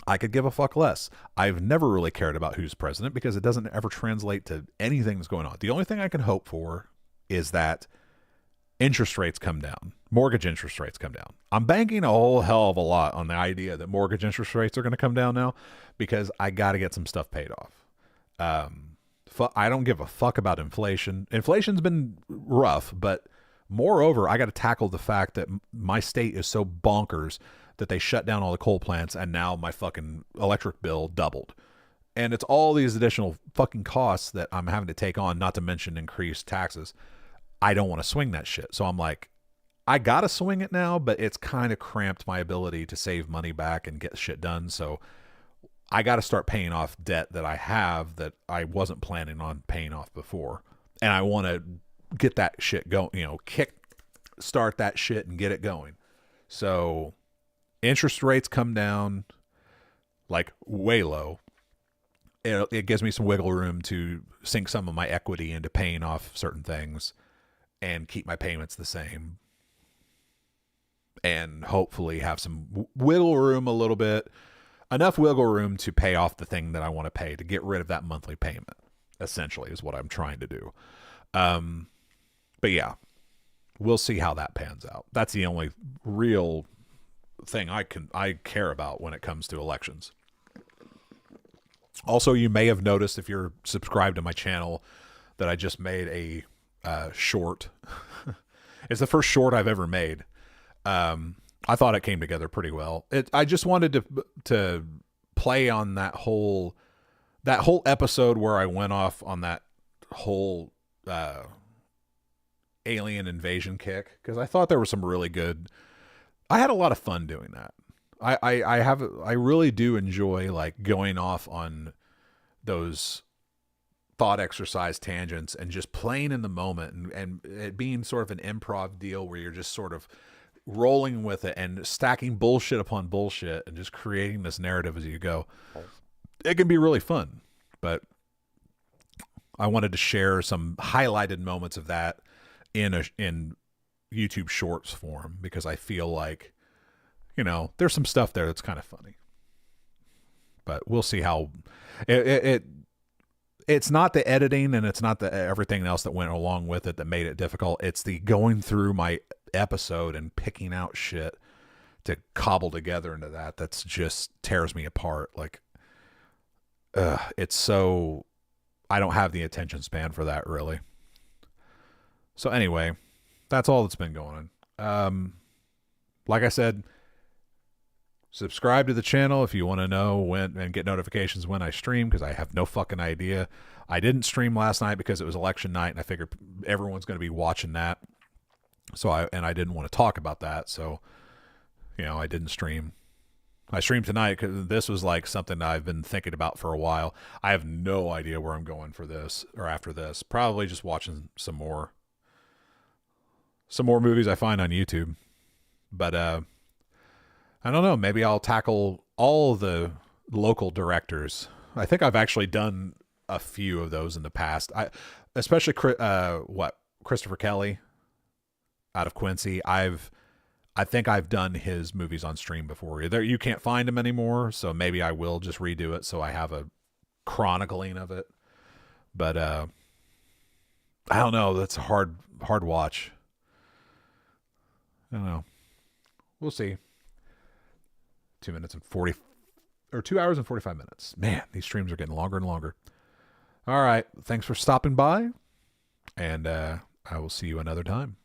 I could give a fuck less. I've never really cared about who's president because it doesn't ever translate to anything that's going on. The only thing I can hope for is that interest rates come down. Mortgage interest rates come down. I'm banking a whole hell of a lot on the idea that mortgage interest rates are going to come down now because I got to get some stuff paid off. I don't give a fuck about inflation. Inflation's been rough, but moreover, I got to tackle the fact that my state is so bonkers that they shut down all the coal plants and now my fucking electric bill doubled. And it's all these additional fucking costs that I'm having to take on, not to mention increased taxes. I don't want to swing that shit. So I'm like, I got to swing it now, but it's kind of cramped my ability to save money back and get shit done. So I got to start paying off debt that I have that I wasn't planning on paying off before. And I want to get that shit going, start that shit and get it going. So interest rates come down like way low. It gives me some wiggle room to sink some of my equity into paying off certain things and keep my payments the same. And hopefully have some wiggle room a little bit. Enough wiggle room to pay off the thing that I want to pay, to get rid of that monthly payment, essentially, is what I'm trying to do. But yeah, we'll see how that pans out. That's the only real thing I care about when it comes to elections. Also, you may have noticed if you're subscribed to my channel that I just made a short. It's the first short I've ever made. I thought it came together pretty well. I just wanted to play on that whole episode where I went off on that whole alien invasion kick, because I thought there was some really good. I had a lot of fun doing that. I really do enjoy like going off on those thought exercise tangents and just playing in the moment and it being sort of an improv deal where you're just sort of rolling with it and stacking bullshit upon bullshit and just creating this narrative as you go. It can be really fun, but I wanted to share some highlighted moments of that in YouTube Shorts form, because I feel like, there's some stuff there that's kind of funny. But we'll see how it's not the editing and it's not the everything else that went along with it that made it difficult. It's the going through my episode and picking out shit to cobble together into that's just tears me apart. Like, it's so, I don't have the attention span for that, really. So anyway, that's all that's been going on. Like I said, subscribe to the channel if you want to know when and get notifications when I stream, because I have no fucking idea. I didn't stream last night because it was election night and I figured everyone's going to be watching that. So I didn't want to talk about that. So, I didn't stream. I streamed tonight because this was like something I've been thinking about for a while. I have no idea where I'm going for this or after this. Probably just watching some more movies I find on YouTube. But, I don't know. Maybe I'll tackle all the local directors. I think I've actually done a few of those in the past. Especially Christopher Kelly out of Quincy. I think I've done his movies on stream before. You can't find them anymore, so maybe I will just redo it so I have a chronicling of it. But I don't know. That's a hard watch. I don't know. We'll see. 2 hours and 45 minutes. Man, these streams are getting longer and longer. All right. Thanks for stopping by. And I will see you another time.